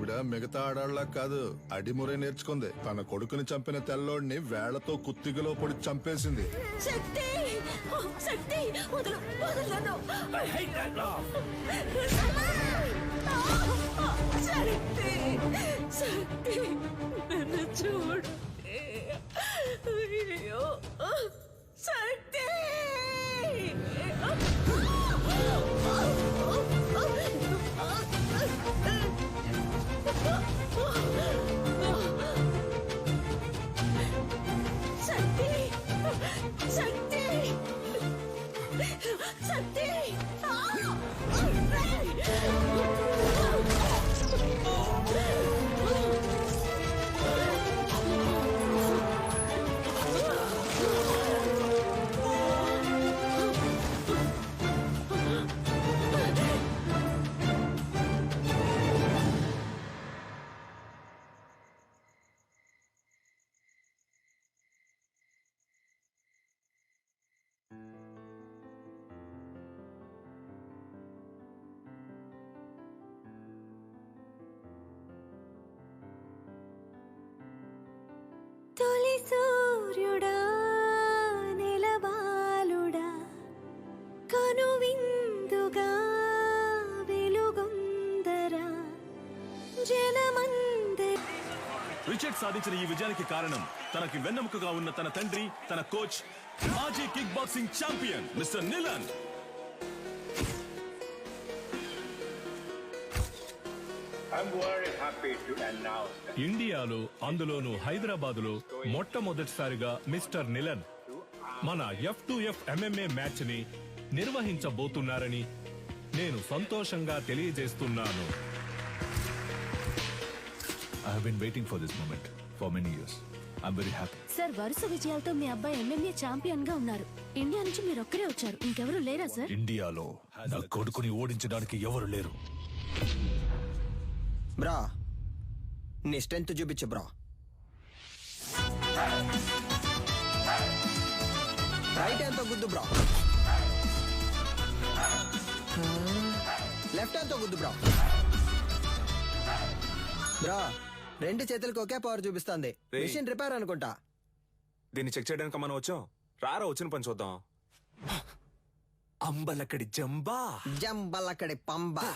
ఈవిడ మిగతా ఆడాళ్ళ కాదు, అడిమురే నేర్చుకుంది. తన కొడుకుని చంపిన తెల్లోడిని వేళ్లతో కుత్తిగలో పొడి చంపేసింది. శక్తి శక్తి వదలు వదలను. శక్తి శక్తి నన్ను చూడు. అయ్యో శక్తి. శక్తి శక్తి శక్తి. తొలి సూర్యుడా నెలవాలుడా కనువిందుగా వెలుగొందరా జనమందరి. రిచర్డ్ సాధించిన ఈ విజయానికి కారణం తనకి వెన్నెముకగా ఉన్న తన తండ్రి, తన కోచ్, మాజీ కిక్ బాక్సింగ్ ఛాంపియన్ మిస్టర్ నిలన్. ఇండియాలో, అందులోనూ హైదరాబాదులో మొట్టమొదటిసారిగా మిస్టర్ నిలన్ మన F2F MMA మ్యాచ్ ని నిర్వహించబోతున్నారని నేను సంతోషంగా తెలియజేస్తున్నాను. I have been waiting for this moment for many years. I'm very happy. Sir, వరుస విజయాలతో మీ అబ్బాయి MMA ఛాంపియన్ గా ఉన్నారు. ఇండియా నుంచి మీరు ఒక్కరే వచ్చారు, ఇంకెవరు లేరా సార్? ఇండియాలో నా కొడుకుని ఓడించడానికి ఎవరు లేరు. బ్రా, నీ స్ట్రెంత్ చూపించు బ్రా. రైట్ హ్యాండ్ తో గుద్దు బ్రా. లెఫ్ట్ హ్యాండ్ తో గుద్దు బ్రా. బ్రా, రెండు చేతులకు ఒకే పవర్ చూపిస్తుంది. మిషన్ రిపేర్ అనుకుంటా. దీన్ని చెక్ చేయడానికి మనం వచ్చాం. రారా వచ్చిన పని చూద్దాం. అంబలక్కడి జంబా జంబలక్కడి పంబా.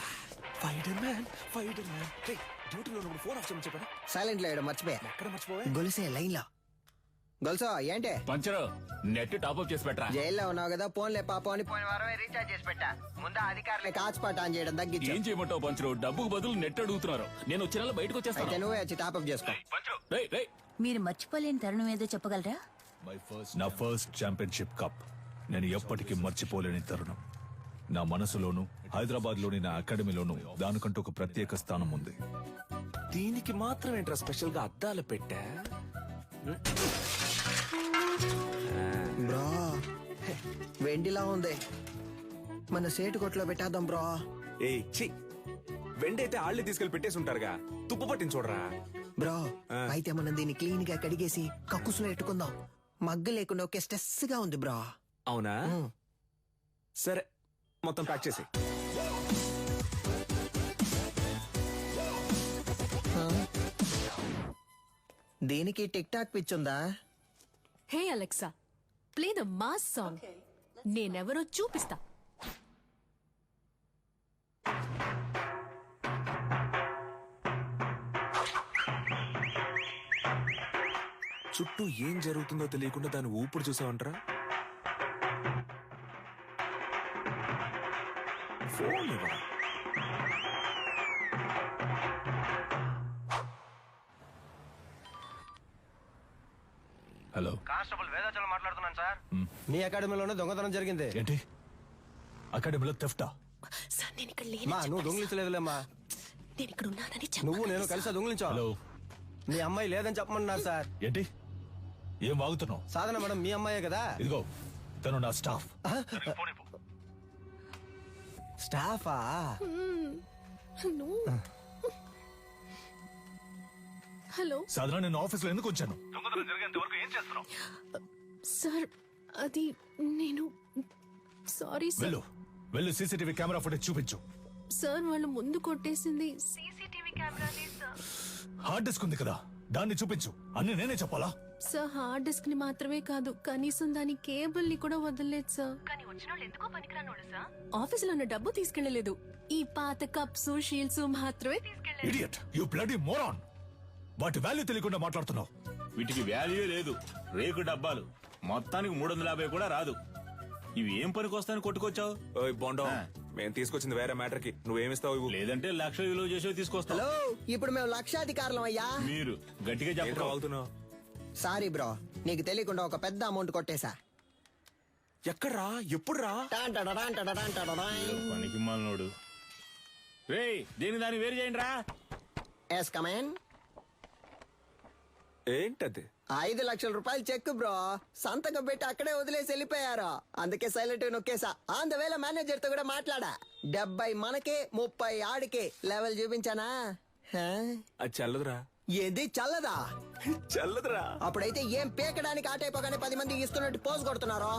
డ్యూటీలో ఫోన్ ఆఫ్ చేయమని చెప్పాను. సైలెంట్ లో మర్చిపోయా. ఎక్కడ మర్చిపోయా? గొలుసే లైన్ లో. గొలుసో ఏంటి? పంచరు నెట్ టాప్అప్ చేసి పెట్టరా. జైల్లో ఉన్నావు కదా, ఫోన్లే పాపం అని పోయిన వారమే రీఛార్జ్ చేసి పెట్టా. ముందు అధికారులే కాచిపాట ఆన్ చేయడం తగ్గించు. ఏం చేయమంటావు పంచరు? డబ్బుకు బదులు నెట్ అడుగుతున్నారు. నేను వచ్చిన బయటకు అయితే వచ్చేస్తాను. నువ్వే వచ్చి టాప్అప్ చేసుకో. మీరు మర్చిపోలేని తరుణం ఏదో చెప్పగలరా? నా ఫస్ట్ ఛాంపియన్షిప్ కప్ నేను ఎప్పటికీ మర్చిపోలేని తరుణం. నా మనసులోను, హైదరాబాద్ లోని నా అకాడమీలోను దానికంటూ ఒక ప్రత్యేక స్థానం ఉంది. దీనికి మాత్రం ఏంట్రా స్పెషల్ గా అద్దాలు పెట్టా? బ్రో, వెండిలా ఉంది. మన సేటు కొట్లో పెట్టేద్దాం బ్రో. ఏ చి, వెండైతే ఆళ్ళే తీసుకెళ్లి పెట్టేసి ఉంటారుగా. తుప్పు పట్టించి చూడరా. బ్రో, అయితే మనం దీన్ని క్లీన్ గా కడిగేసి కక్కుసులో పెట్టుకుందాం. మగ్గ లేకుండా ఒకే స్ట్రెస్ గా ఉంది బ్రో. అవునా? సరే, మొత్తం ప్యాక్ చేసి. దీనికి టిక్ టాక్ పిచ్చుందా? Hey Alexa, play the mass song. నేనెవరో చూపిస్తా. చుట్టూ ఏం జరుగుతుందో తెలియకుండా దాన్ని ఊపిరి చూసావంటరా. ఫోన్ ఇవ్వరా. హలో, కానిస్టేబుల్ వేదాచలం మాట్లాడుతున్నాను సార్. నీ అకాడమీలోనే దొంగతనం జరిగింది. ఏంటి? అకాడమీలో థెఫ్టా? సార్, నేను ఇక్కడ మా నువ్వు దొంగిలించలేదులేమ్మా. నేను ఇక్కడ ఉన్నానని నువ్వు నేను కలిసి దొంగిలించావు. హలో, మీ అమ్మాయి లేదని చెప్పమన్నారు సార్. ఏంటి? ఏం వాగుతున్నావు? సాధన మేడం మీ అమ్మాయే కదా. ఇదిగో, తను నా స్టాఫ్. స్టాఫా? హలో సాధారణ నేను ఆఫీస్లో ఎందుకు వచ్చాను? సార్, అది నేను సారీ సార్. వెళ్ళు, సీసీటీవీ కెమెరా ఫుటేజ్ చూపించు. సార్, వాళ్ళు ముందు కొట్టేసింది సీసీటీవీ హార్డ్ డిస్క్ ఉంది కదా, దాన్ని చూపించు. అన్ని నేనే చెప్పాలా? సార్ హార్డ్ డిస్క్ ని మాత్రమే కాదు, కనీసం దాని కేబుల్ ని కూడా వదలలేదు సార్. ఆఫీసులో ఉన్న డబ్బు తీసుకెళ్లలేదు. ఈ పాత కప్స్ షీల్డ్స్ మాత్రమే తీసుకెళ్లారు. Idiot, you bloody moron. వాటి వాల్యూ తెలియకుండా మాట్లాడుతున్నావు. వీటికి వాల్యూ లేదు, రేకు డబ్బాలు. మొత్తానికి 350 కూడా రాదు. ఇవి ఏం పనికి వస్తాయని కొట్టుకొచ్చావు? ఓయ్ బోండా, మేము తీసుకొచ్చింది వేరే మ్యాటర్ కి. నువ్వేమిస్తావు ఇవ్వు. లేదంటే 1,00,000 విలువ చేసేవి తీసుకొస్తావు. హలో, ఇప్పుడు మేము లక్షాధికారులం అయ్యా. మీరు గట్టిగా ఏంట్రా చెప్పావు. వాగుతున్నావు? సారీ బ్రో, నీకు తెలియకుండా ఒక పెద్ద అమౌంట్ కొట్టేశా. ఎక్కడ్రా? ఎప్పుడురా? పనికి మాలినోడు. రేయ్, దీని దాన్ని వేరు చేయండి రా. Yes come on. ఏంటది? 5 లక్షల రూపాయలు చెక్ బ్రో, సంతకం పెట్టి అక్కడే వదిలేసి వెళ్ళిపోయారు. అందుకే సైలెంట్ నొక్కేసా. ఆన్ ద వేళ మేనేజర్ తో కూడా మాట్లాడా. 70 మనకే 30 ఆడికే లెవెల్ చూపించానా? హా? అది చల్లదురా. ఏది చల్లదా? చల్లదురా. అప్పుడైతే ఏం పీకడానికి ఆటైపోగానే 10 మంది ఇస్తున్నట్టు పోజ్ కొడుతున్నారు.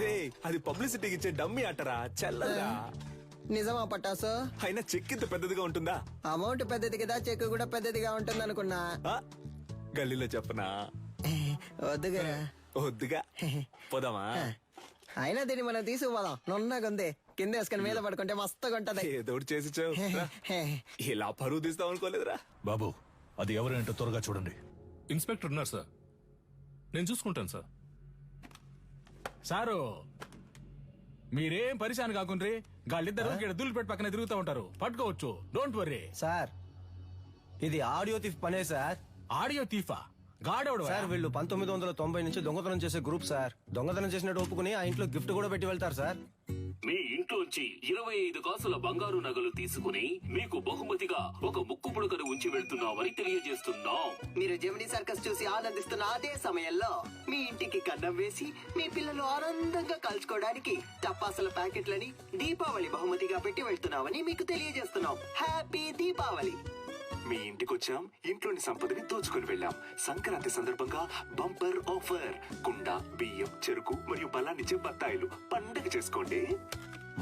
రే, అది పబ్లిసిటీకి ఇచ్చే డమ్మీ అట్టరా, చల్లదురా. నిజమా పట్టాసు? అయినా చెక్ ఇంత పెద్దదిగా ఉంటుందా? అమౌంట్ పెద్దది కదా, చెక్ కూడా పెద్దదిగా ఉంటుంది అనుకున్నా. ఆ? గల్లీలో చెప్పనా? వద్దుగా. వద్దుగా. పోదామా? అయినా దీన్ని మనం తీసుకుపోదాం. నున్నగుంది, కింద వేసుకుని మీద పడుకుంటే మస్తుగా ఉంటది. ఏదో ఒకటి చేసి చావు. రా. ఇలా పరువు తీస్తాం అనుకోలేదురా. బాబు, అది ఎవరేంటో త్వరగా చూడండి. ఇన్స్పెక్టర్ ఉన్నారు సార్, నేను చూసుకుంటాను సార్. సారు, మీరేం పరిశాన్ కాకుండ్రి. గాళ్ళిద్దరు దుల్లు పెట్టి పక్కన తిరుగుతూ ఉంటారు, పట్టుకోవచ్చు. Don't worry sir. ఇది ఆడియో థీఫ్ పనే సార్. ఆడియో తీఫా? గాడెవడు సార్ వీళ్ళు 1990 నుంచి దొంగతనం చేసే గ్రూప్ సార్. దొంగతనం చేసినట్టు ఒప్పుకుని ఆ ఇంట్లో గిఫ్ట్ కూడా పెట్టి వెళ్తారు సార్. మీ ఇంట్లోంచి 25 కాసుల బంగారు నగలు తీసుకుని మీకు బహుమతిగా ఒక ముక్కు పుడకను ఉంచి వెళ్తున్నామని తెలియజేస్తున్నాం. మీరు జెమినీ సర్కస్ చూసి ఆనందిస్తున్న అదే సమయంలో మీ ఇంటికి కన్నం వేసి మీ పిల్లలు ఆనందంగా కలుసుకోవడానికి టపాసుల ప్యాకెట్లని దీపావళి బహుమతిగా పెట్టి వెళ్తున్నామని మీకు తెలియజేస్తున్నాం. హ్యాపీ దీపావళి. మీ ఇంటికొచ్చాం, ఇంట్లోని సంపదని దోచుకుని వెళ్ళాం. సంక్రాంతి సందర్భంగా బంపర్ ఆఫర్. కుండ, బియ్యం, చెరుకు మరియు బలాన్నిచ్చే బత్తాయిలు. పండగ చేసుకోండి.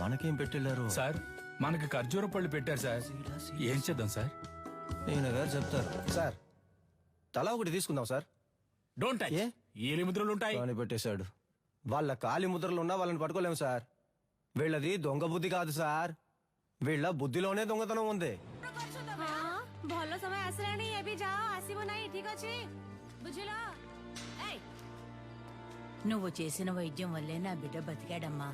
మనకేం పెట్టెళ్ళారు సార్? మనకి ఖర్జూర పళ్ళు పెట్టారు సార్. ఏం చేద్దాం సార్? నేను గారు చెప్తారు సార్. తలా ఒకటి తీసుకుందాం సార్. Don't touch. ఏలి ముద్రలు ఉంటాయి. అని పెట్టేశాడు. వాళ్ళ కాలి ముద్రలు ఉన్నా వాళ్ళని పట్టుకోలేము సార్. వీళ్ళది దొంగ బుద్ధి కాదు సార్, వీళ్ళ బుద్ధిలోనే దొంగతనం ఉంది. ଭଲ ସମୟ ଆସିଲାଣି, ଏବେ ଯାଅ, ଆସିବ ନାହିଁ, ଠିକ ଅଛି? ବୁଝିଲ? నువ్వు చేసిన వైద్యం వల్లే నా బిడ్డ బతికాడమ్మా.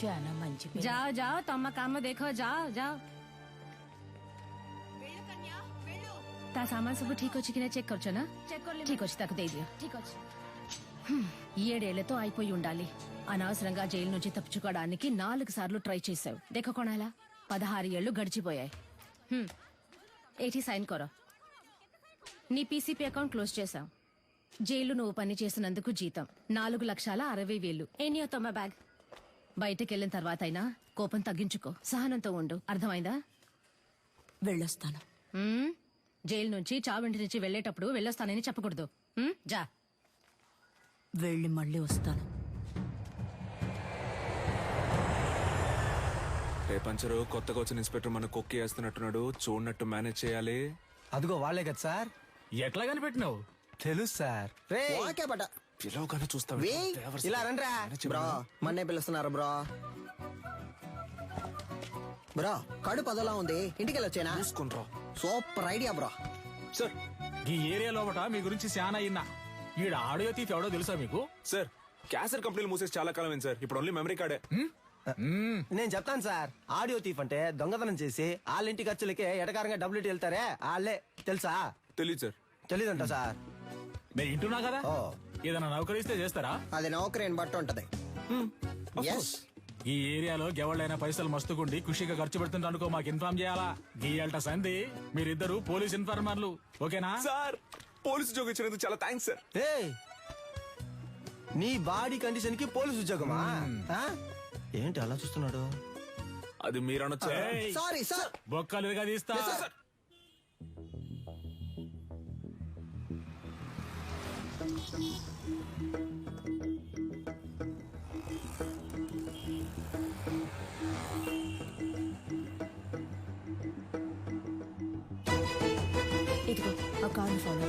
చాలా మంచి పిల్ల. ଯାଅ ଯାଅ, ତମ କାମ ଦେଖ, ଯାଅ ଯାଅ. ତା ସାମାନ ସବୁ ଠିକ ଅଛି କି ନା చెక్ କରୁଛ ନା? ଠିକ ଅଛି, ତାକୁ ଦେଇଦିଅ. ଠିକ ଅଛି. 7 ఏళ్లతో అయిపోయి ఉండాలి. అనవసరంగా జైలు నుంచి తప్పించుకోవడానికి 4 సార్లు ట్రై చేశావు. దేఖ కొనాలా, 16 ఏళ్లు గడిచిపోయాయి. ఏటి సైన్ కొర. నీ పీసీపీ అకౌంట్ క్లోజ్ చేశాం. జైలు నువ్వు పని చేసినందుకు జీతం 4,60,000. Any తొమ్మ bag. బయటకెళ్ళిన తర్వాత అయినా కోపం తగ్గించుకో, సహనంతో ఉండు. అర్థమైందా? వెళ్ళొస్తాను. జైలు నుంచి చావింటి నుంచి వెళ్ళేటప్పుడు వెళ్ళొస్తానని చెప్పకూడదు. జా. వెళ్ళి మళ్ళీ వస్తాను. రేపంచరు కొత్తగా వచ్చిన ఇన్స్పెక్టర్ మన కొక్కి వేస్తున్నట్టున్నాడు. చూడనట్టు మేనేజ్ చేయాలి. అదిగో వాళ్ళే కదా సార్. ఎట్లా కనిపెట్టినావు? తెలుసు సార్. ఓకే బట. పిలవగానే చూస్తావు. ఇలా రండ్రా బ్రో, మన్నే పిలుస్తున్నారు బ్రో. బ్రో, కడుపు అదోలా ఉంది, ఇంటికి వెళ్ళొచ్చేనా? చూసుకుంట్రా. Super idea bro. సార్, ఈ ఏరియా లోపట మీ గురించి చాలా అయినా. ఈడ ఆడియో తీఫ్ ఎవడో తెలుసా మీకు? సార్, క్యాసెట్ కంపెనీలు మూసేసి చాలా కాలం అయింది సార్. ఇప్పుడు ఓన్లీ మెమరీ కార్డే. నేను చెప్తాను సార్. ఆడియో తీఫ్ అంటే దొంగతనం చేసి వాళ్ళ ఇంటి ఖర్చులకే ఎటకారంగా డబ్బులు వెళ్తారే వాళ్ళే. తెలుసా? తెలీదు సార్. తెలీదంట సార్. నేను ఇంటున్నా కదా. ఏదైనా నౌకరిస్తే చేస్తారా? అది నౌకరీని బట్టి ఉంటది. ఈ ఏరియాలో ఎవళ్ళైనా పైసలు మస్తుకుండి ఖుషిగా ఖర్చు పెడుతుంటే అనుకో, మాకు ఇన్ఫార్మ్ చేయాలా. గీయాలట సంధి. మీరిద్దరు పోలీస్ ఇన్ఫార్మర్లు, ఓకేనా? సార్, పోలీసు ఉద్యోగం ఇచ్చినందుకు చాలా థ్యాంక్స్ సార్. నీ బాడీ కండిషన్ కి పోలీసు ఉద్యోగమా? ఏంటి అలా చూస్తున్నాడు? అది మీరు అనొచ్చా? Sorry sir. బొక్కలుగా తీస్తా. కార్ని ఫాలో.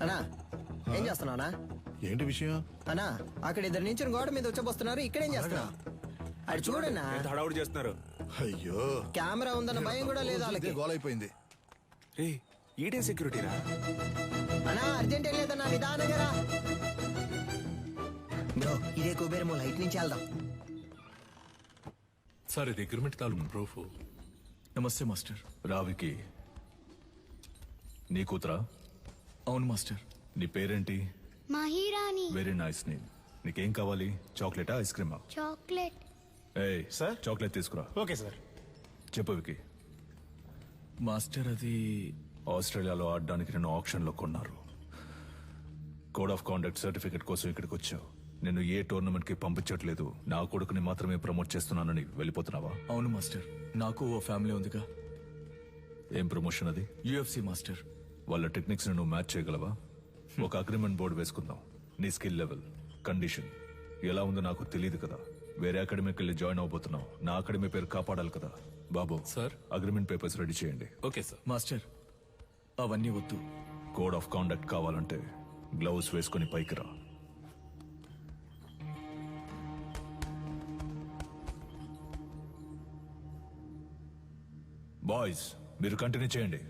అన్నా ఏం చేస్తున్నావునా? ఏంటి విషయం? అన్నా అక్కడ ఇద్దరు నుంచి గోడ మీద వచ్చబోస్తున్నారు. ఇక్కడేం చేస్తున్నావు? అటు చూడన్నా, ఎంత హడావుడి చేస్తున్నారు. అయ్యో, కెమెరా ఉందన్న భయం కూడా లేదు వాళ్ళకి. గోల్ అయిపోయింది. రే ఈడే సెక్యూరిటీరా? అన్నా అర్జెంట్ ఏం లేదన్నా, నిదానంగా రా. బ్రో ఇదే కుబేరమో, లైట్ నుంచి వెళ్దాం. సార్ ఇది అగ్రిమెంట్ తాలూకు ప్రూఫ్. నమస్తే మాస్టర్. రావికి నీ కూతురా? అవును మాస్టర్. నీ పేరేంటి? మహిరాణి. Very nice name. నీకేం కావాలి? చాక్లెటా, ఐస్ క్రీమా? చాక్లెట్. ఏయ్ సార్, చాక్లెట్ తీసుకురా. Okay sir. చెప్పు వికి. మాస్టర్ అది ఆస్ట్రేలియాలో ఆడడానికి నన్ను ఆప్షన్ లో కొన్నారు. కోడ్ ఆఫ్ కాండక్ట్ సర్టిఫికెట్ కోసం ఇక్కడికి వచ్చావు. నేను ఏ టోర్నమెంట్ కి పంపించట్లేదు, నా కొడుకుని మాత్రమే ప్రమోట్ చేస్తున్నానని వెళ్ళిపోతున్నావా? అవును మాస్టర్, నాకు ఓ ఫ్యామిలీ ఉందిగా. ఏం ప్రమోషన్ అది? UFC master. వాళ్ళ టెక్నిక్స్ ను నువ్వు మ్యాచ్ చేయగలవా? ఒక అగ్రిమెంట్ బోర్డు వేసుకుందాం. నీ స్కిల్ లెవెల్, కండిషన్ ఎలా ఉందో నాకు తెలియదు కదా. వేరే అకాడమీకి వెళ్ళి జాయిన్ అవబోతున్నావు. నా అకాడమీ పేరు కాపాడాలి కదా. బాబు సార్, అగ్రిమెంట్ పేపర్స్ రెడీ చేయండి. Okay sir. మాస్టర్ అవన్నీ వద్దు. కోడ్ ఆఫ్ కాండక్ట్ కావాలంటే గ్లౌస్ వేసుకుని పైకి రా. బాయ్స్ మీరు కంటిన్యూ చేయండి.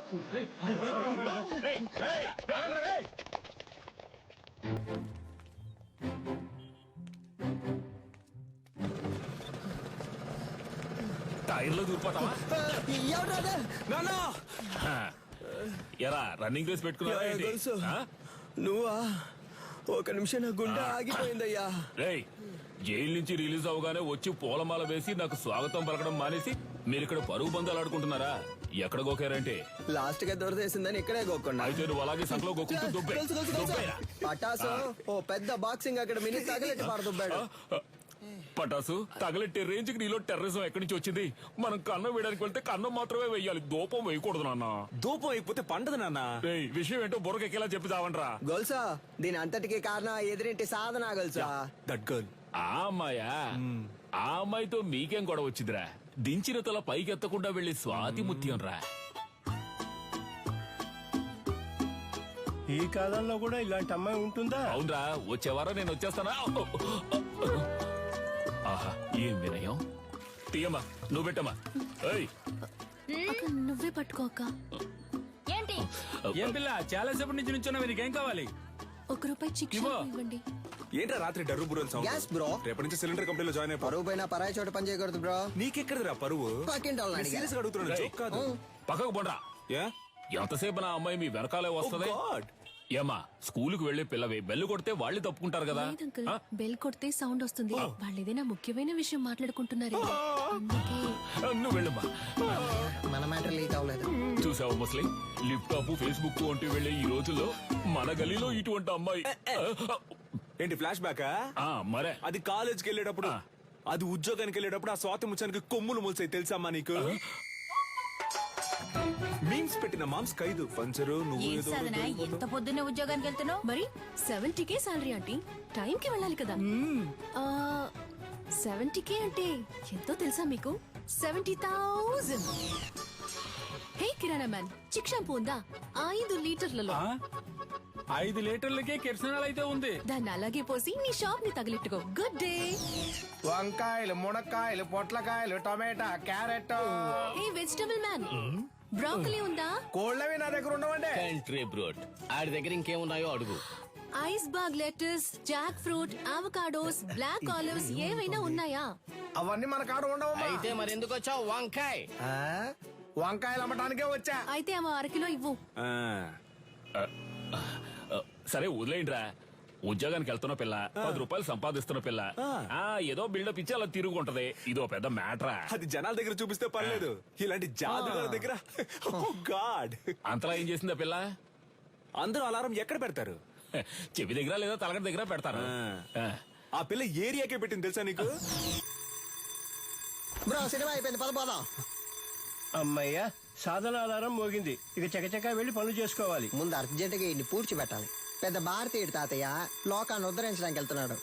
టైర్లో దూరిపోతావా ఎరా రన్నింగ్ రేస్ పెట్టుకున్నావా ఏంటి? ఆ? నువ్వా? ఒక నిమిషం నా గుండె ఆగిపోయిందయ్యా. రేయ్ జైలు నుంచి రిలీజ్ అవగానే వచ్చి పూలమాల వేసి నాకు స్వాగతం పలకడం మానేసి మీరు ఇక్కడ పరుగు బంధాలు ఆడుకుంటున్నారా? ఎక్కడ గోకారంటే లాస్ట్ గా దొరదేసిందని ఇక్కడే గోక్కున్నా. అయితే నువ్వు అలాగే సంకలో గోకుంటూ దుబ్బే. పటాసు ఓ పెద్ద బాక్సింగ్ అక్కడ మినీ తగలెట్టి పారదుబ్బాడు. పటాసు తగలెట్టే రేంజ్ కి నీలో టెర్రరిజం ఎక్కడి నుంచి వచ్చింది? మనం కన్నం వేయడానికి వెళ్తే కన్నం మాత్రమే వేయాలి, దూపం వేయకూడదు నాన్న. దూపం అయిపోతే పండదు నాన్న. విషయం ఏంటో బుర్రకెక్కేలా చెప్పి చావంట్రా. గొలుసా దీని అంతటికి కారణం ఎదురింటి సాధన గొలుసా. That girl. ఆ అమ్మాయా? ఆ అమ్మాయితో మీకేం గొడవ వచ్చిందిరా? దించిన తల పైకెత్తకుండా వెళ్లి స్వాతి ముత్యం రా. ఈ కాలంలో కూడా ఇలాంటి అమ్మాయి ఉంటుందా? అవునరా, వచ్చేవారా నేను వచ్చేస్తానా? ఆహా ఏం వినయం. తీయమ్మా, నువ్వు పెట్టమ్మా. నువ్వే పట్టుకోక. ఏంటి ఏం పిల్ల చాలా సేపటి నుంచి నుంచున్నావు, నీకేం కావాలి? ₹1 చిక్కు ఇవ్వండి. ఏంట్రా రాత్రి డర్రు బుర్రని సౌండ్? Gas bro. రేపటి నుంచి సిలిండర్ కంపెనీలో జాయిన్ అయిపో. పరువు పైన పరాయి చోట పని చేయకూడదు బ్రో. నీకెక్కడరా పరువు? సీరియస్ గా అడుగుతున్నాను, జోక్ కాదు. పక్కకు పోండ్రా. ఎంతసేపు నా అమ్మాయి మీ వెనకాలే వస్తుంది? ఏమా స్కూలుకు వెళ్లే పిల్లవి బెల్లు కొడితే వాళ్ళు తప్పుకుంటారు కదా. బెల్ కొడితే సౌండ్ వస్తుంది. వాళ్ళు ఏదైనా ముఖ్యమైన విషయం మాట్లాడుకుంటున్నారు. నువ్వు వెళ్ళమ్మా. మన మ్యాటర్ లీక్ అవ్వలేదు. చూసావు ముస్లిం, లిప్టాప్ ఫేస్బుక్ వంటి వెళ్లే ఈ రోజుల్లో మన గలీలో ఇటువంటి అమ్మాయి. ఏంటి ఫ్లాష్ బ్యాకా? మరే అది కాలేజ్కి వెళ్ళేటప్పుడు, అది ఉద్యోగానికి వెళ్ళేటప్పుడు ఆ స్వాతి ముచ్చానికి కొమ్ములు మూసాయి తెలుసమ్మా నీకు? మీమ్స్ పెట్టిన మామ్స్ ఖైదు పంచరు. నువ్వు ఎంత పొద్దున్నే ఉద్యోగానికి వెళ్తున్నావు? మరి 70K సాలరీ ఆంటీ, టైం కి వెళ్ళాలి కదా. 70K అంటే ఎంతో తెలుసా మీకు? 70,000. హే కిరాణా మ్యాన్, చిక్ షాంపూ ఉందా? 5 లీటర్లలో. 5 లీటర్లకే కిరసనాలు అయితే ఉంది. దాన్ని అలాగే పోసి నీ షాప్ ని తగిలిట్టుకో. Good day. వంకాయలు, మునక్కాయలు, పొట్లకాయలు, tomato, carrot. Hey vegetable man, broccoli ఉందా? కోళ్ళవి నా దగ్గర ఉండవండి. కంట్రీ బ్రోడ్ ఆడి దగ్గర ఇంకేమున్నాయో అడుగు. Iceberg lettuces, jackfruit, avocados, black olives ఏవైనా ఉన్నాయా? అవన్నీ మన కాడ ఉండవు. అయితే మరి ఎందుకు వచ్చావు? వంకాయ. వంకాయలు అమ్మటానికే వచ్చా. అయితే అమ్మ 1 కిలో ఇవ్వు. సరే వదిలేయండిరా. ఉద్యోగానికి వెళ్తున్న పిల్ల, ₹10 సంపాదిస్తున్న పిల్ల, ఏదో బిల్డప్ ఇచ్చి అలా తిరుగుంటది. ఇదో పెద్ద మ్యాటరా? అది జనాల దగ్గర చూపిస్తే పర్లేదు, ఇలాంటి జాదుగాల దగ్గర గాడ్. అంతలా ఏం చేసిందా పిల్ల? అందరూ అలారం ఎక్కడ పెడతారు? చెవి దగ్గర లేదా తలగడ దగ్గర పెడతారు. ఆ పిల్ల ఏరియాకే పెట్టింది తెలుసా నీకు? బ్రో సినిమా అయిపోయింది, పదపోదాం. అమ్మయ్యా, సాధన ఆధారం మోగింది. ఇక చకచకా వెళ్లి పనులు చేసుకోవాలి. ముందు అర్జెంటుగా ఇన్ని పూడ్చిపెట్టాలి. పెద్ద భారతీయుడు తాతయ్య లోకాన్ని ఉద్ధరించడానికి వెళ్తున్నాడు.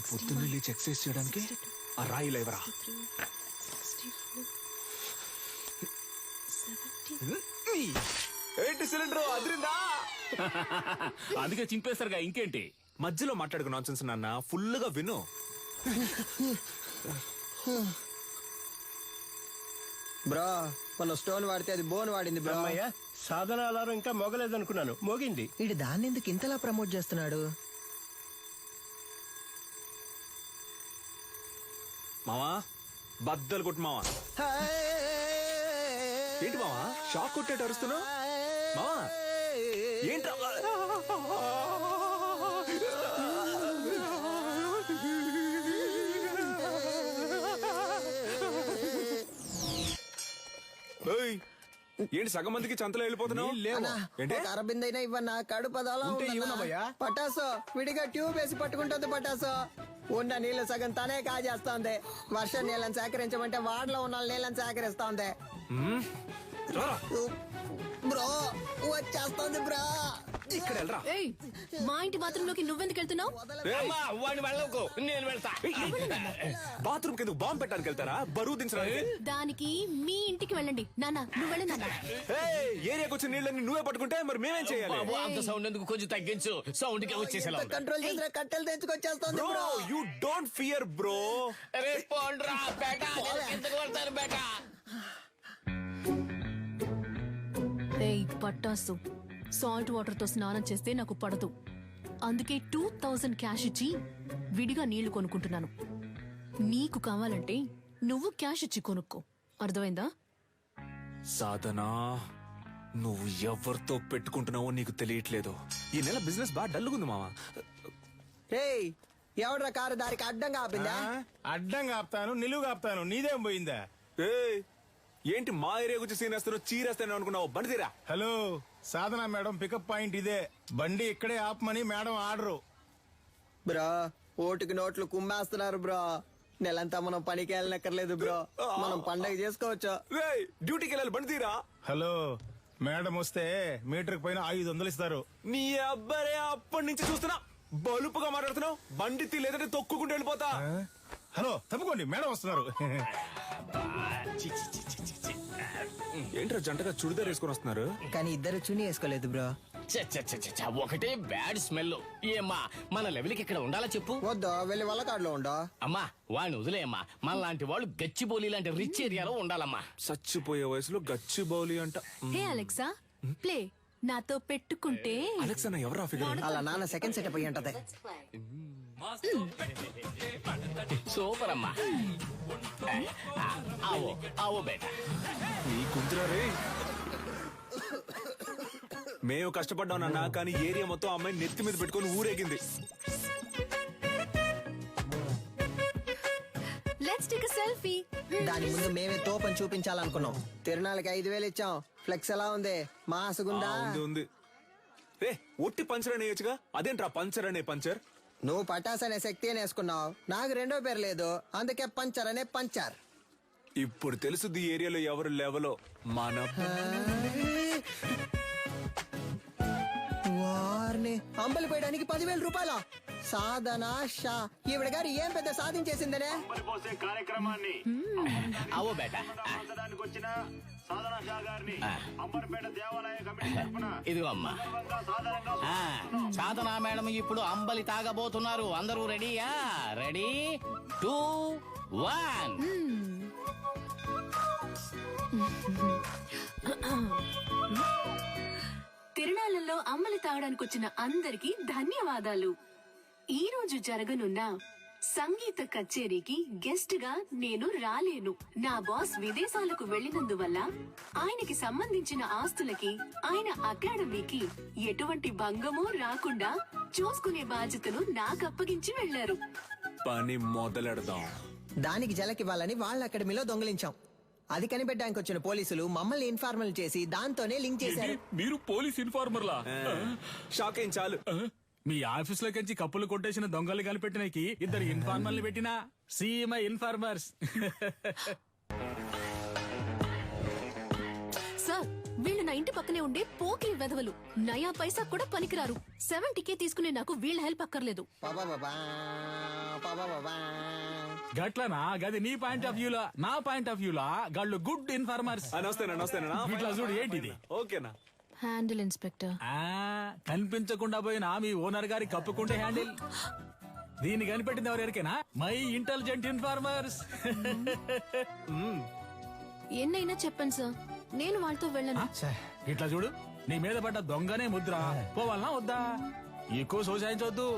పొద్దున్న లేచి ఎక్సర్సైజ్ చేయడానికి ఆ రాయి లేవరా? ఏంటి సిలిండర్ అదిరిందా? అందుకే చింపేస్తారుగా, ఇంకేంటి? మధ్యలో మాట్లాడుకు నాన్సెన్స్ నాన్న, ఫుల్ గా విను. బ్రో మన స్టోన్ వాడితే అది బోన్ వాడింది బ్రో. సాధన అలారం ఇంకా మోగలేదనుకున్నాను, మోగింది. ఇటు దాన్ని ఎందుకు ఇంతలా ప్రమోట్ చేస్తున్నాడు? మావా బద్దలు కొట్టు మావా. ఏంటి మావా షాక్ కొట్టేట అరుస్తున్నావు? మావా ఏంట్రా? ఏంటి సగం మందికి చంతలో వెళ్ళిపోతున్నావు? అరబిందైనా ఇవ్వన్నా, కడుపు పటాసో విడిగా ట్యూబ్ వేసి పట్టుకుంటుంది. పటాసో ఉన్న నీళ్లు సగం తనే కాజేస్తోంది. వర్షం నీళ్ళని సేకరించమంటే వాడలో ఉన్న నీళ్ళని సేకరిస్తోంది. బ్రో వచ్చేస్తోంది బ్రో. ఇక్కడ వెళ్ళరా. మా ఇంటి బాత్రూమ్ లోకి నువ్వెందుకు వెళ్తున్నావు? నేను వెళ్తా. బాత్రూమ్ కింద బాంబు పెట్టడానికి వెళ్తారా? బరువు దించడానికి. దానికి మీ ఇంటి ఏరియాకి వెళ్ళండి. నాన్న నువ్వు వెళ్ళు నాన్న. ఏరియాకి వచ్చిన నీళ్ళని నువ్వే పట్టుకుంటే మరి మేమేం చేయాలి? బాబు అంత సౌండ్ ఎందుకు, కొంచెం తగ్గించు. సౌండ్ కి వచ్చేసేలా ఉంది. కంట్రోల్ చేసిన కట్టెలు తెచ్చుకొచ్చేస్తుంది bro you don't fear bro. అరే పోండ్రా బేటా, నేను కిందకు పడతాను బేటా. ఏయ్ పట్టాసు, సాల్ట్ వాటర్ తో స్నానం చేస్తే నాకు పడదు. అందుకే 2000 క్యాష్ ఇచ్చి విడిగా నీళ్లు కొనుక్కుంటున్నాను. నీకు కావాలంటే నువ్వు క్యాష్ ఇచ్చి కొనుక్కో. అర్థమైందా? సాధనా, నువ్వు ఎవరితో పెట్టుకుంటున్నావో నీకు తెలియట్లేదు. ఈ నెల బిజినెస్ బాగా డల్లుగుంది మావా. రేయ్ ఎవడ్రా కారు దారికి అడ్డంగా ఆపిందా? అడ్డంగా ఆపుతాను, నిలువుగా ఆపుతాను, నీదేం పోయిందా? ఏంటి మా ఏరియా గురించి సీన్ వేస్తాను, చీరేస్తాను అనుకున్నావు? బండి తీరా. హలో సాధన మేడం, పికప్ పాయింట్ ఇదే. బండి ఇక్కడే ఆపమని మేడం ఆర్డరు. బ్రో ఓటుకి నోట్లు కుమ్మేస్తున్నారు బ్రో. నెలంతా మనం పనికి వెళ్ళనక్కర్లేదు బ్రో, మనం పండగ చేసుకోవచ్చు. డ్యూటీకి వెళ్ళాలి, బండి తీరా. హలో మేడం వస్తే మీటర్ పైన 500 ఇస్తారు. నీ అబ్బారే అప్పటి నుంచి చూస్తున్నా బలుపుగా మాట్లాడుతున్నావు. బండి తీ, లేదంటే తొక్కుకుంటూ వెళ్ళిపోతా. హలో తప్పుకోండి, మేడం వస్తున్నారు. ఏంట్రా జంటగా చుడిదార్ వేసుకొని వస్తున్నారు? కానీ ఇద్దరు చుని వేసుకోలేదు బ్రో. ఒకటే బ్యాడ్ స్మెల్. ఏమ్మా మన లెవెల్కి ఇక్కడ ఉండాలా చెప్పు? వద్దా వెళ్ళి వాళ్ళ కాడలో ఉండో. అమ్మా వాడిని వదిలేయమ్మా. మన లాంటి వాళ్ళు గచ్చిబౌలి లాంటి రిచ్ ఏరియాలో ఉండాలమ్మా. చచ్చిపోయే వయసులో గచ్చి బౌలి అంట. హే అలెక్సా, ప్లే. నాతో పెట్టుకుంటే అలెక్సా నా ఎవరా ఫిగర్? అలా నాన్న సెకండ్ సెటప్ అయ్యి ఉంటది. సూపర్ అమ్మా. ఆవో ఆవో బేటా. నీ కుంతురా రే. మేము కష్టపడ్డాం నాన్న, కానీ ఏరియా మొత్తం అమ్మాయి నెత్తి మీద పెట్టుకొని ఊరేగింది. Let's take a selfie. దాని ముందు మేమే తోపని చూపించాలనుకున్నాం. తిరునాళ్ళకి 5000 ఇచ్చాం. ఫ్లెక్స్ ఎలా ఉంది? మాసుగుందా? ఉంది. రే ఒట్టి పంచర్ అనేయచ్చుగా, అదేంట్రా పంచర్ అనే పంచర్? నువ్వు పటాస్ అనే శక్తి అని వేసుకున్నావు, నాకు రెండో పేరు లేదు, అందుకే పంచర్ అనే పంచర్. ఇప్పుడు తెలుసుది ఏరియాలో ఎవరు లెవలో. మన వారిని అంబలి పోయడానికి 10,000 రూపాయల సాధన షా. ఈవిడ గారు ఏం పెద్ద సాధించేసిందనే కార్యక్రమాన్ని ఆవో బేటా. వచ్చిన సాధన షా గారిని అంబర్పేట దేవాలయ కమిటీ తరపున ఇదిగో అమ్మా. సాధనా మేడం ఇప్పుడు అంబలి తాగబోతున్నారు. అందరూ రెడీయా? రెడీ 2 1. తిరునాళ్ళలో అమ్మలి తాగడానికి వచ్చిన అందరికీ ధన్యవాదాలు. ఈ రోజు జరగనున్న సంగీత కచేరీకి గెస్ట్ గా నేను రాలేను. నా బాస్ విదేశాలకు వెళ్లినందువల్ల ఆయనకి సంబంధించిన ఆస్తులకి, ఆయన అకాడమీకి ఎటువంటి భంగమూ రాకుండా చూసుకునే బాధ్యతను నాకు అప్పగించి వెళ్లారు. పని మొదలెడదాం. దానికి జలకివ్వాలని వాళ్ళ అకాడమీలో దొంగిలించాం. అది కనిపెట్టడానికి వచ్చిన పోలీసులు మమ్మల్ని ఇన్ఫార్మల్ చేసి దాంతోనే లింక్ చేశారు. మీరు పోలీస్ ఇన్ఫార్మర్లా? షాక్ ఏం చాలు. మీ ఆఫీస్ లోకి కప్పులు కొట్టేసిన దొంగలు కనిపెట్టినకి 2 ఇన్ఫార్మర్లు పెట్టినా సీఎం ఇన్ఫార్మర్స్. సార్ వీళ్ళు నా ఇంటి పక్కనే ఉండే పోకిరి వెధవలు. నయా పైసా కూడా పనికిరారు. 70K తీసుకునే నాకు వీళ్ళ హెల్ప్ అక్కర్లేదు. గట్లనా? గది నీ పాయింట్ ఆఫ్ వ్యూలా. నా పాయింట్ ఆఫ్ వ్యూలా గాళ్ళు గుడ్ ఇన్ఫార్మర్స్. ఇట్లా చూడు ఏంటిది. ఓకేనా? Handle inspector. కనిపించకుండా పోయిన మీ ఓనర్ గారి కప్పుకుంటే హ్యాండిల్. దీన్ని కనిపెట్టింది ఎవరికైనా? My intelligent informers. ఎన్నైనా చెప్పండి సార్, నేను వాళ్ళతో వెళ్ళను. ఇట్లా చూడు, నీ మీద పడ్డ దొంగనే ముద్ర. పోవాలనా వద్దా? ఎక్కువ సోసాయించవద్దు.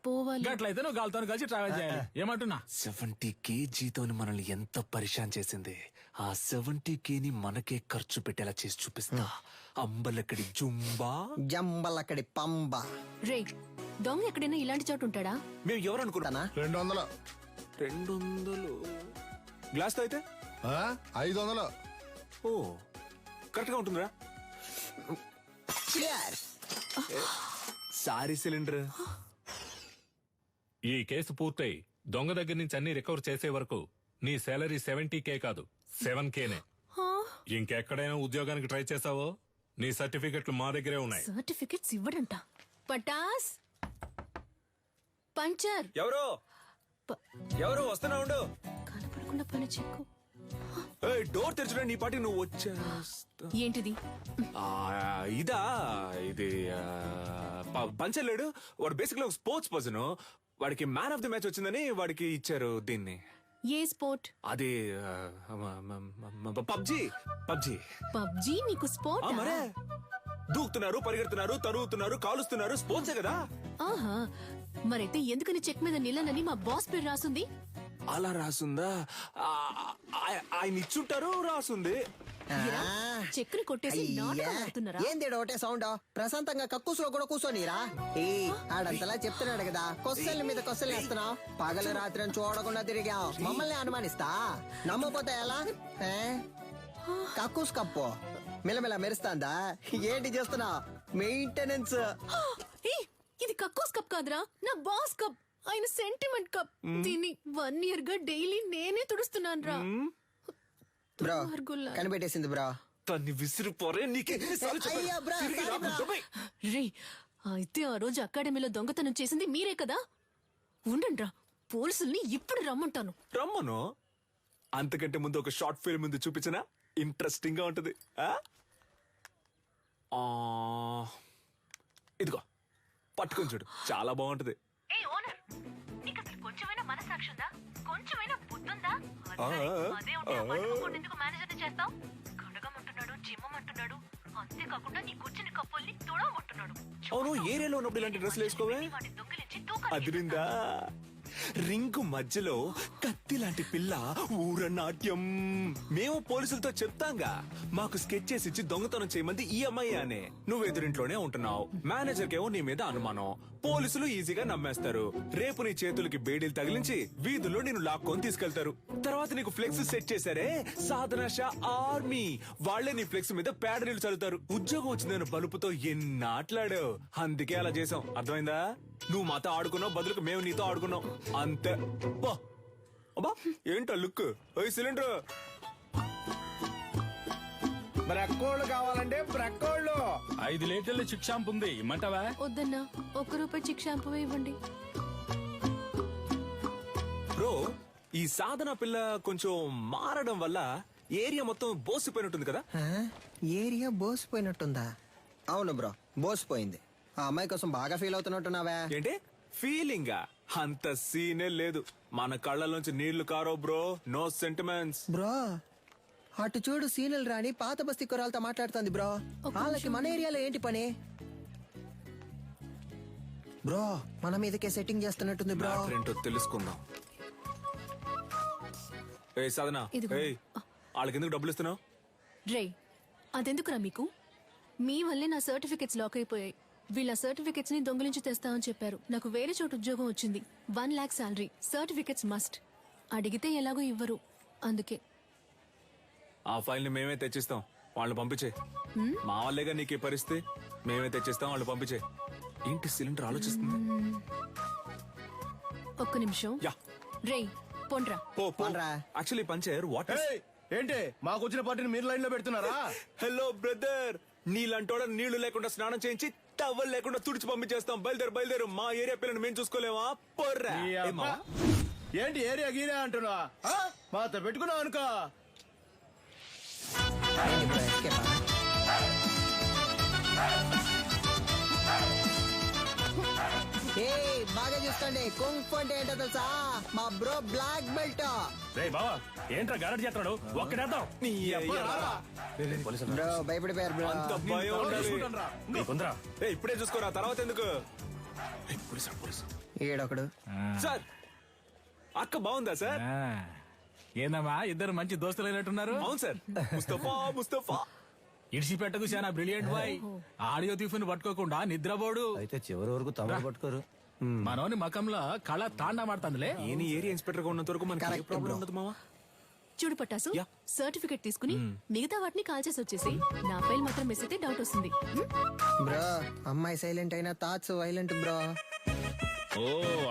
పోవాలి. గట్లయితే నువ్వు గాలితో కలిసి ట్రావెల్ చేయాలి. ఏమంటున్నా? 70K జీతోని మనల్ని ఎంత పరిశాన్ చేసింది. ఆ 70K మనకే ఖర్చు పెట్టేలా చేసి చూపిస్తా. అంబలక్కడి జుంబా, జంబలక్కడి పంబ. రే దొంగ ఎక్కడైనా ఇలాంటి చోటు ఉంటాడా? మేము ఎవరు అనుకుంటానా? 200. 200 గ్లాస్ తో అయితే 500. ఓ కరెక్ట్ గా ఉంటుందిరా. Sorry cylinder. ఈ కేసు పూర్తయి దొంగ దగ్గర నుంచి అన్ని రికవర్ చేసే వరకు నీ శాలరీ 70K కాదు 7Kనే. ఇంకెక్కడైనా ఉద్యోగానికి ట్రై చేసావో నీ సర్టిఫికెట్లు మా దగ్గరే ఉన్నాయి. సర్టిఫికెట్స్ ఇవ్వడంట. పటాస్ పంచర్. ఎవరు వస్తున్నా ఉండు. కనపడకుండా పని చెక్కు. డోర్ తెరచడం నీ పాటి నువ్వు వచ్చా ఏంటిది? ఇదా ఇది పంచలేడు వాడు బేసిక్ ఒక స్పోర్ట్స్ పర్సన్. వాడికి మ్యాన్ ఆఫ్ ది మ్యాచ్ వచ్చిందని వాడికి ఇచ్చారు దీన్ని. ఏ స్పోర్ట్? అది పబ్జీ. పబ్జీ పబ్జీ నీకు స్పోర్ట్? మరే దూకుతున్నారు, పరిగెడుతున్నారు, తరుగుతున్నారు, కాలుస్తున్నారు, స్పోర్ట్సే కదా. ఆహా, మరైతే ఎందుకని చెక్ మీద నిలనని మా బాస్ పేరు రాసుంది? అలా రాసుందా? ఆయన ఇచ్చుంటారు, రాసుంది. చెక్ ని కొట్టేసి నాటకం ఆడుతున్నారా? ఏంది ఒకటే సౌండ్? ప్రశాంతంగా కక్కుసులో కూడా కూర్చోనిరా? ఆడంతలా చెప్తున్నాడు కదా, కొస్సల మీద కొస్సలు వేస్తున్నావు. పగలు రాత్రి చూడకుండా తిరిగావు, మమ్మల్ని అనుమానిస్తా. నమ్మపోతే ఎలా? కక్కుస్ కప్పు మిలమిల మెరుస్తాందా? ఏంటి చేస్తున్నావు? మెయింటెనెన్స్. ఇది కక్కోస్ కప్ కాదురా, నా బాస్ కప్. ఆయన సెంటిమెంట్ కప్. దీన్ని 1 year గా డైలీ నేనే తుడుస్తున్నాను రా. బ్రో కనిపెట్టేసింది బ్రో. తన్ని విసిరిపోరే నీకే. రే, అయితే ఆ రోజు అకాడమీలో దొంగతనం చేసింది మీరే కదా? ఉండండి రా, పోలీసుల్ని ఇప్పుడు రమ్మంటాను. రమ్మను. అంతకంటే ముందు ఒక షార్ట్ ఫిల్మ్ ముందు చూపించనా? ఇంట్రెస్టింగ్ గా ఉంటది. ఇదిగో పట్టుకొని చూడు, చాలా బాగుంటది. కొంచెమైనా మనసాక్షి ఉందా? కొంచెమైనా బుద్ధుందా? చేస్తావు కడగమంటున్నాడు, జిమ్మమంటున్నాడు, అంతేకాకుండా నీ కూర్చుని కప్పుల్ని తుడవమంటున్నాడు. అవును, ఏరియాలో ఉన్నప్పుడు ఇలాంటి డ్రెస్సులు వేసుకోవే అదిరిందా? రింగు మధ్యలో కత్తి లాంటి పిల్ల ఊరనాట్యం. మేము పోలీసులతో చెప్తాంగా, మాకు స్కెచ్ చేసి ఇచ్చి దొంగతనం చేయమంది ఈ అమ్మాయి అనే. నువ్వు ఎదురింట్లోనే ఉంటున్నావు, మేనేజర్ కేమో నీ మీద అనుమానం. పోలీసులు ఈజీగా నమ్మేస్తారు. రేపు నీ చేతులకి బేడీలు తగిలించి వీధుల్లో నిన్ను లాక్కొని తీసుకెళ్తారు. తర్వాత నీకు ఫ్లెక్స్ సెట్ చేశారే, సాధన షా ఆర్మీ, వాళ్లే నీ ఫ్లెక్స్ మీద పేడ నీళ్లు చల్లుతారు. ఉద్యోగం వచ్చిందని బలుపుతో ఎన్నాట్లాడావు, అందుకే అలా చేసాం. అర్థమైందా? నువ్వు మాతో ఆడుకున్నావు, బదులుకు మేము నీతో ఆడుకున్నాం అంతే. అబ్బా ఏంటో లుక్. సిలిండర్ బ్రక్కోళ్ళు కావాలంటే బ్రక్కోళ్ళు. 5 లీటర్ల చిక్ షాంపూ ఉంది, ఇమ్మంటావా? వద్దన్నా, ₹1 చిక్ షాంపూ ఇవ్వండి. బ్రో, ఈ సాధన పిల్ల కొంచెం మారడం వల్ల ఏరియా మొత్తం బోసిపోయినట్టుంది కదా? ఏరియా బోసిపోయినట్టుందా? అవును బ్రో, బోసిపోయింది. ఆ అమ్మాయి కోసం బాగా ఫీల్ అవుతున్నట్టున్నావా? ఏంటి ఫీలింగా? అంత సీనే లేదు. మన కళ్ళలోంచి నీళ్లు కారో బ్రో. No sentiments bro. అటు చూడు, సీనియల్ రాణి పాత బస్తీ కురాలతో మాట్లాడుతుంది బ్రో. వాళ్ళకి మన ఏరియాలో ఏంటి పని బ్రో? మన మీదకే సెట్టింగ్ చేస్తున్నట్టుంది బ్రో. ఏంటో తెలుసుకుందాం. ఏ సాధన, వాళ్ళకి ఎందుకు డబ్బులు ఇస్తున్నావు? రే, అదెందుకురా మీకు? మీ వల్లే నా సర్టిఫికెట్స్ లాక్ అయిపోయాయి. వీళ్ళ సర్టిఫికెట్స్ ని దొంగిలించి తెస్తామని చెప్పారు. నాకు వేరే చోటు ఉద్యోగం వచ్చింది, 1 lakh శాలరీ. Certificates must. అడిగితే ఎలాగో ఇవ్వరు, అందుకే. ఆ ఫైల్ ని మేమే తెచ్చిస్తాం, వాళ్ళు పంపించే. మా వాళ్ళేగా నీకు ఈ పరిస్థితి. మేమే తెచ్చిస్తాం, వాళ్ళు పంపించే. ఏంటి సిలిండర్ ఆలోచిస్తుంది? ఒక్క నిమిషం. రే పొండ్రా. యాక్చువల్లీ పంచర్ వాట్ ఏంటి మాకు వచ్చిన పార్టీని మీరు లైన్ లో పెడుతున్నారా? హలో బ్రదర్, నీళ్ళంటోడ నీళ్లు లేకుండా స్నానం చేయించి టవల్ లేకుండా తుడిచి పంపించేస్తాం. బయలుదేరు బయలుదేరు. మా ఏరియా పిల్లని మేము చూసుకోలేమా? పొర్రా. ఏంటి ఏరియా గీరియా అంటున్నా? మాతో పెట్టుకున్నావు అనుకో. బాగా చూసుకోండి, కుంఫ్ అంటే ఏంటో తెలుసా? మా బ్రో బ్లాక్ బెల్ట్. బావా ఏంట్రా గారడి చేస్తాడు? ఒక్కడేద్దాం. బ్రో భయపడిపోయారు బ్రో. అంత భయం ఉండాలి. ఇప్పుడే చూసుకోరా, తర్వాత ఎందుకు? ఏడొకడు. సార్, అక్క బాగుందా సార్? ఏందమ్మా, ఇద్దరు మంచి దోస్తులు అయినట్టున్నారు. అవును సార్. ముస్తఫా ఇడిచిపెట్టకు చాలా బ్రిలియంట్ బాయ్. ఆడియో తీఫుని పట్టుకోకుండా నిద్రపోడు. అయితే చివరి వరకు తమరు పట్టుకోరు. మనోని మకంలో కళ తాండా మాడుతుందిలే. ఏని ఏరియా ఇన్స్పెక్టర్ గా ఉన్నంత వరకు మనకి ప్రాబ్లం ఉండదు మావా. చూడు పటాసు, సర్టిఫికెట్ తీసుకుని మిగతా వాటిని కాల్ చేసి వచ్చేసి నా ఫైల్ మాత్రం మిస్ అయితే డౌట్ వస్తుంది. బ్రో, అమ్మాయి సైలెంట్ అయినా థాట్స్ వైలెంట్ బ్రో. ఓ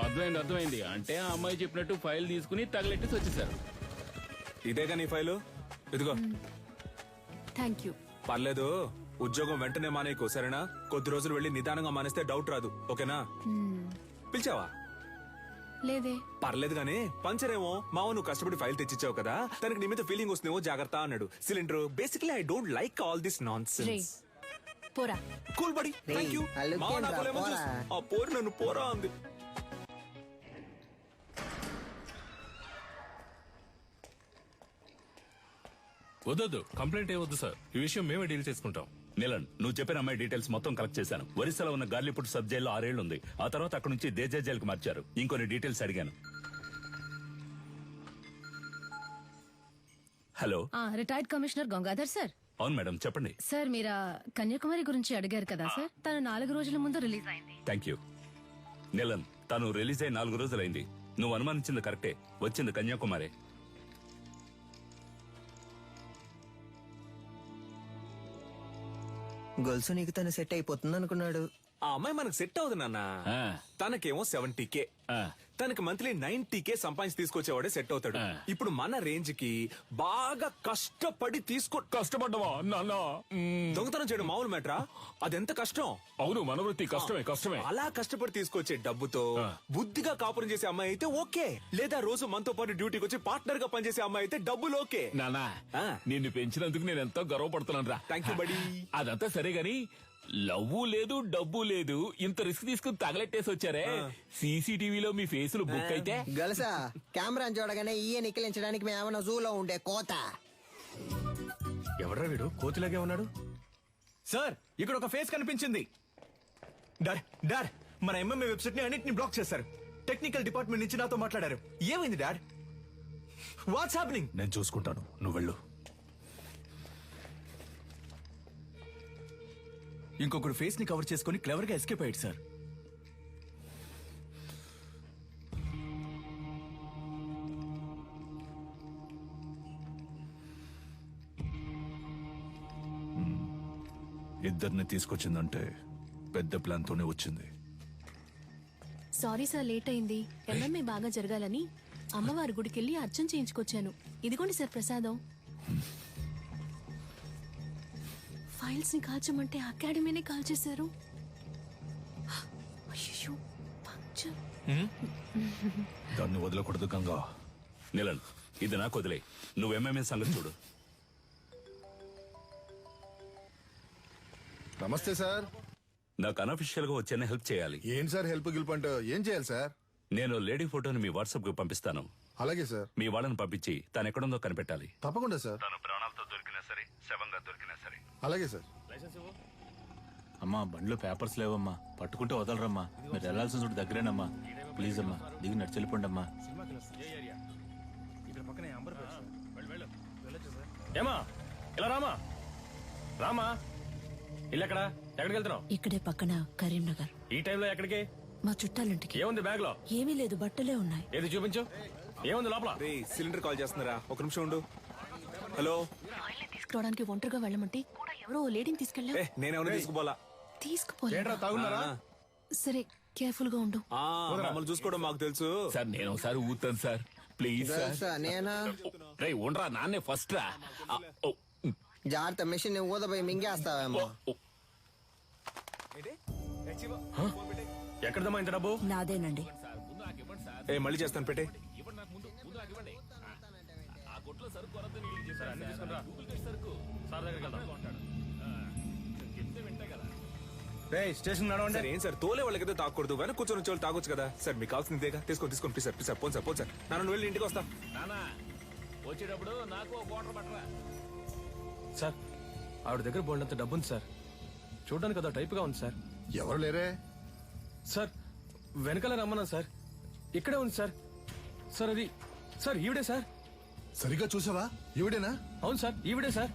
అర్థమైంది. అంటే ఆ అమ్మాయి చెప్పినట్టు ఫైల్ తీసుకుని తగలెట్టేసి వచ్చేసారు. ఇదేగా నీ ఫైలు, ఇదిగో. Thank you. పర్లేదు, ఉద్యోగం వెంటనే మానేకు, సరేనా? కొద్ది రోజులు వెళ్ళి నిదానంగా మానేస్తే డౌట్ రాదు, ఓకేనా? పిలిచావా? లేదే. పర్లేదు గానీ పంచర్ ఏమో మావ నువ్వు కష్టపడి ఫైల్ తెచ్చిచ్చావు కదా, తనకి నీ మీద ఫీలింగ్ వస్తుందేమో జాగ్రత్త అన్నాడు. Cylinder basically I don't like all this nonsense. పోరా. Cool buddy, thank you. మావ నాకు లెమన్ జ్యూస్. ఆ పోరు నన్ను పోరా అంది. వద్దొద్దు, కంప్లైంట్ ఏవద్దు సార్. ఈ విషయం మేమే డీల్ చేసుకుంటాం. నీలన్, నువ్వు చెప్పిన అమ్మాయి డీటెయిల్స్ మొత్తం కలెక్ట్ చేశాను. ఒరిస్సాలో ఉన్న గార్లీపుట్ సబ్ జైల్లో 6 ఏళ్లు ఉంది. ఆ తర్వాత అక్కడ నుంచి దేజా జైలుకి మార్చారు. ఇంకొన్ని డీటెయిల్స్ అడిగాను. Hello, retired commissioner Gangadhar sir. అవును మేడం, చెప్పండి. సార్ మీరు కన్యాకుమారి గురించి అడిగారు కదా సార్, తను 4 రోజుల ముందు రిలీజ్ అయింది. Thank you. నీలన్, తను రిలీజ్ అయి 4 రోజులైంది. నువ్వు అనుమానించింది కరెక్టే, వచ్చింది కన్యాకుమారి. గొలుసు నీకు తను సెట్ అయిపోతుంది అనుకున్నాడు. ఆ అమ్మాయి మనకు సెట్ అవుతుంది నాన్న. తనకేమో 70K, తనకి మంత్లీ 90K సంపాదించి తీసుకొచ్చేవాడే సెట్ అవుతాడు. ఇప్పుడు మన రేంజ్ కి బాగా కష్టపడి కష్టపడ్డవా నాన్న? దొంగతనం చేయడం మామూలు మ్యాటరా? అదెంత కష్టం. అవును, మన వృత్తి కష్టమే. అలా కష్టపడి తీసుకొచ్చే డబ్బుతో బుద్ధిగా కాపురం చేసే అమ్మాయి అయితే ఓకే, లేదా రోజు మనతో పాటు డ్యూటీకి వచ్చి పార్ట్నర్ గా పనిచేసే అమ్మాయి అయితే డబ్బులు ఓకే. నానా, నిన్ను పెంచినందుకు నేను ఎంతో గర్వపడుతున్నాను రా. థ్యాంక్ యూ బడి. అదంతా సరే గాని లవ్వు లేదు, డబ్బు లేదు, ఇంత రిస్క్ తీసుకుని తగలెట్టేసి వచ్చారే. సీసీటీవీలో మీ ఫేసులు బుక్ అయితే గలసా కెమెరాని చూడగానే ఈయ నిక్కిలించడానికి మేమన్నా జూలో ఉండే కోత. ఎవడ్రా వీడు కోతిలాగే ఉన్నాడు? సార్, ఇక్కడ ఒక ఫేస్ కనిపించింది. డాడ్, మన ఎంఎంఏ వెబ్సైట్ ని అన్నిటిని బ్లాక్ చేశారు. టెక్నికల్ డిపార్ట్మెంట్ నుంచి నాతో మాట్లాడారు. ఏమైంది డాడ్? What's happening? నేను చూసుకుంటాను, నువ్వు వెళ్ళు. ఇంకొకరు ఫేస్ ని కవర్ చేసుకుని క్లవర్ గా ఎస్కేప్ అయ్యాడు సార్. ఇద్దరిని తీసుకొచ్చిందంటే పెద్ద ప్లాన్ తోనే వచ్చింది. సారీ సార్, లేట్ అయింది. ఎంఎంఏ బాగా జరగాలని అమ్మవారి గుడికెళ్ళి అర్చన చేయించుకొచ్చాను. ఇదిగోండి సార్ ప్రసాదం. ఫైల్స్ ని కాల్చమంటే అకాడమీనే కాల్చేశారు. అయ్యో, పంక్చర్. దాన్ని వదలకూడదు గంగా. నీలన్, ఇది నాకు వదిలే. నువ్వు ఎంఎంఏ సంగతి చూడు. నమస్తే సార్. నాకు అనఫిషియల్ గా వచ్చేనే హెల్ప్ చేయాలి. ఏం సార్ హెల్ప్ గిల్ప్ అంటే ఏం చేయాలి సార్? నేను లేడీ ఫోటోని మీ వాట్సాప్ కు పంపిస్తాను. అలాగే సార్. మీ వాళ్ళని పంపించి తను ఎక్కడుందో కనిపెట్టాలి. తప్పకుండా సార్. తను ప్రాణాలతో దొరికినా సరే, శవంగా దొరికినా సరే. అలాగే సార్. అమ్మా, బండిలో పేపర్స్ లేవమ్మా, పట్టుకుంటే వదలరమ్మా. మీరు వెళ్లాల్సిన చోటు దగ్గరేనమ్మా. ప్లీజ్ అమ్మా, దిగి నడిచి వెళ్ళిపోండి అమ్మా. ఏమా, ఇలా రామా. ఇల్లు ఎక్కడా? ఎక్కడికి వెళ్తున్నావు? ఇక్కడే పక్కన కరీంనగర్. ఈ టైంలో ఎక్కడికి? మా చుట్టాలింటికి. ఏముంది బ్యాగ్ లో? ఏమీ లేదు, బట్టలే ఉన్నాయి. ఏది చూపించు. ఏముంది లోపల? సిలిండర్ కాల్ చేస్తున్నారా? ఒక నిమిషం ఉండు. హలో. తీసుకురావడానికి ఒంటరిగా వెళ్ళమంటే కూడా ఎవరో లేడీని తీసుకెళ్ళా. నేనేమన్నా తీసుకుపోలా. తీసుకుపోలా. సరే, కేర్ఫుల్ గా ఉండు. మమ్మల్ని చూసుకోవడం మాకు తెలుసు సార్. నేను ఒకసారి ఊతాను సార్, ప్లీజ్ సార్. నేనా? రే ఉండరా, నాన్నే ఫస్ట్ రా. జాగ్రత్త, మిషన్ ఊదపోయి మింగేస్తావేమో. ఎక్కడదమ్మా ఇంత డబ్బు? నాదేనండి. మళ్ళీ చేస్తాను, పెట్టే. స్టేషన్ సార్, ఏం సార్ తోలే వాళ్ళకైతే తాగకూడదు, వెనక కూర్చొని వచ్చే వాళ్ళు తాగొచ్చు కదా సార్. మీకు కావాల్సిందేగా, తీసుకోండి ప్లీజ్ సార్. Phone sir. నాన్న వెళ్ళి ఇంటికి వస్తా. వచ్చేటప్పుడు నాకు ఒక వాటర్ పట్టరా. సార్, ఆవిడ దగ్గర బోల్డంత డబ్బు ఉంది సార్. చూడడానికి కదా టైప్ గా ఉంది సార్. ఎవరు లేరే సార్? వెనకాల రమ్మన్నా సార్. ఇక్కడే ఉంది సార్. సార్, అది సార్ ఈవిడే సార్. సరిగా చూసావా? ఈవిడేనా? అవును సార్, ఈవిడే సార్.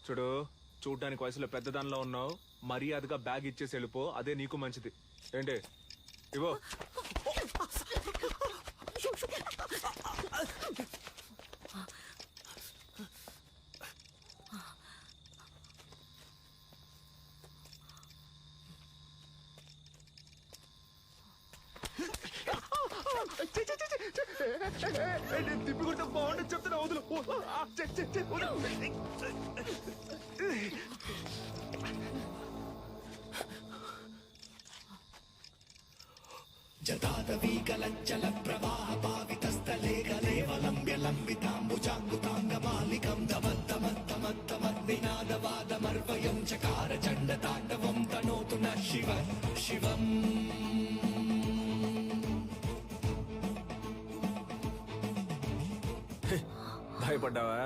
చూడు, చూడ్డానికి వయసులో పెద్దదానిలో ఉన్నావు. మర్యాదగా బ్యాగ్ ఇచ్చేసి వెళ్ళిపో, అదే నీకు మంచిది. ఏంటి ఇవో. నేను తిప్పి కొడితే బాగుండదు చెప్తున్నా వదులు. భయపడ్డావా?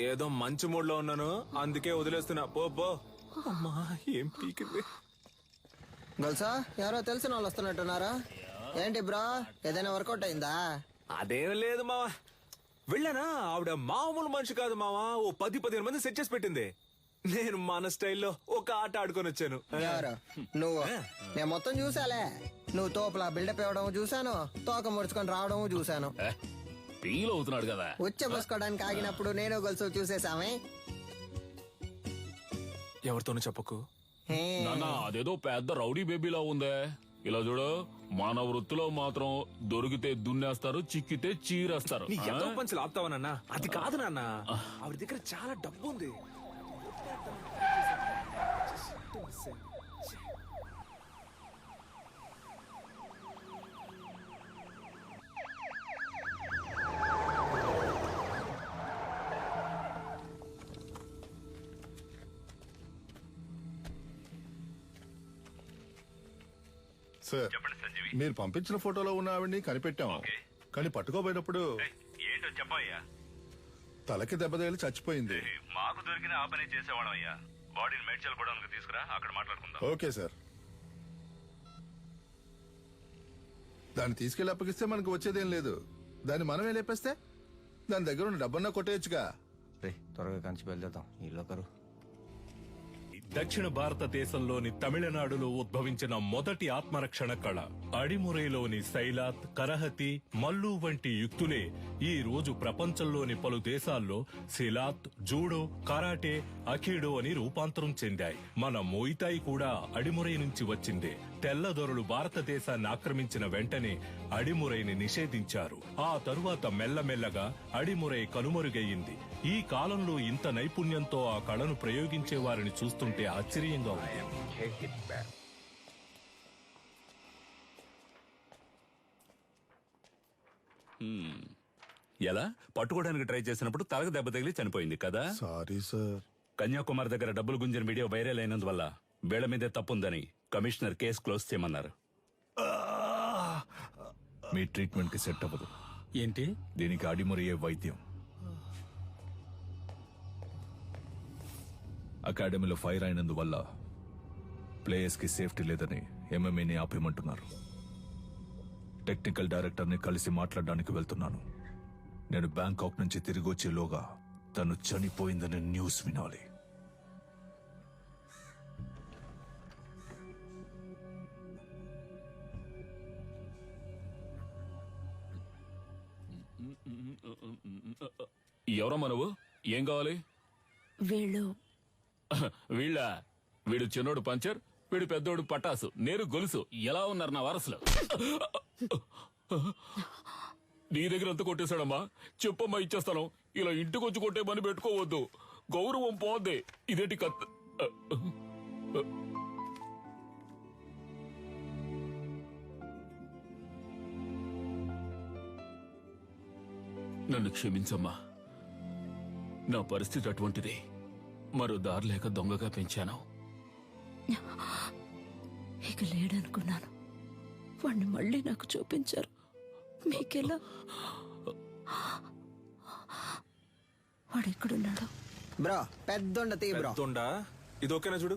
ఏదో మంచి మూడ్ లో ఉన్నాను అందుకే వదిలేస్తున్నా. పో. అమ్మా ఏం పీకింది. గొలుసా ఎవరో తెలిసిన వాళ్ళు వస్తున్నట్టున్నారా ఏంటి బ్రో? ఏదైనా వర్కౌట్ అయిందా? అదేం లేదు మావా. వెళ్ళానా ఆవిడ మామూలు మనిషి కాదు మావా. ఓ 10-15 మంది సెట్ చేసి పెట్టింది. నేను మన స్టైల్లో ఒక ఆట ఆడుకొని వచ్చాను. ఎవరు నువ్వు? నేను మొత్తం చూసాలే. నువ్వు తోపులా బిల్డప్ ఇవ్వడం చూసాను, తోక ముడుచుకొని రావడం చూసాను. ఫీల్ అవుతున్నాడు కదా. ఉచ్చ పోసుకోవడానికి ఆగినప్పుడు నేను గొలుసు చూసేసామే. ఎవరితోనూ చెప్పకు. నాన్న అదేదో పెద్ద రౌడీ బేబీలా ఉందే. ఇలా చూడు, మన వృత్తిలో మాత్రం దొరికితే దున్నేస్తారు, చిక్కితే చీరేస్తారు. నీ ఎంతో పంచులు ఆపుతావా నాన్న? అది కాదు నాన్న, ఆవిడ దగ్గర చాలా డబ్బు ఉంది. సార్, మీరు పంపించిన ఫోటోలో ఉన్న ఆవిడ్ని కనిపెట్టాం. కానీ పట్టుకోబోయినప్పుడు ఏంటో చెప్పయ్యా. తలకి దెబ్బ తగిలి చచ్చిపోయింది. మాకు దొరికిన ఆ పని చేసేవాళ్ళం అయ్యా. బాడీని మేడ్చల్ కూడా తీసుకురా, అక్కడ మాట్లాడుకుందాం. Okay sir. దాన్ని తీసుకెళ్లి అప్పగిస్తే మనకు వచ్చేదేం లేదు. దాన్ని మనమే లేపేస్తే దాని దగ్గర ఉన్న డబ్బన్నా కొట్టేయచ్చుగా. త్వరగా కంచి బయలుదేద్దాం. ఇల్లొకరు దక్షిణ భారతదేశంలోని తమిళనాడులో ఉద్భవించిన మొదటి ఆత్మరక్షణ కళ అడిమురైలోని సైలాత్, కరహతి, మల్లు వంటి యుక్తులే ఈ రోజు ప్రపంచంలోని పలు దేశాల్లో సిలాత్, జూడో, కరాటే, అఖీడో అని రూపాంతరం చెందాయి. మన మోయితాయి కూడా అడిమురై నుంచి వచ్చిందే. తెల్లదొరలు భారతదేశాన్ని ఆక్రమించిన వెంటనే అడిమురైని నిషేధించారు. ఆ తరువాత మెల్లమెల్లగా అడిమురై కనుమరుగయ్యింది. ఈ కాలంలో ఇంత నైపుణ్యంతో ఆ కళను ప్రయోగించే వారిని చూస్తుంటే ఆశ్చర్యంగా ఉంది. ఎలా పట్టుకోవడానికి ట్రై చేసినప్పుడు తలకు దెబ్బ తగిలి చనిపోయింది కదా. Sorry sir. కన్యాకుమారి దగ్గర డబ్బులు గుంజిన వీడియో వైరల్ అయినందువల్ల వీళ్ల మీదే తప్పుందని కమిషనర్ కేసు క్లోజ్ చేయమన్నారు. మీ ట్రీట్మెంట్ కి సెట్ అవ్వదు. ఏంటి? దీనికి అడిమురయ్యే వైద్యం. అకాడమీలో ఫైర్ అయినందువల్ల ప్లేయర్స్ కి సేఫ్టీ లేదని ఎంఎంఏని ఆపేయమంటున్నారు. టెక్నికల్ డైరెక్టర్ ని కలిసి మాట్లాడడానికి వెళ్తున్నాను. నేను బ్యాంకాక్ నుంచి తిరిగి వచ్చేలోగా తను చనిపోయిందని న్యూస్ వినాలి. ఎవరమ్మా నువ్వు? ఏం కావాలి? వీడు చిన్నోడు పంచర్, వీడు పెద్దోడు పటాసు, నేను గొలుసు. ఎలా ఉన్నారు నా వారసులు? నీ దగ్గర ఎంత కొట్టేశాడమ్మా? చెప్పమ్మా, ఇచ్చేస్తాను. ఇలా ఇంటికి వచ్చి కొట్టే పని పెట్టుకోవద్దు, గౌరవం పోద్ది. ఇదేంటి కత్? నన్ను క్షమించమ్మా, నా పరిస్థితి అటువంటిది. మరో దారి లేక దొంగగా పెంచాను. ఇక లేడనుకున్నాను. వాణ్ణి మళ్ళీ నాకు చూపించారు. మీకెలా? వాడెక్కడున్నాడు? బ్రో పెద్దొండ తీ బ్రో. పెద్దొండా? ఇది ఓకేనా చూడు.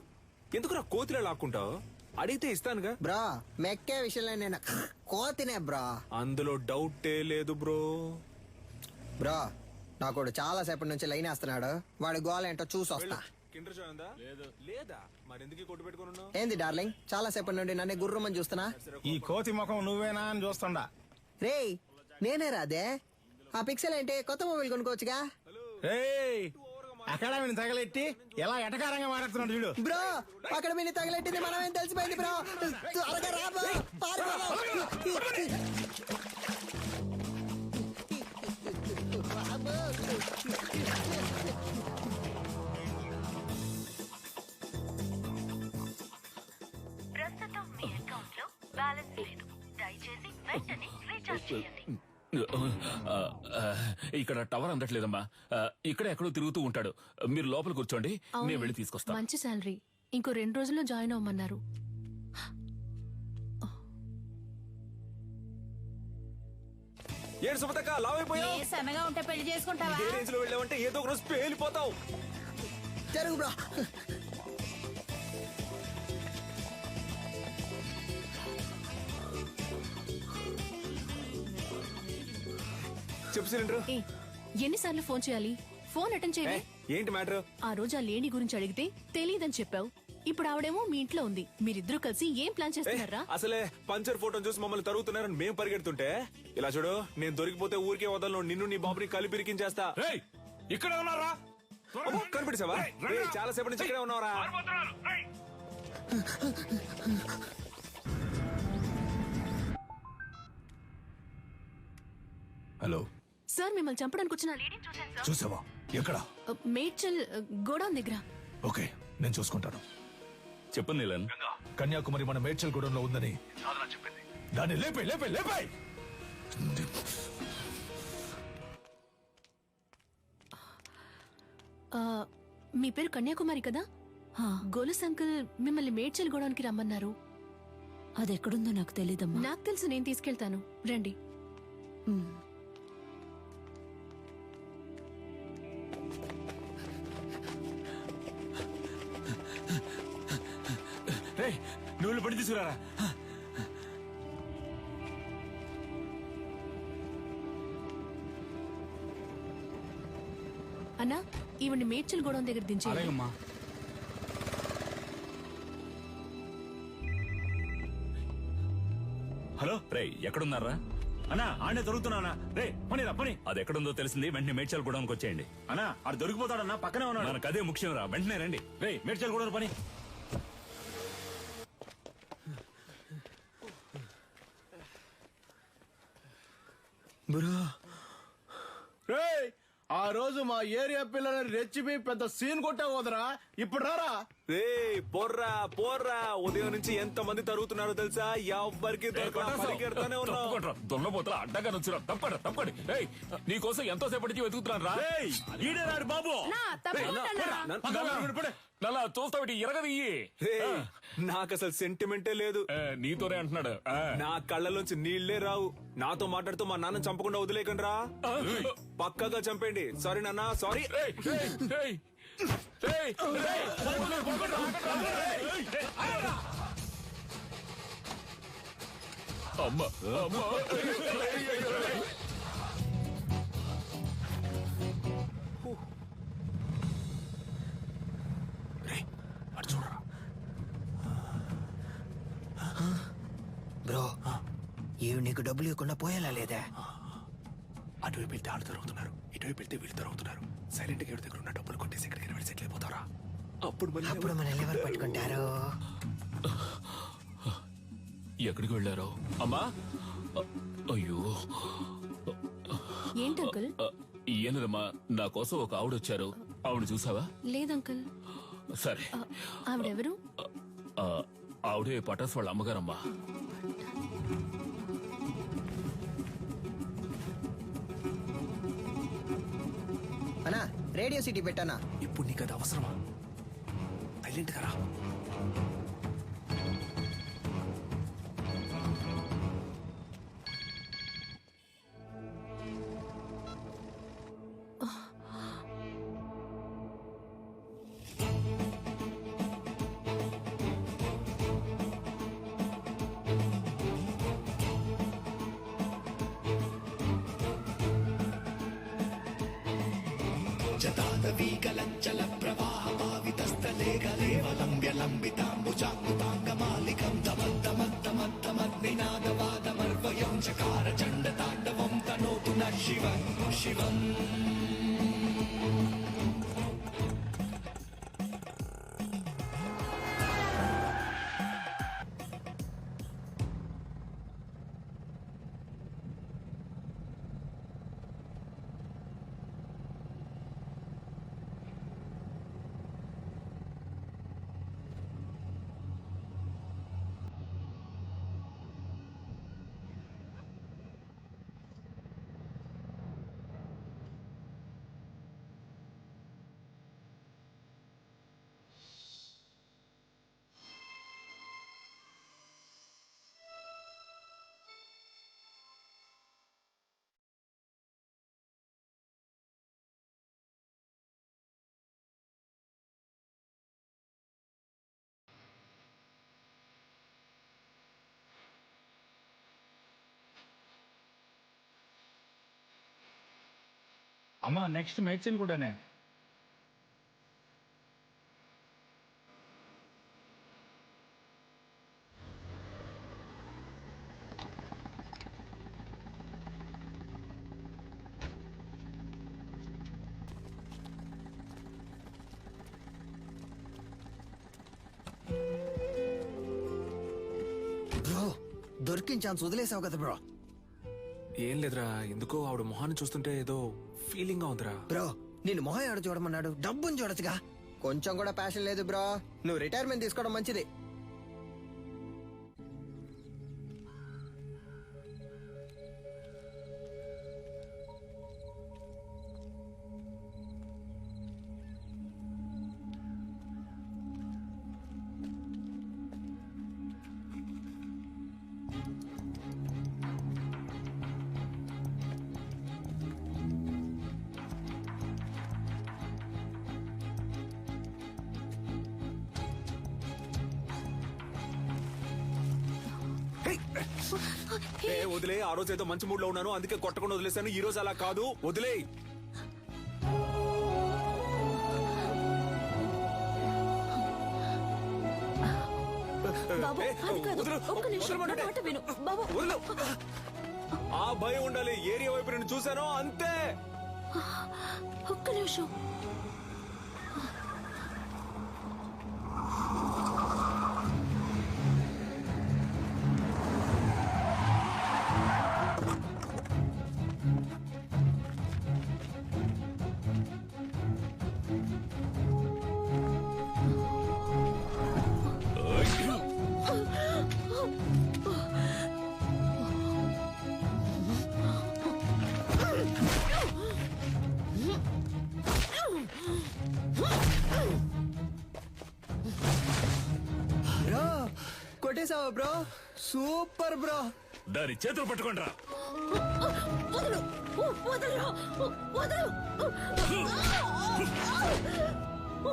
ఎందుకు నా కోతిలో లాక్కుంటావు? అడిగితే ఇస్తానుగా. బ్రో మెక్కే విషయంలో నేను కోతినే బ్రో. అందులో డౌటే లేదు బ్రో. బ్రో నాకు చాలా సేపటి నుంచి లైన్ వేస్తున్నాడు. వాడి గోల ఏంటో చూసి వస్తా. లేదా మరెందుకు కొట్టు పెట్టుకుని? ఏంది డార్లింగ్, చాలా సేపటి నుండి నన్ను గుర్రమని చూస్తున్నా. ఈ కోతి ముఖం నువ్వేనా అని చూస్తుండా. రేయ్ నేనే రాదే. ఆ పిక్సెల్ ఏంటి? కొత్త మొబైల్ కొనుక్కోవచ్చుగా. అకాడమీని తగలెట్టి ఎలా ఎటకారంగా మాట్లాడుతున్నాడు చూడు. బ్రో అక్కడ మీరు తగలెట్టింది మనమేం తెలిసిపోయింది బ్రో. త్వరగా రా బ్రో. ప్రస్తుతం మీ అకౌంట్ లో బ్యాలెన్స్ లేదు, దయచేసి వెంటనే రీఛార్జ్ చేయండి. ఇక్కడ టవర్ అందట్లేదమ్మా. ఇక్కడ ఎక్కడో తిరుగుతూ ఉంటాడు. మీరు లోపల కూర్చోండి, నేను వెళ్ళి తీసుకొస్తాను. మంచి శాలరీ, ఇంకో 2 రోజుల్లో జాయిన్ అవ్వమన్నారు. ఏడు సుమతక్క లావైపోయావు. సన్నగా ఉంటే పెళ్లి చేసుకుంటావా? ఏ రేంజ్ లో వెళ్ళావంటే ఏదో ఒక రోజు పేలిపోతావు. జరుగు బ్రో. చెప్పు సిలిండర్. ఎన్నిసార్లు ఫోన్ చేయాలి? ఫోన్ అటెండ్ చేయాలి. ఏంటి మ్యాటర్? ఆ రోజు ఆ లేడీ గురించి అడిగితే తెలియదని చెప్పావు. ఇప్పుడు ఆవిడేమో మీ ఇంట్లో ఉంది. మీరిద్దరూ కలిసి ఏం ప్లాన్ చేస్తున్నారా? అసలే పంచర్ ఫోటో చూసి మమ్మల్ని తరుగుతున్నారని మేము పరిగెడుతుంటే ఇలా చూడు, నేను దొరికిపోతే ఊరికే వదలను. నిన్ను నీ బాబుని కలిపిరికించేస్తా. ఇక్కడ ఉన్నారా? కనిపెట్టేసావా? చాలా సేపటి నుంచి ఇక్కడే ఉన్నారా? హలో సార్, మిమ్మల్ని చంపడానికి వచ్చిన లేడీని చూశాను సార్. చూసావా? ఎక్కడ? మేడ్చల్ గోడౌన్ దగ్గర. ఓకే, నేను చూసుకుంటాను. చెప్పండి నీలన్. కన్యాకుమారి మన మేడ్చల్ గూడెంలో ఉందని చెప్పింది. దాన్ని లేపే లేపే లేపే. మీ పేరు కన్యాకుమారి కదా? గోలస్ అంకుల్ మిమ్మల్ని మేడ్చల్ గోడౌన్కి రమ్మన్నారు. అది ఎక్కడుందో నాకు తెలీదమ్మా. నాకు తెలుసు, నేను తీసుకెళ్తాను, రండి. నువ్వు పడి తీసుకురారా. అన్నా, ఈవిని మేడ్చల్ గోడౌన్ దగ్గర దించేయండి. హలో రే, ఎక్కడున్నారా? అన్నా ఆడే దొరుకుతున్నానా? రే పని రా పని. అది ఎక్కడుందో తెలిసింది, వెంటనే మేడ్చల్ గూడౌన్కి వచ్చేయండి. అన్నా ఆడు దొరికిపోతాడన్నా, పక్కనే ఉన్నాడు. మనకు అదే ముఖ్యం రా, వెంటనే రండి. రే మేడ్చల్ గూడౌన్ పని. బ్రో ఆ రోజు మా ఏరియా పిల్లలని రెచ్చిపి పెద్ద సీన్ కొట్టావు వదరా. ఇప్పుడు రారా. రే పోర్రా పోర్రా. ఉదయం నుంచి ఎంత మంది తరుగుతున్నారో తెలుసా? ఎవ్వరికి పరిగెడతానే ఉన్నావు. దొన్నపోతల అడ్డగా నుంచురా. తప్పండి తప్పండి. నీకోసం ఎంతో సేపటి నుంచి వెతుకుతున్నాను రా. ఈడే రాడు బాబు. నల్లా చూస్తావిటి ఎరగది. నాకు అసలు సెంటిమెంటే లేదు. నీతోనే అంటున్నాడు. నా కళ్ళలోంచి నీళ్లే రావు. నాతో మాట్లాడుతూ మా నాన్న చంపకుండా వదిలేకండి రా. పక్కగా చంపండి. సారీ నాన్న, సారీ. అమ్మా బ్రో, ఇవి నీకు డబ్బులు ఇవ్వకుండా పోయేలా లేదా? అటువైపు వెళ్తే ఆడు తరుగుతున్నారు, ఇటువైపు వెళ్తే వీళ్ళు తరుగుతున్నారు. సైలెంట్ గా దగ్గర ఉన్న డబ్బులు కొట్టేసి ఎక్కడికి వెళ్ళి సెటిల్ అయిపోతారా? అప్పుడు మన ఎవరు పట్టుకుంటారు? ఎక్కడికి వెళ్ళారో? అమ్మా అయ్యో. ఏంటి అంకుల్? ఏనదమ్మా, నా కోసం ఒక ఆవిడ వచ్చారు. ఆవిడ చూసావా? లేదంకుల్. సరే. ఆవిడెవరు? ఆవిడే పటాస్ వాళ్ళ అమ్మగారమ్మా. అన్నా, రేడియో సిటీ పెట్టానా? ఇప్పుడు నీకు అది అవసరమా? సైలెంట్ గా రా. జతాదవీకలంచల ప్రవాహ పావితస్థలే గలేవలంబ్య లంబితాంబుజాంగుతాంగమాలికం తమద్దమద్దమద్దమగ్నినాదవాదమర్వయం చకార చండ తాండవం తనోతు న శివం శివం. అమ్మా నెక్స్ట్ మెడిసిన్ కూడానే. బ్రో దొరికిన ఛాన్స్ వదిలేసావు కదా బ్రో. ఏం లేదురా, ఎందుకో ఆవిడ మొహాన్ని చూస్తుంటే ఏదో ఫీలింగ్ గా ఉందిరా. బ్రో నేను మొహం ఆడ చూడమన్నాడు, డబ్బుని చూడొచ్చుగా. కొంచెం కూడా ప్యాషన్ లేదు బ్రో. నువ్వు రిటైర్మెంట్ తీసుకోవడం మంచిది. వదిలే, ఆ రోజు ఏదో మంచి మూడ్ లో ఉన్నాను అందుకే కొట్టకుండా వదిలేశాను. ఈ రోజు అలా కాదు, వదిలే. ఆ భయం ఉండాలి. ఏరియా వైపు నేను చూశాను అంతే. ఒక్క నిమిషం. బ్రో కొట్టేసావా బ్రో? Super bro. దాని చేతులు పట్టుకోండి రా.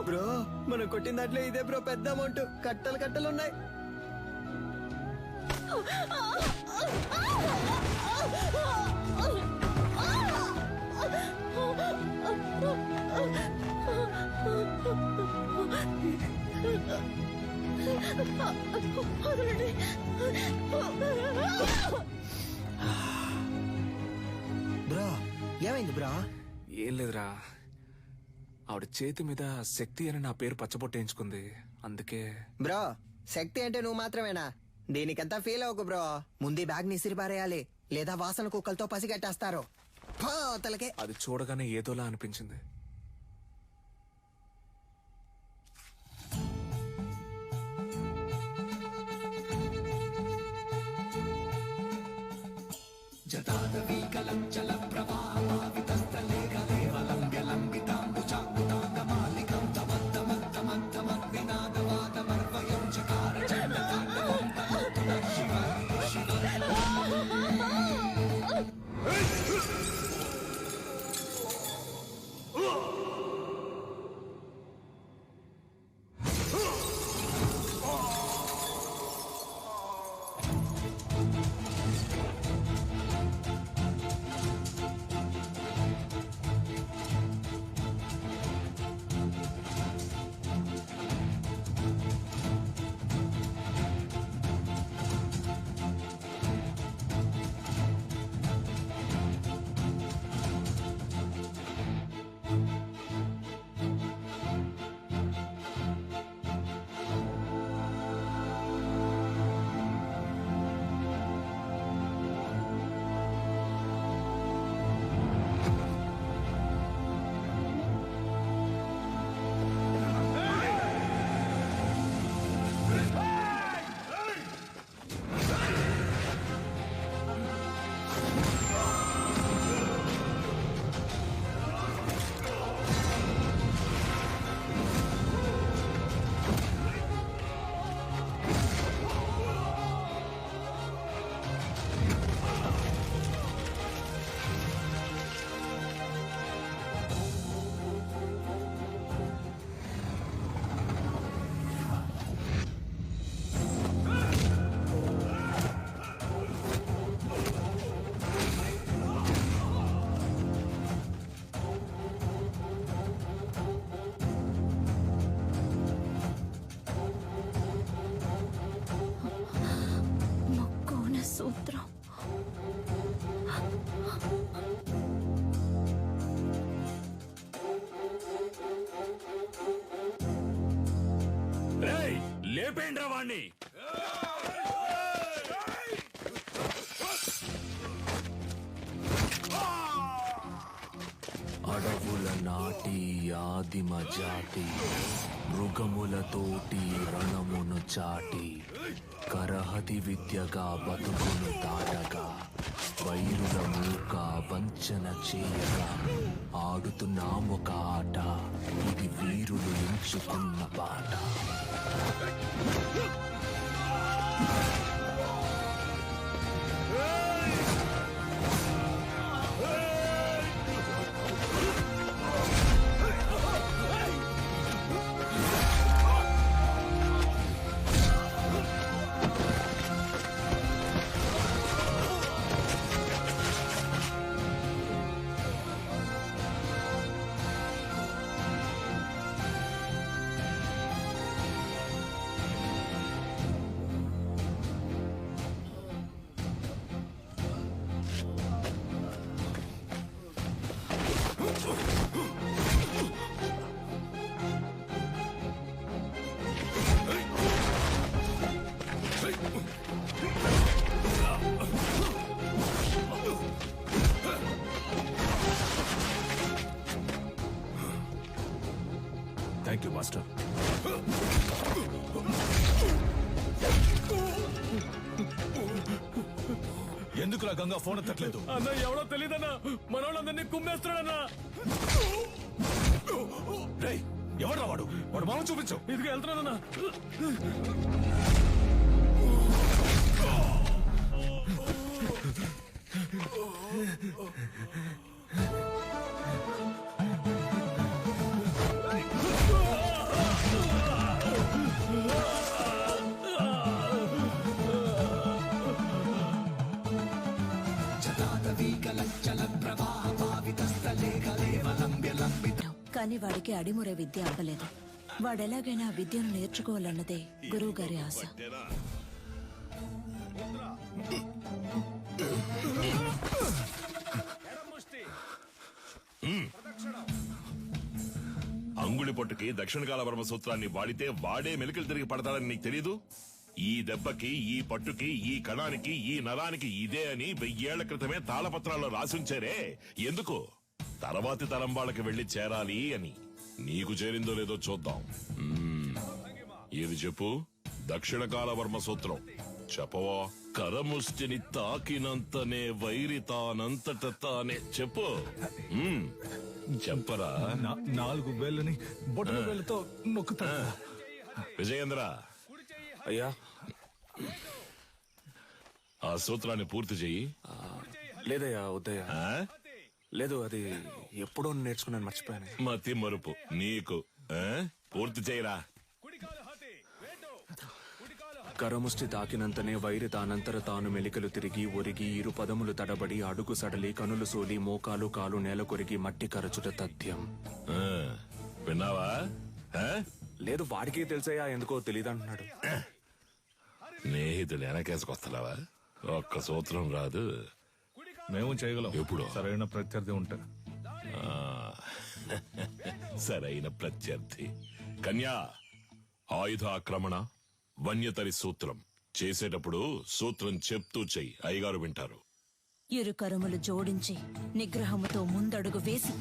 బ్రో మనం కొట్టిన దాంట్లో ఇదే బ్రో పెద్ద అమౌంట్. కట్టలు కట్టలు ఉన్నాయి. బ్రో ఏమైంది బ్రో? ఏం లేదురా, ఆవిడ చేతి మీద శక్తి అని నా పేరు పచ్చబొట్టేయించుకుంది, అందుకే. బ్రో శక్తి అంటే నువ్వు మాత్రమేనా? దీనికంతా ఫీల్ అవ్వకు బ్రో. ముందు బ్యాగ్ ని ఇసిరిపారేయాలి, లేదా వాసన కుక్కలతో పసిగట్టేస్తారు. తలకే అది చూడగానే ఏదోలా అనిపించింది. జతాదవీకలంచల ప్రవాహమావితస్థలే గలేవలంబ్య లంబితాంబుజాంబుతాంగమాలికం తమత్తమత్తమత్తమగ్వినాదవాదమర్వయం చకార చండతాండవం తమత్తున శివ శివ. సూత్రం. లేపేండ్రా వాణ్ణి. అడవుల నాటి ఆదిమ జాతి మృగములతోటి రణమును చాటి కరహతి విద్యగా బతుకును దాటగా వైరుల మూక వంచన చేయగా ఆడుతున్నామొక ఆట, ఇది వీరులు ఎంచుకున్న పాట. Thank you master. ఎందుకులా గంగా ఫోన్ ఎత్తట్లేదు? అన్న ఎవడో తెలియదన్నా, మనోళ్ళందరినీ కుమ్మేస్తున్నాడన్నా. ఎవడ్రా వాడు? వాడు మామ చూపించు. ఇదిగా వెళ్తున్నానన్నా. కానీ వాడికి అడిమురే విద్య అవ్వలేదు. వాడెలాగైనా ఆ విద్యను నేర్చుకోవాలన్నదే గురువు గారి ఆశ. అంగుళి పొట్టుకి దక్షిణ కాల వర్మ సూత్రాన్ని వాడితే వాడే మెలికలు తిరిగి పడతాడని నీకు తెలీదు? ఈ దెబ్బకి, ఈ పట్టుకి, ఈ కణానికి, ఈ నరానికి ఇదే అని 1000 ఏళ్ల క్రితమే తాళపత్రాల్లో రాసుంచారే. ఎందుకు? తర్వాతి తరం వాళ్ళకి వెళ్లి చేరాలి అని. నీకు చేరిందో లేదో చూద్దాం. ఇది చెప్పు. దక్షిణ కాల వర్మ సూత్రం చెప్పవా? కరముష్టిని తాకినంతనే వైరి తానంతట తానే. చెప్పు. చెప్పరా? 4 వేళ్ళని బొట్టన వేళ్ళతో నొక్కుతా. విజయేంద్ర, అయ్యా, ఆ సూత్రాన్ని పూర్తి చెయ్యి. లేదయ్యా, వద్దయ్యా. లేదు, అది ఎప్పుడో నేర్చుకున్నాను, మర్చిపోయాను. మతి మరుపు నీకు. పూర్తి చేయరా. కరముష్టి తాకినంతనే వైరి తానంతర తాను మెలికలు తిరిగి ఒరిగి ఇరు పదములు తడబడి అడుగు సడలి కనులు సోలి మోకాలు కాలు నేల కొరిగి మట్టి కరచుట తథ్యం. విన్నావా? లేదు, వాడికి తెలిసయ్యా, ఎందుకో తెలియదంటున్నాడు. స్నేహితులు వెనకేసుకొస్తున్నావా? ఒక్క సూత్రం రాదు. మేము చేయగలం. ఎప్పుడు? సరైన ప్రత్యర్థి ఉంటే. సరైన ప్రత్యర్థి. కన్యా, ఆయుధ ఆక్రమణ, వన్యతరి సూత్రం చేసేటప్పుడు సూత్రం చెప్తూ చెయ్యి. అయ్యగారు వింటారు. ఇరు కరములు జోడించి నిగ్రహముతో ముందడుగు వేసి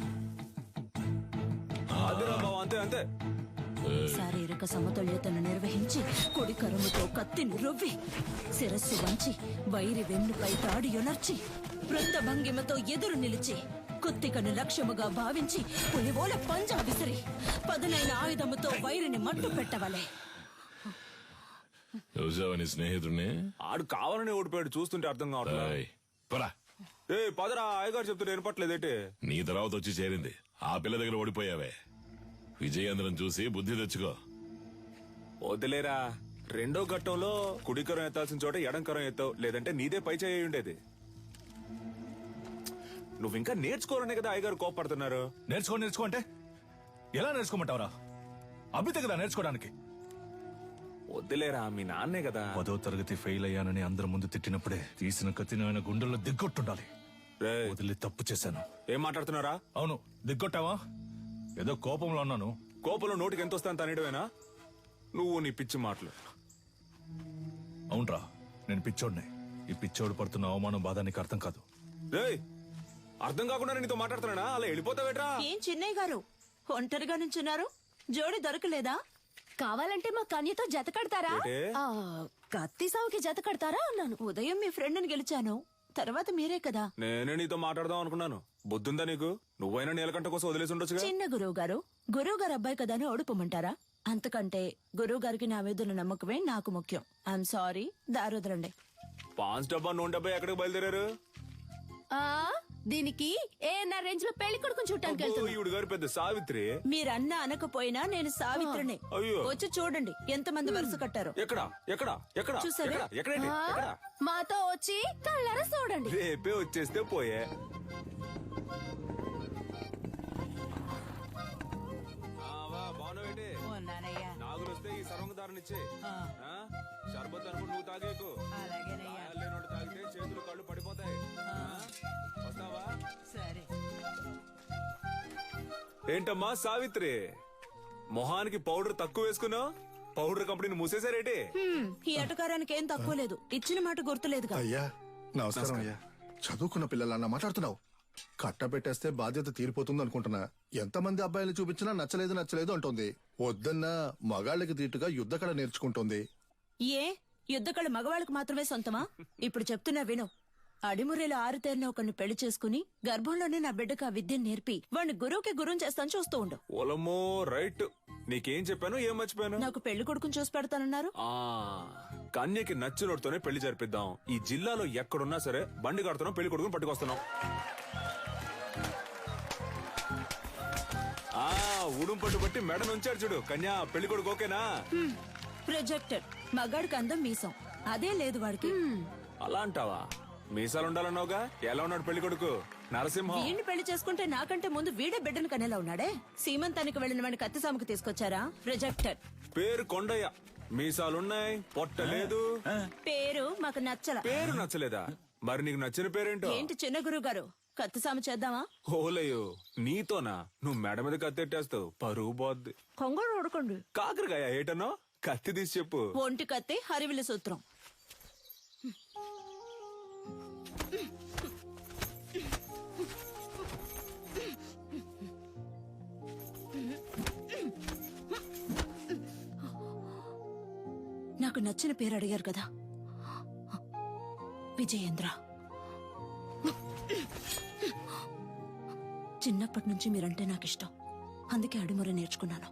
అంతే అంతే శారీరక సమతుల్యతను నిర్వహించి కుడి కరముతో కత్తిని రువ్వి శిరస్సు వంచి వైరి వెన్నుపై తాడి యొనర్చి వృత్త భంగిమతో ఎదురు నిలిచి కుత్తికను లక్ష్యముగా భావించి పులివోల పంజా విసిరి పదునైన ఆయుధముతో వైరిని మట్టు పెట్టవలే. చూసావని స్నేహితుడిని? ఆడు కావాలని ఓడిపోయాడు, చూస్తుంటే అర్థం కావట్లేదు. పదరా, అయ్యగారు చెప్తుంటే వినపట్లేదేంటి? నీ తర్వాత వచ్చి చేరింది. ఆ పిల్ల దగ్గర ఓడిపోయావే. విజయేంద్రం చూసి బుద్ధి తెచ్చుకో. వదిలేరా, రెండో ఘట్టంలో కుడికరం ఎత్తాల్సిన చోట ఎడంకరం ఎత్తావు, లేదంటే నీదే పై చేయి ఉండేది. నువ్వు ఇంకా నేర్చుకోరనే కదా అయ్యగారు కోపడుతున్నారు. నేర్చుకో అంటే ఎలా నేర్చుకోమంటావరా? అభితే కదా నేర్చుకోవడానికి. వద్దులేరా మీ నాన్నే కదా. 10వ తరగతి ఫెయిల్ అయ్యానని అందరి ముందు తిట్టినప్పుడే తీసిన కత్తిని ఆయన గుండెల్లో దిగ్గొట్టుండాలి. వదిలి తప్పు చేశాను. ఏం మాట్లాడుతున్నారా? అవును, దిగ్గొట్టావా? ఏదో కోపంలో అన్నాను. కోపంలో నోటికి ఎంత వస్తాను తనేయడమేనా? నువ్వు నీ పిచ్చి మాటలు. అవునరా, నేను పిచ్చోడ్నే. ఈ పిచ్చోడు పడుతున్న అవమానం బాధ నీకు అర్థం కాదు. అర్థం కాకుండా నీతో మాట్లాడుతున్నానా? అలా వెళ్ళిపోతావేట్రా? ఏం చిన్నయ్య గారు ఒంటరిగా నుంచున్నారు? జోడి దొరకలేదా? కావాలంటే మా కన్యతో జత కడతారా? కత్తి సావుకి జత కడతారా అన్నాను. ఉదయం మీ ఫ్రెండ్ని గెలిచాను, తర్వాత మీరే కదా. నేనే నీతో మాట్లాడదాం అనుకున్నాను. బుద్ధుందా నీకు? నువ్వైనా నీలకంట కోసం వదిలేసి ఉండొచ్చుగా. చిన్న గురువు గారు అబ్బాయి కదా అని ఓడిపోమంటారా? అంతకంటే గురువు గారికి నా మీద ఉన్న నమ్మకమే నాకు ముఖ్యం. I'm sorry, దారుదరండి. 5 డబ్బా 100 డబ్బా ఎక్కడికి బయలుదేరారు? దీనికి ఏఎన్ఆర్ రేంజ్ లో పెళ్లి కొడుకుని చూడటానికి ఈవిడ గారు పెద్ద సావిత్రి. మీరన్నా అనకపోయినా నేను సావిత్రిని. అయ్యో. వచ్చి చూడండి ఎంతమంది వరుస కట్టారు. ఎక్కడ చూసారా? మాతో వచ్చి కళ్ళారా చూడండి. రేపే వచ్చేస్తే పోయే. నాగులు వస్తే ఈ సర్వంగదారునిచ్చే. షర్బత్ అనుకుని నువ్వు తాగేకు. లేనోడు తాగితే చేతులు కళ్ళు పడిపోతాయి. వస్తావా? సరే. ఏంటమ్మా సావిత్రి, మొహానికి పౌడర్ తక్కువ వేసుకున్నావు? పౌడర్ కంపెనీని మూసేశారేటి? ఈ అటకారానికి ఏం తక్కువ లేదు. ఇచ్చిన మాట గుర్తులేదుగా. అయ్యా నమస్కారం అయ్యా. చదువుకున్న పిల్లలన్నా మాట్లాడుతున్నావు. కట్టబెట్టేస్తే బాధ్యత తీరిపోతుంది అనుకుంటున్నా. ఎంతమంది అబ్బాయిలు చూపించినా నచ్చలేదు అంటోంది. వద్దన్నా మగాళ్ళకి తీటుగా యుద్ధకళ నేర్చుకుంటోంది. ఏ యుద్ధకళ మగవాళ్ళకు మాత్రమే సొంతమా? ఇప్పుడు చెప్తున్నా విను. అడిమురేలో ఆరుతేరిన ఒకరిని పెళ్లి చేసుకుని గర్భంలోనే నా బిడ్డకు ఆ విద్యను నేర్పి వాడిని గురువుకి గురువు చేస్తాను చూస్తూ ఉండు. ఓలమ్మో రైట్. నీకేం చెప్పాను, ఏం మర్చిపోయాను? నాకు పెళ్లి కొడుకుని చూసి పెడతానన్నారు. కన్యకి నచ్చినోడితోనే పెళ్లి జరిపిద్దాం. ఈ జిల్లాలో ఎక్కడున్నా సరే బండి కడుతున్నాం, పెళ్లి కొడుకుని పట్టుకొస్తున్నాం. ఉడుం పట్టు బట్టి మెడ నుంచాడు చూడు. కన్యా పెళ్లి కొడుకు ఓకేనా? ప్రొజెక్టర్ మగాడికి అందం మీసం అదే లేదు వాడికి. అలా అంటావా? మీసాలు ఉండాలన్నావుగా. ఎలా ఉన్నాడు పెళ్లి కొడుకు? నరసింహం. వీడిని పెళ్లి చేసుకుంటే నాకంటే ముందు వీడే బిడ్డను కనేలా ఉన్నాడే. సీమంతానికి వెళ్లిన వాడిని కత్తిసాముకు తీసుకొచ్చారా? ప్రొజెక్టర్. పేరు కొండయ్య, మీసాలున్నాయి, పొట్ట లేదు. పేరు మాకు నచ్చల. పేరు నచ్చలేదా? మరి నీకు నచ్చిన పేరేంటో? ఏంటి చిన్న గురువు గారు, కత్తిసాము చేద్దామా? ఓలయ్యో నీతోనా? నువ్వు మెడ మీద కత్తెట్టేస్తావు, పరువు పోద్ది. కొంగడు ఉడకండి. కాకరకాయ ఏటనో? కత్తి తీసి చెప్పు. ఒంటి కత్తి హరివిల సూత్రం. నాకు నచ్చిన పేరు అడిగారు కదా, విజయేంద్ర. చిన్నప్పటి నుంచి మీరంటే నాకు ఇష్టం. అందుకే అడిముర నేర్చుకున్నాను.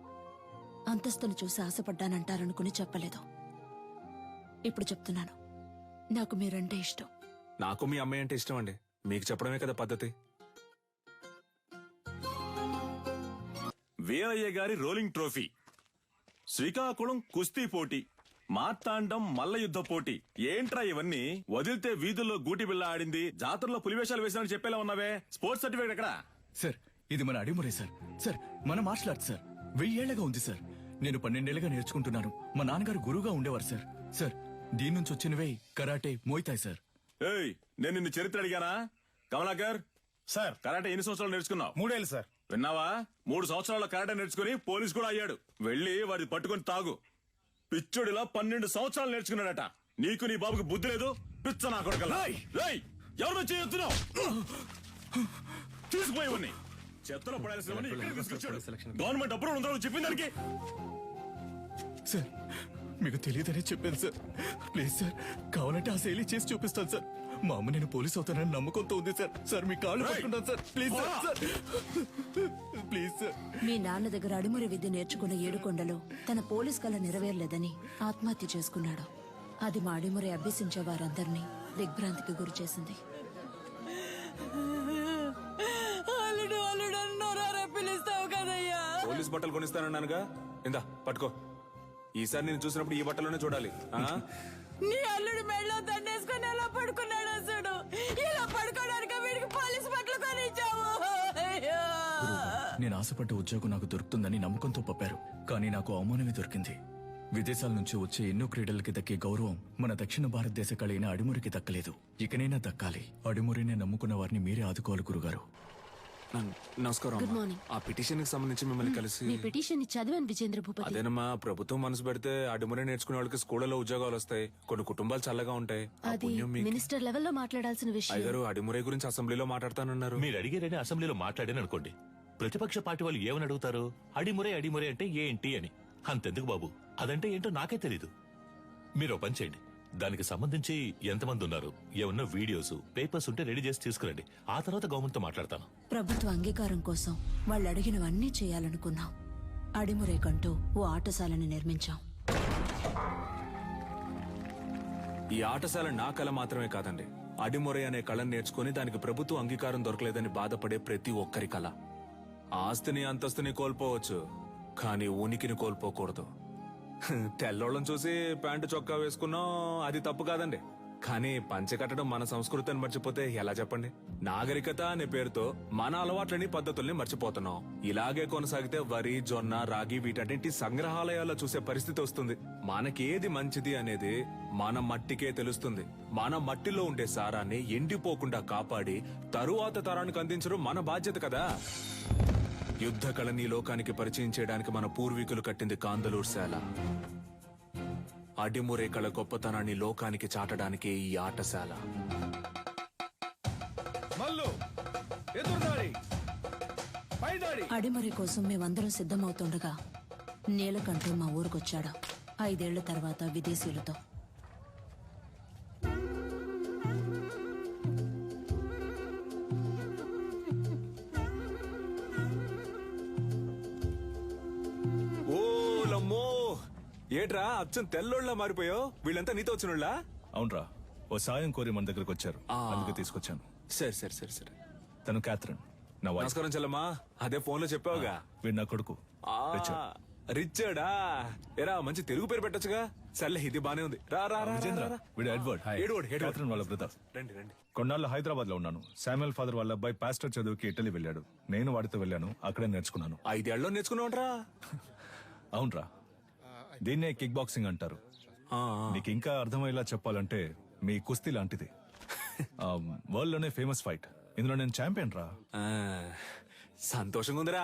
అంతస్తును చూసి ఆశపడ్డానంటారనుకుని చెప్పలేదు. ఇప్పుడు చెప్తున్నాను, నాకు మీరంటే ఇష్టం. నాకు మీ అమ్మాయి అంటే ఇష్టం అండి. మీకు చెప్పడమే కదా పద్ధతి. వీరయ్య గారి రోలింగ్ ట్రోఫీ, శ్రీకాకుళం కుస్తీ పోటీ, మార్తాండం మల్ల యుద్ధ పోటీ. ఏంట్రా ఇవన్నీ? వదిలితే వీధుల్లో గూటి బిళ్ళ ఆడింది, జాతరలో పులివేషాలు వేసినట్టు చెప్పేలా ఉన్నావే. స్పోర్ట్స్ సర్టిఫికేట్ ఎక్కడా? సార్ ఇది మన అడిమురే సార్. సార్ మన మార్షల్ ఆర్ట్స్ సార్. 1000 ఏళ్లగా ఉంది సార్. నేను 12 ఏళ్లుగా నేర్చుకుంటున్నాను. మా నాన్నగారు గురువుగా ఉండేవారు సార్. సార్ దీని నుంచి వచ్చినవే కరాటే, మోయితాయ్ సార్. ఏయ్, నేను నిన్ను చరిత్ర అడిగానా? కమలాకర్ సార్, కరాటే ఎన్ని సంవత్సరాలు నేర్చుకున్నావు? 3 ఏళ్ళు సార్. విన్నావా? 3 సంవత్సరాల కరాటే నేర్చుకుని పోలీస్ కూడా అయ్యాడు. వెళ్ళి వాడి పట్టుకుని తాగు. పిచ్చుడిలా 12 సంవత్సరాలు నేర్చుకున్నాడట. నీకు నీ బాబుకి బుద్ధి లేదు. పిచ్చ నా కొడుకల్లా. ఎవరు చేయొద్దున్నావు? తీసుకుపోయేవన్నీ చెత్తలో పడాల్సినవన్నీ ఇక్కడికి తీసుకొచ్చాడు. గవర్నమెంట్ అప్రూవల్ ఉందో చెప్పింది దానికి. సార్ మీకు తెలియదనే చెప్పాను సార్. ప్లీజ్ సార్, కావాలంటే ఆ శైలి చేసి చూపిస్తాను సార్. మా అమ్మ నేను పోలీస్ అవుతానని నమ్మకంతో ఉంది సార్. సార్ మీ కాళ్ళు పట్టుకుంటాను sir. Please sir, please sir. మీ నాన్న దగ్గర అడిమురి విద్య నేర్చుకున్న ఏడుకొండలో తన పోలీస్ కళ నెరవేరలేదని ఆత్మహత్య చేసుకున్నాడు. అది మా అడిమురి అభ్యసించే వారందరినీ దిగ్భ్రాంతికి గురి చేసింది. పోలీస్ బట్టలు కొనిస్తానన్నానుగా. ఇందా పట్టుకో. ఈసారి నేను చూసినప్పుడు ఈ బట్టలోనే చూడాలి. నీ అల్లుడు మెడలో దండేసుకుని ఎలా పడుకున్నాడు అసలు? ఇలా పడుకోవడానికి వీడికి పోలీస్ బట్టలు కొనిచ్చావు. నేను ఆశపడ్డ ఉద్యోగం నాకు దొరుకుతుందని నమ్మకంతో పంపారు. కానీ నాకు అవమానమే దొరికింది. విదేశాల నుంచి వచ్చే ఎన్నో క్రీడలకి దక్కే గౌరవం మన దక్షిణ భారతదేశ కళైన అడిమురికి దక్కలేదు. ఇకనైనా దక్కాలి. అడిమురిని నమ్ముకున్న వారిని మీరే ఆదుకోవాలి గురుగారు. నమస్కారం Good అమ్మా. morning. ఆ పిటిషన్ కి సంబంధించి మిమ్మల్ని కలిసి మీ పిటిషన్ చదివాను విజేంద్ర భూపతి. అదేనమ్మా, ప్రభుత్వం మనసు పెడితే అడుమురే నేర్చుకునే వాళ్ళకి స్కూళ్ళలో ఉద్యోగాలు వస్తాయి, కొన్ని కుటుంబాలు చల్లగా ఉంటాయి. ఆ అది పుణ్యం మీకు. మినిస్టర్ లెవెల్లో మాట్లాడాల్సిన విషయం. అయ్యగారు అడిమురే గురించి అసెంబ్లీలో మాట్లాడతానన్నారు. మీరు అడిగారని అసెంబ్లీలో మాట్లాడాను అనుకోండి, ప్రతిపక్ష పార్టీ వాళ్ళు ఏమని అడుగుతారు? అడిమురే అడిమురే అంటే ఏంటి అని. అంతెందుకు బాబు, అదంటే ఏంటో నాకే తెలీదు. మీరు ఓ పని చేయండి, దానికి సంబంధించి ఎంతమంది ఉన్నారు, ఏమన్నా వీడియోస్ పేపర్స్ ఉంటే రెడీ చేసి తీసుకురండి. ఆ తర్వాత గవర్నమెంట్ తో మాట్లాడతాను. ప్రభుత్వ అంగీకారం కోసం వాళ్ళు అడిగినవన్నీ చేయాలనుకున్నాం. అడిమురేకంటూ ఓ ఆటశాలని నిర్మించాం. ఈ ఆటశాల నా కళ మాత్రమే కాదండి, అడిమురే అనే కళను నేర్చుకుని దానికి ప్రభుత్వ అంగీకారం దొరకలేదని బాధపడే ప్రతి ఒక్కరి కళ. ఆస్తిని అంతస్తుని కోల్పోవచ్చు, కానీ ఉనికిని కోల్పోకూడదు. తెల్లోళ్ళని చూసి ప్యాంటు చొక్కా వేసుకున్నాం, అది తప్పు కాదండి. కానీ పంచె కట్టడం మన సంస్కృతిని మర్చిపోతే ఎలా చెప్పండి? నాగరికత అనే పేరుతో మన అలవాట్లని పద్ధతుల్ని మర్చిపోతున్నాం. ఇలాగే కొనసాగితే వరి, జొన్న, రాగి వీటన్నింటి సంగ్రహాలయాల్లో చూసే పరిస్థితి వస్తుంది. మనకేది మంచిది అనేది మన మట్టికే తెలుస్తుంది. మన మట్టిలో ఉండే సారాన్ని ఎండిపోకుండా కాపాడి తరువాత తరానికి అందించడం మన బాధ్యత కదా. యుద్ధ కళని లోకానికి పరిచయం చేయడానికి మన పూర్వీకులు కట్టింది కాందలూరు శాల. అడిమురే కళ గొప్పతనాన్ని లోకానికి చాటడానికి ఈ ఆటశాల. అడిమరి కోసం మేమందరం సిద్ధమవుతుండగా నీలకంఠు మా ఊరికొచ్చాడు. 5 ఏళ్ల తర్వాత విదేశీయులతో. ఓలమ్మో, ఏట్రా అచ్చం తెల్లోళ్ళ మారిపోయావు? వీళ్ళంతా నీతో వచ్చినోళ్ళా? అవునరా, ఓ సాయం కోరి మన దగ్గరకు వచ్చారు, అందుకే తీసుకొచ్చాను. సరే సరే సరే సరే. తను క్యాథరిన్, నా వైఫ్. నమస్కారం చెల్లమ్మా, అదే ఫోన్ లో చెప్పావుగా. వీడు నా కొడుకు రిచర్డ్. రిచర్డా? ఎరా మంచి తెలుగు పేరు పెట్టొచ్చుగా. సర్లే, ఇది బానే ఉంది. రా రా రా, విజేంద్ర, రా, రా. వీడు ఎడ్వర్డ్. Edward, Edward. క్యాథరిన్ వాళ్ళ బ్రదర్. రండి రండి. కొన్నాళ్ళు హైదరాబాద్ లో ఉన్నాను. శామ్యుల్ ఫాదర్ వాళ్ళ అబ్బాయి పాస్టర్ చదువుకి ఇటలీ వెళ్ళాడు. నేను వాడితో వెళ్ళాను, అక్కడే నేర్చుకున్నాను. 5 ఏళ్ళలో నేర్చుకున్నావుంట్రా? అవునరా, దీన్నే కిక్ బాక్సింగ్ అంటారు. నీకు ఇంకా అర్థమయ్యేలా చెప్పాలంటే మీ కుస్తీ లాంటిది. వరల్డ్ లోనే ఫేమస్ ఫైట్. ఇందులో నేను ఛాంపియన్ రా. సంతోషంగా ఉందిరా.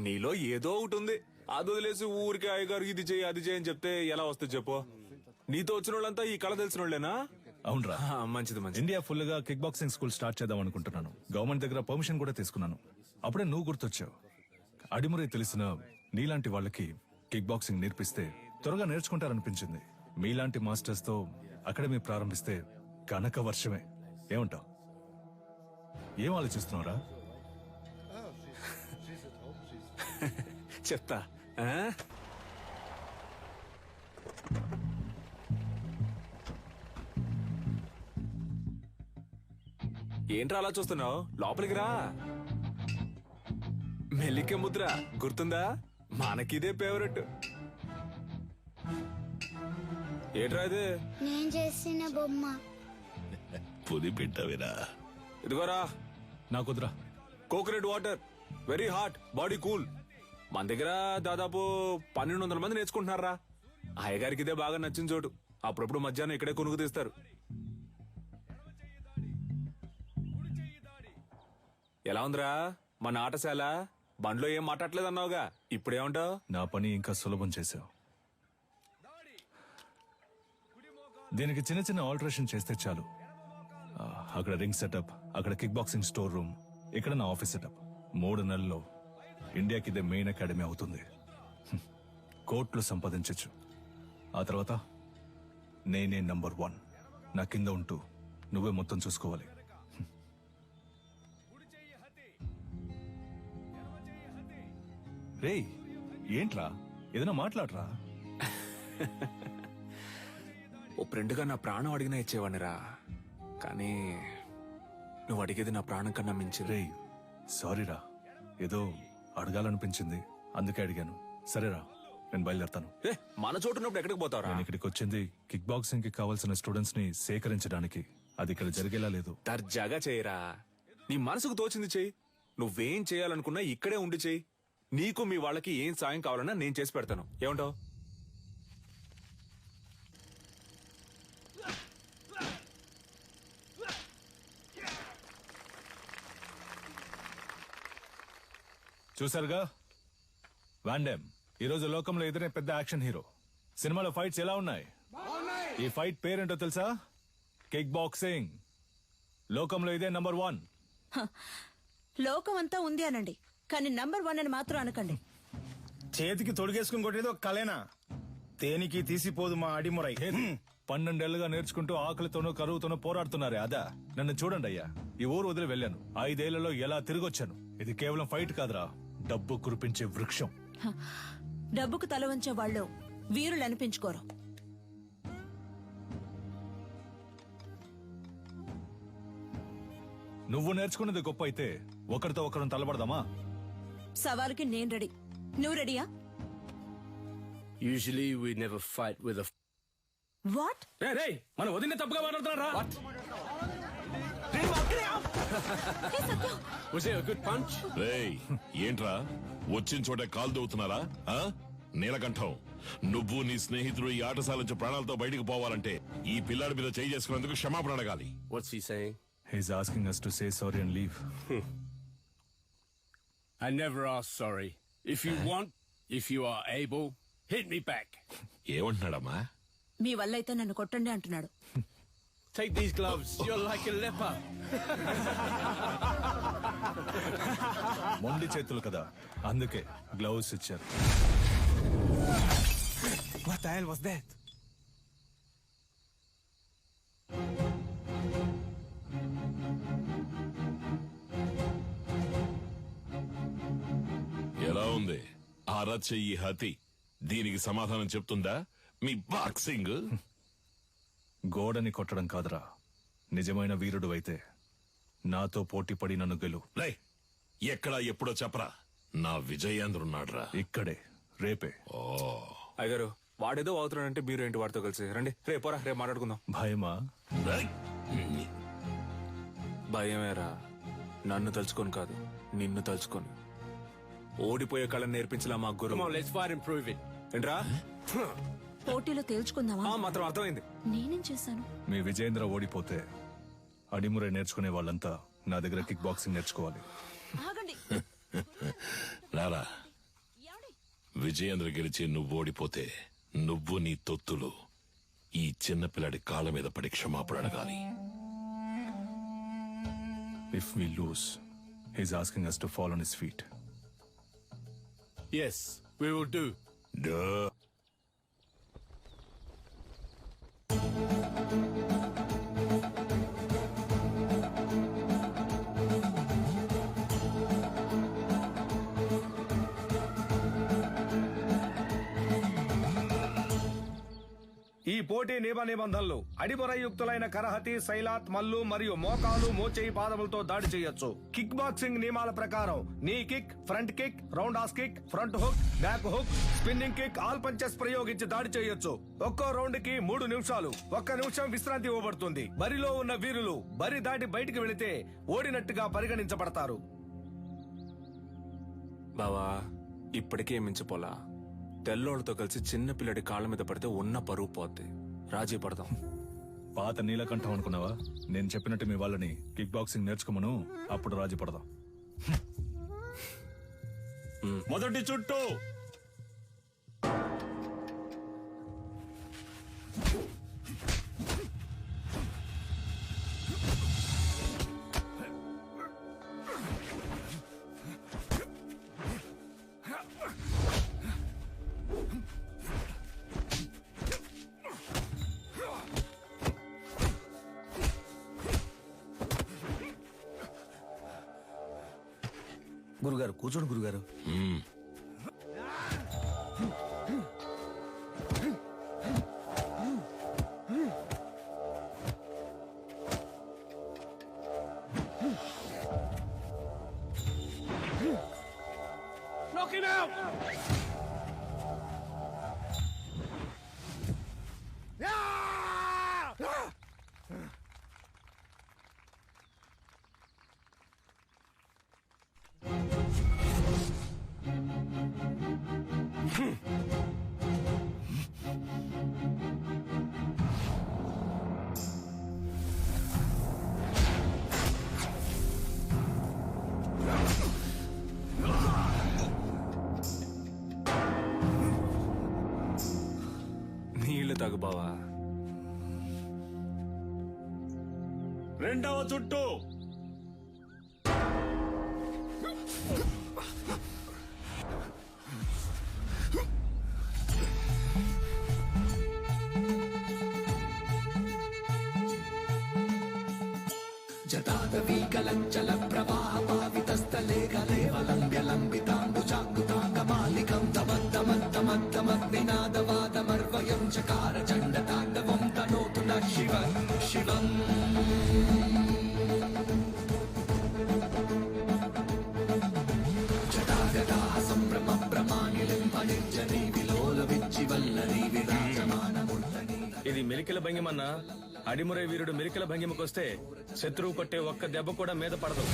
నీలో ఏదో ఒకటి ఉంది. అది వదిలేసి ఊరికి అయ్యగారు ఇది చేయి అది చేయని చెప్తే ఎలా వస్తుంది చెప్పు? నీతో వచ్చిన వాళ్ళంతా ఈ కళ తెలిసిన వాళ్ళేనా? అవునరా, మంచిది మంచిది. ఇండియా ఫుల్ గా కిక్ బాక్సింగ్ స్కూల్ స్టార్ట్ చేద్దాం అనుకుంటున్నాను. గవర్నమెంట్ దగ్గర పర్మిషన్ కూడా తీసుకున్నాను. అప్పుడే నువ్వు గుర్తొచ్చావు. అడిమురే తెలిసిన నీలాంటి వాళ్ళకి కిక్ బాక్సింగ్ నేర్పిస్తే త్వరగా నేర్చుకుంటారనిపించింది. మీలాంటి మాస్టర్స్ తో అకాడమీ ప్రారంభిస్తే కనక వర్షమే. ఏమంటావు? ఏం ఆలోచిస్తున్నావురా? చెప్తా. ఏంట్రా అలా చూస్తున్నావు? లోపలికి రా. మెల్లికే ముద్ర గుర్తుందా? మనకిదే ఫేవరెట్. ఏంట్రా ఇది? నేను చేసిన బొమ్మ. పుది పెట్టవిరా. ఇదిగోరా. నాకుద్రా. Coconut water, very hot, body cool. మన దగ్గర దాదాపు 1200 మంది నేర్చుకుంటున్నారా. అయ్యగారికి ఇదే బాగా నచ్చిన చోటు. అప్పుడప్పుడు మధ్యాహ్నం ఇక్కడే కొనుక్కు తీస్తారు. ఎలా ఉందిరా మన ఆటశాల? బండ్లో ఏం మాట్లాడలేదు అన్నావుగా, ఇప్పుడేమంటావు? నా పని ఇంకా సులభం చేశావు. దీనికి చిన్న చిన్న ఆల్టరేషన్ చేస్తే చాలు. అక్కడ రింగ్ సెటప్, అక్కడ కిక్ బాక్సింగ్ స్టోర్ రూమ్, ఇక్కడ నా ఆఫీస్ సెటప్. 3 నెలల్లో ఇండియాకి ఇదే మెయిన్ అకాడమీ అవుతుంది. కోట్లు సంపాదించచ్చు. ఆ తర్వాత నేనే నంబర్ 1. నా కింద ఉంటూ నువ్వే మొత్తం చూసుకోవాలి. రేయ్, ఏంట్రా? ఏదైనా మాట్లాడరా. ఓ ఫ్రెండ్గా నా ప్రాణం అడిగినా ఇచ్చేవాడినిరా, కానీ నువ్వు అడిగేది నా ప్రాణం కన్నా మించి. రేయ్, సారీరా, ఏదో అడగాలనిపించింది అందుకే అడిగాను. సరేరా, నేను బయలుదేరతాను. మన చోటు ఉన్నప్పుడు ఎక్కడికి పోతావురా? నేను ఇక్కడికి వచ్చింది కిక్ బాక్సింగ్ కి కావాల్సిన స్టూడెంట్స్ ని సేకరించడానికి. అది ఇక్కడ జరిగేలా లేదు. దర్జాగా చేయరా. నీ మనసుకు తోచింది చెయ్యి. నువ్వేం చేయాలనుకున్నా ఇక్కడే ఉండి చెయ్యి. నీకు మీ వాళ్ళకి ఏం సాయం కావాలన్నా నేను చేసి పెడతాను. ఏమంటావు? చూసారుగా వాండెమ్ ఈరోజు లోకంలో ఎదురే పెద్ద యాక్షన్ హీరో. సినిమాలో ఫైట్స్ ఎలా ఉన్నాయి? ఈ ఫైట్ పేరేంటో తెలుసా? Kick boxing. లోకంలో ఇదే నంబర్ 1. లోకం అంతా ఉంది అనండి, కానీ నంబర్ 1 అని మాత్రం అనకండి. చేతికి తొడిగేసుకుని కొట్టేది ఒక కలేనా? తేనికి తీసిపోదు మా అడిమురై. 12 ఏళ్లుగా నేర్చుకుంటూ ఆకలితోనూ కరువుతోనూ పోరాడుతున్నారే అదా? నన్ను చూడండి అయ్యా, ఈ ఊరు వదిలి వెళ్ళాను. 5 ఏళ్లలో ఎలా తిరిగొచ్చాను. ఇది కేవలం ఫైట్ కాదురా, డబ్బు కురిపించే వృక్షం. డబ్బుకు తల వంచే వాళ్ళు వీరులు అనిపించుకోరు. నువ్వు నేర్చుకున్నది గొప్ప అయితే ఒకరితో ఒకరిని తలబడదామా? సవాలుకి నేను రెడీ. నువ్వు రెడీయా? Usually we never fight with a... What? రే మన వదిన తప్పుగా మాట్లాడుతున్నారా? Was it a good punch? రేయ్ ఏంట్రా వచ్చిన చోట కాలు దవ్వుతున్నారా? నీలకంఠం, నువ్వు నీ స్నేహితుడు ఈ ఆటశాల నుంచి ప్రాణాలతో బయటకు పోవాలంటే ఈ పిల్లాడి మీద చేయి చేసుకున్నందుకు క్షమాపణ అడగాలి. What's he saying? He's asking us to say sorry and leave. I never ask sorry. If you want, if you are able, hit me back. ఏమంటున్నాడమ్మా? మీ వల్ల అయితే నన్ను కొట్టండి అంటున్నాడు. Take these gloves. You're like a leper. మొండి చేతులు కదా, అందుకే gloves ఇచ్చారు. What the hell was that? ఎలా ఉంది ఈ హతి? దీనికి సమాధానం చెప్తుందా మీ బాక్సింగ్? గోడని కొట్టడం కాదురా, నిజమైన వీరుడు అయితే నాతో పోటీ పడి నన్ను గెలు. ఎక్కడా ఎప్పుడో చెప్పరా, నా విజయేంద్రున్నాడ్రా ఇక్కడే, రేపే. అయ్యగారు వాడేదో అవుతున్నాడంటే మీరు ఏంటి వాడితో కలిసి రండి. రేపోరా, రేపు మాట్లాడుకుందాం. భయమా? భయమేరా, నన్ను తలుచుకొని కాదు నిన్ను తలుచుకొని. ఓడిపోయే కళను నేర్పించలా మా గురు. Let's fight and prove it. ఏంట్రా పోటీలో తేల్చుకుందామా? మాత్రం అర్థమైంది. నేనేం చేశాను? మీ విజయేంద్ర ఓడిపోతే అడిమురే నేర్చుకునే వాళ్ళంతా నా దగ్గర కిక్ బాక్సింగ్ నేర్చుకోవాలి. ఆగండి. రారా, విజయేంద్ర గెలిచి నువ్వు ఓడిపోతే నువ్వు నీ తొత్తులు ఈ చిన్న పిల్లాడి కాళ్ళ మీద పడి క్షమాపణ అడగాలి. If we lose, he's asking us to fall on his feet. Yes, we will do. Duh. ఈ పోటీ నియమ నిబంధనలు: అడిమురయుక్తులైన కరహతి, శైలాత్, మల్లు మరియు మోకాలు, మోచేయి పాదములతో దాడి చేయొచ్చు. కిక్ బాక్సింగ్ నియమాల ప్రకారం నీ kick, front kick, round has kick, front hook, back hook, spinning kick, all punches ప్రయోగించి దాడి చేయొచ్చు. ఒక్కో రౌండ్ కి 3 నిమిషాలు. 1 నిమిషం విశ్రాంతి ఇవ్వబడుతుంది. బరిలో ఉన్న వీరులు బరి దాటి బయటికి వెళితే ఓడినట్టుగా పరిగణించబడతారు. బావా ఇప్పటికే మించిపోలా. తెల్లోళ్ళతో కలిసి చిన్న పిల్లడి కాళ్ళ మీద పడితే ఉన్న పరువు పోద్ది. రాజీ పడదాం. పాత నీలకంఠం అనుకున్నావా? నేను చెప్పినట్టు మీ వాళ్ళని కిక్ బాక్సింగ్ నేర్చుకోమను, అప్పుడు రాజీ పడదాం. మొదటి చుట్టూ గురుగారు కూర్చోండి గురుగారు. Knock him out! రెండవ చుట్టూ. జటాదవీకలంచల ప్రవాహ పావితస్థలే గలేవలంబ్య లంబితాంబుజాంగుతాంగమాలికం తమద్దమద్దమద్దమగ్నినాదవాదమర్వయం చకార చండ తాండవం తనోతు న శివ శివం. జటాగదా సంభ్రమ భ్రమానిలింప నిర్జనీ విలోల విచ్చివల్లరీ విరాజమానమూర్తనీ. ఇది మెలికల భంగిమన్నా. అడిమురై వీరుడు మెలికల భంగిమకొస్తే శత్రువు కొట్టే ఒక్క దెబ్బ కూడా మీద పడదు.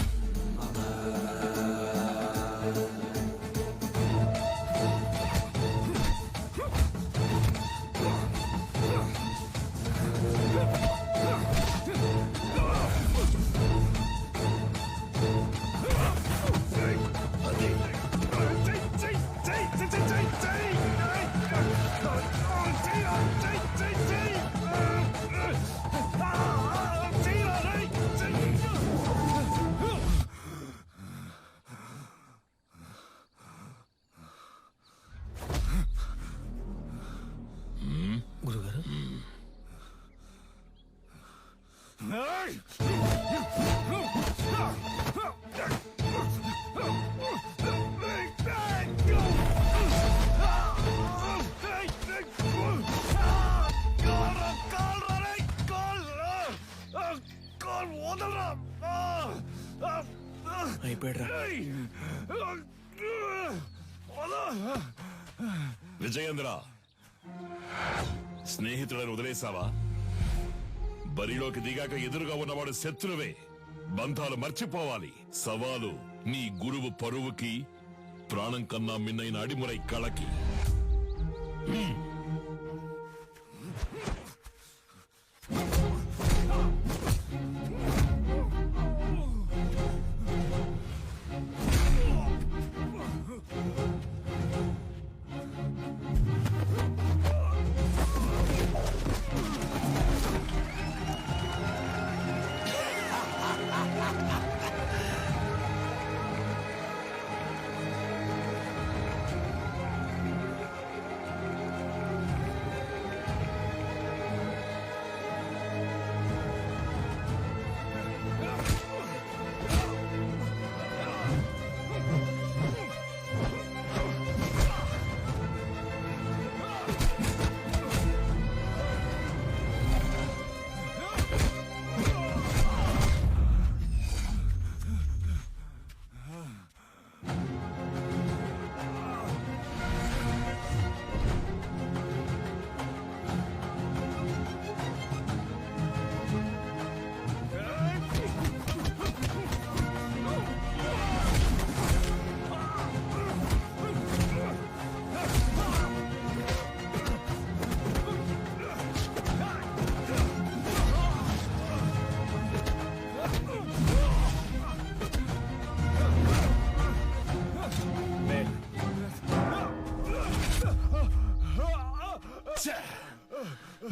విజయేంద్ర, స్నేహితులను వదిలేసావా? బరిలోకి దిగాక ఎదురుగా ఉన్నవాడు శత్రువే. బంధాలు మర్చిపోవాలి. సవాలు నీ గురువు పరువుకి, ప్రాణం కన్నా మిన్నైన అడిమురై కళకి.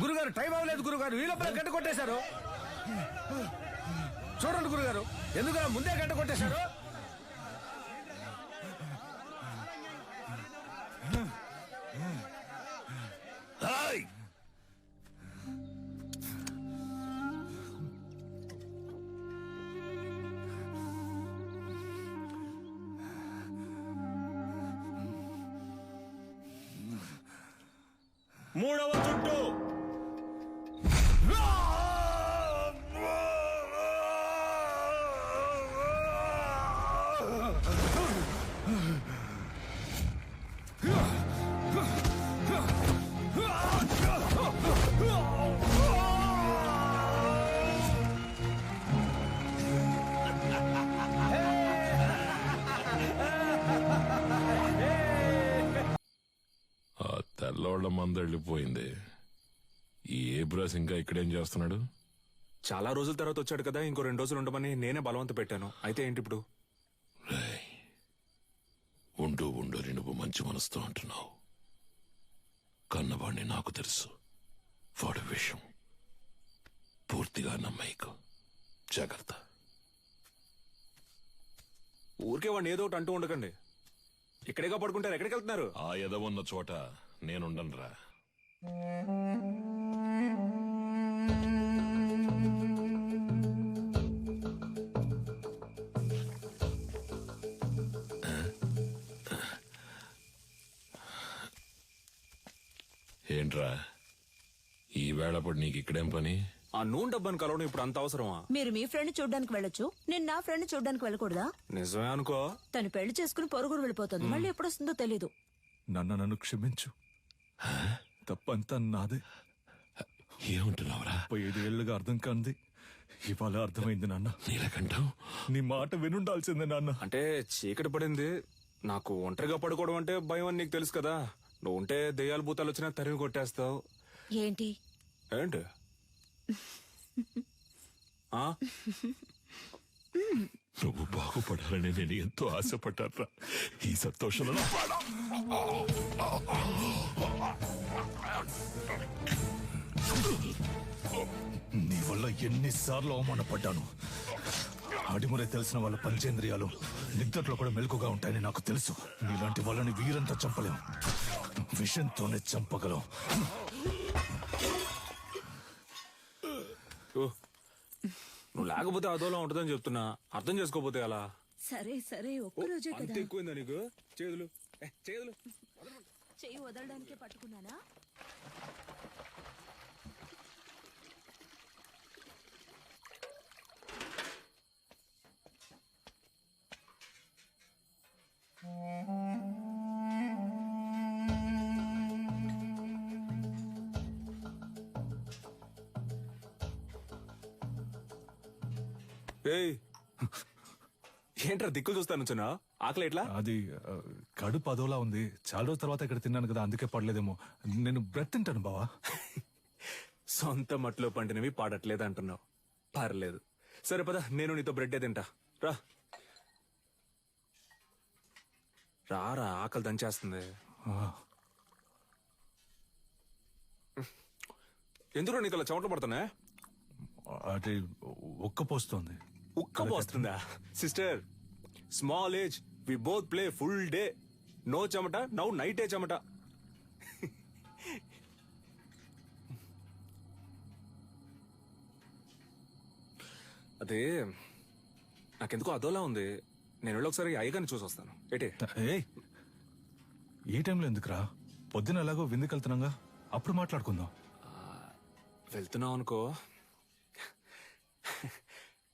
గురుగారు, టైం అవ్వలేదు గురుగారు. ఈ లోపల గంట కొట్టేశారు. చూడండి గురుగారు, ఎందుకు ముందే గంట కొట్టేశారు? మూడవ చుట్టూ. తెల్లోళ్ల మందెళ్ళిపోయింది. ఈ ఏబ్రాస్ ఇంకా ఇక్కడేం చేస్తున్నాడు? చాలా రోజుల తర్వాత వచ్చాడు కదా, ఇంకో 2 రోజులు ఉండమని నేనే బలవంత పెట్టాను. అయితే ఏంటి ఇప్పుడు? ఉండు ఉండు, నువ్వు మంచి మనసుతో అంటున్నావు. కన్నవాణ్ణి నాకు తెలుసు. వాడి విషయం పూర్తిగా నమ్మేకు. జాగ్రత్త. ఊరికే వాడిని ఏదో ఒకటి అంటూ ఉండకండి. ఇక్కడేగా పడుకుంటారు, ఎక్కడికి వెళ్తున్నారు? ఆ ఎదవున్న చోట నేనుండనురా. ఏంట్రా ఈ వేళప్పుడు నీకు ఇక్కడేం పని? ఆ నూనె డబ్బాని కలవడం ఇప్పుడు అంత అవసరమా? మీరు మీ ఫ్రెండ్ చూడడానికి వెళ్ళొచ్చు, నేను నా ఫ్రెండ్ చూడడానికి వెళ్ళకూడదా? నిజమే అనుకో. తను పెళ్లి చేసుకుని పొరుగురు వెళ్ళిపోతుంది, మళ్ళీ ఎప్పుడు వస్తుందో తెలీదు. నన్ను క్షమించు, తప్పంతా నాదే. ఏమంటున్నావురా? 5 ఏళ్లుగా అర్థం కాంది ఇవాళ అర్థమైంది నాన్న. నీలకంఠం, నీ మాట వినుండాల్సిందే నాన్న. అంటే చీకటి పడింది, నాకు ఒంటరిగా పడుకోవడం అంటే భయం అని నీకు తెలుసు కదా. నువ్వు ఉంటే దెయ్యాలు భూతాలు వచ్చినా తరిమి కొట్టేస్తావు. ఏంటి ఏంటి? ఆ? నువ్వు బాగుపడాలని నేను ఎంతో ఆశపడ్డారా. ఈ సంతోషంలో నీ వల్ల ఎన్నిసార్లు అవమానపడ్డాను. అడిమురే తెలిసిన వాళ్ళ పంచేంద్రియాలు నిద్రలో కూడా మెలకుగా ఉంటాయని నాకు తెలుసు. నీలాంటి వాళ్ళని వీరంతా చంపలేం, విషంతోనే చంపగలం. నువ్వు లేకపోతే అదోలా ఉంటుందని చెప్తున్నా, అర్థం చేసుకోపోతే అలా. సరే సరే, ఒక్కరోజే అంత కదా. ఎక్కువైందా నీకు? చేతులు చేతులు చెయ్యి వదలడానికే పట్టుకున్నానా? ఏయ్, ఏంట్రా దిక్కులు చూస్తాను చిన్న? ఆకలి ఎట్లా? అది కడుపు అదోలా ఉంది. చాలా రోజుల తర్వాత ఇక్కడ తిన్నాను కదా, అందుకే పడలేదేమో. నేను బ్రెడ్ తింటాను బావా. సొంత మట్లో పండినవి పాడట్లేదు అంటున్నావు. పర్లేదు, సరే పద, నేను నీతో బ్రెడ్డే తింటా. రా రారా, ఆకలి దంచేస్తుంది. ఎందుకు నీకు అలా చెమటలు పడుతున్నా? అది ఉక్కపోస్తుంది. ఉక్కపోస్తుందా? Sister, small age, we both play full day. No చెమట, నౌ నైటే చెమట. అదే నాకెందుకో అదోలా ఉంది. నేను వెళ్ళి ఒకసారి అయ్యగారిని చూసి వస్తాను. ఏటే? ఏ టైంలో ఎందుకురా? పొద్దున ఎలాగో విందుకు వెళ్తున్నాగా, అప్పుడు మాట్లాడుకుందాం. వెళ్తున్నావు అనుకో.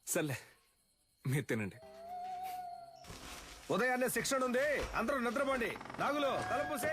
సర్లే, మీరు తినండి. ఉదయాన్నే శిక్షణ ఉంది, అందరూ నిద్రపోండి. నాగులు తలపూసే.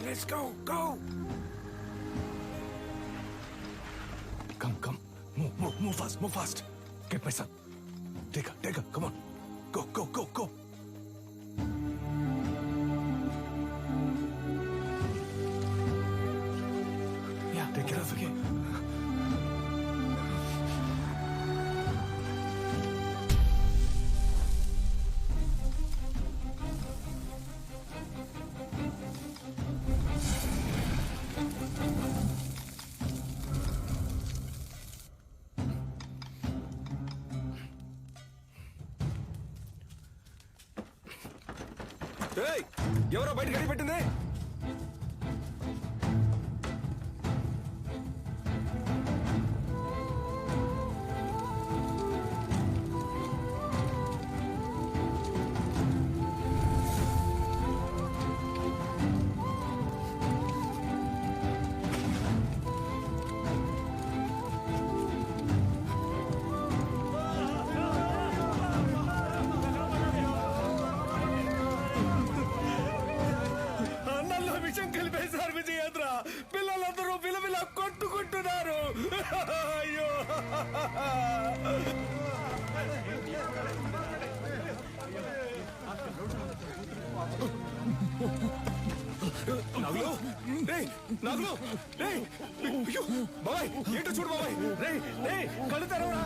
Let's go, go! Come. Move fast. Get my son. Take her, come on. Go. Yeah, take care of it. ఎవరో బయట గడి పెట్టింది? నాగులు రేయ్ నాగులు రేయ్ అయ్యో బాబాయ్ ఏంటో చూడు బాబాయ్ రేయ్ రేయ్ కళ్ళు తెరవరా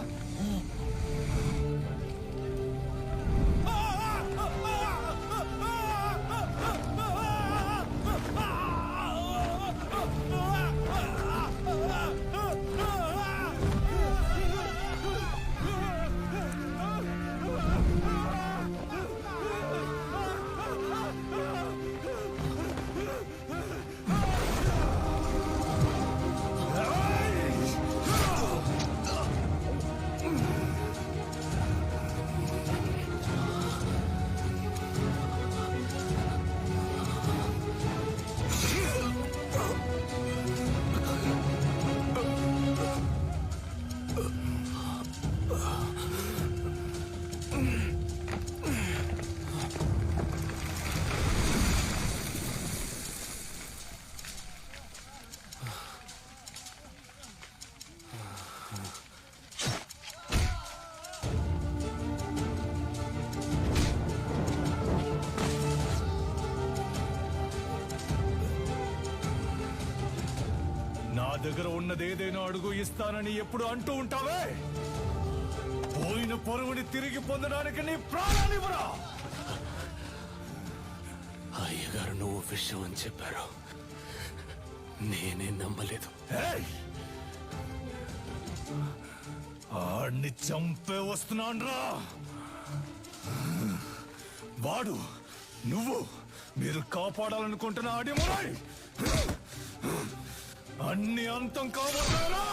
నా దగ్గర ఉన్నదేదైనా అడుగు ఇస్తానని ఎప్పుడు అంటూ ఉంటావే, పోయిన పరువుని తిరిగి పొందడానికి నీ ప్రాణాన్నివ్వరా. అయ్యగారు నువ్వు విషయం అని చెప్పారు, నేనే నమ్మలేదు. ఆడిని చంపే వస్తున్నాన్రా. వాడు నువ్వు మీరు కాపాడాలనుకుంటున్న అడిమురై అన్ని అంతం కావట్లేరా.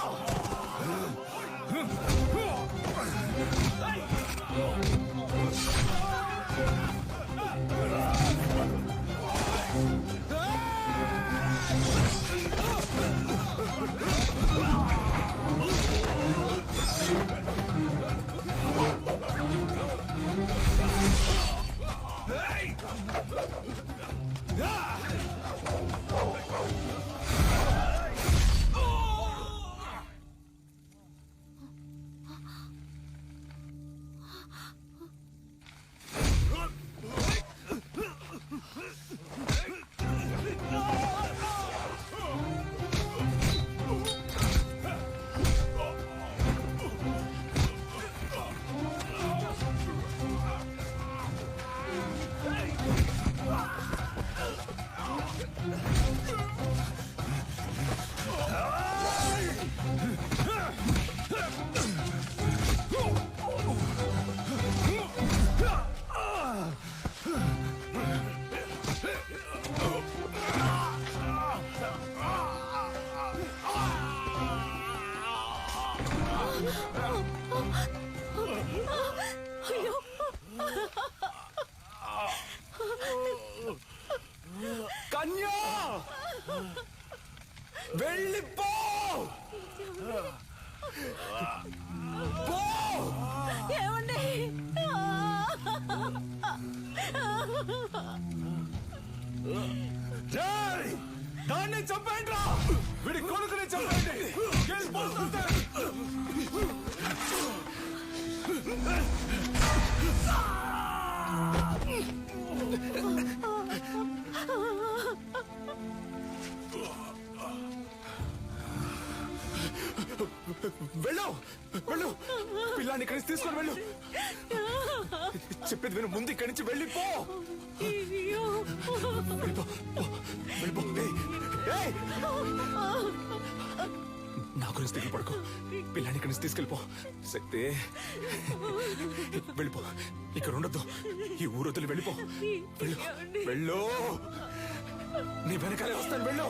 కన్యా వెళ్ళిపో ఏమండి దాన్ని చంపండి రా, వీడి కొడుకుని చంపండి. వెళ్ళు వెళ్ళు, పిల్లాన్ని ఇక్కడి నుంచి తీసుకొని వెళ్ళు. చెప్పేది విను, ముందు ఇక్కడి నుంచి వెళ్ళిపో. వెళ్ళిపో వెళ్ళిపో. ఏయ్, నా గురించి దిగులు పడుకో, పిల్లాన్ని ఇక్కడి నుంచి తీసుకెళ్ళిపో. శక్తి వెళ్ళిపో, ఇక్కడ ఉండొద్దు, ఈ ఊరు వదిలి వెళ్ళిపో. వెళ్ళు వెళ్ళు, నీ వెనకాలే వస్తాను, వెళ్ళు.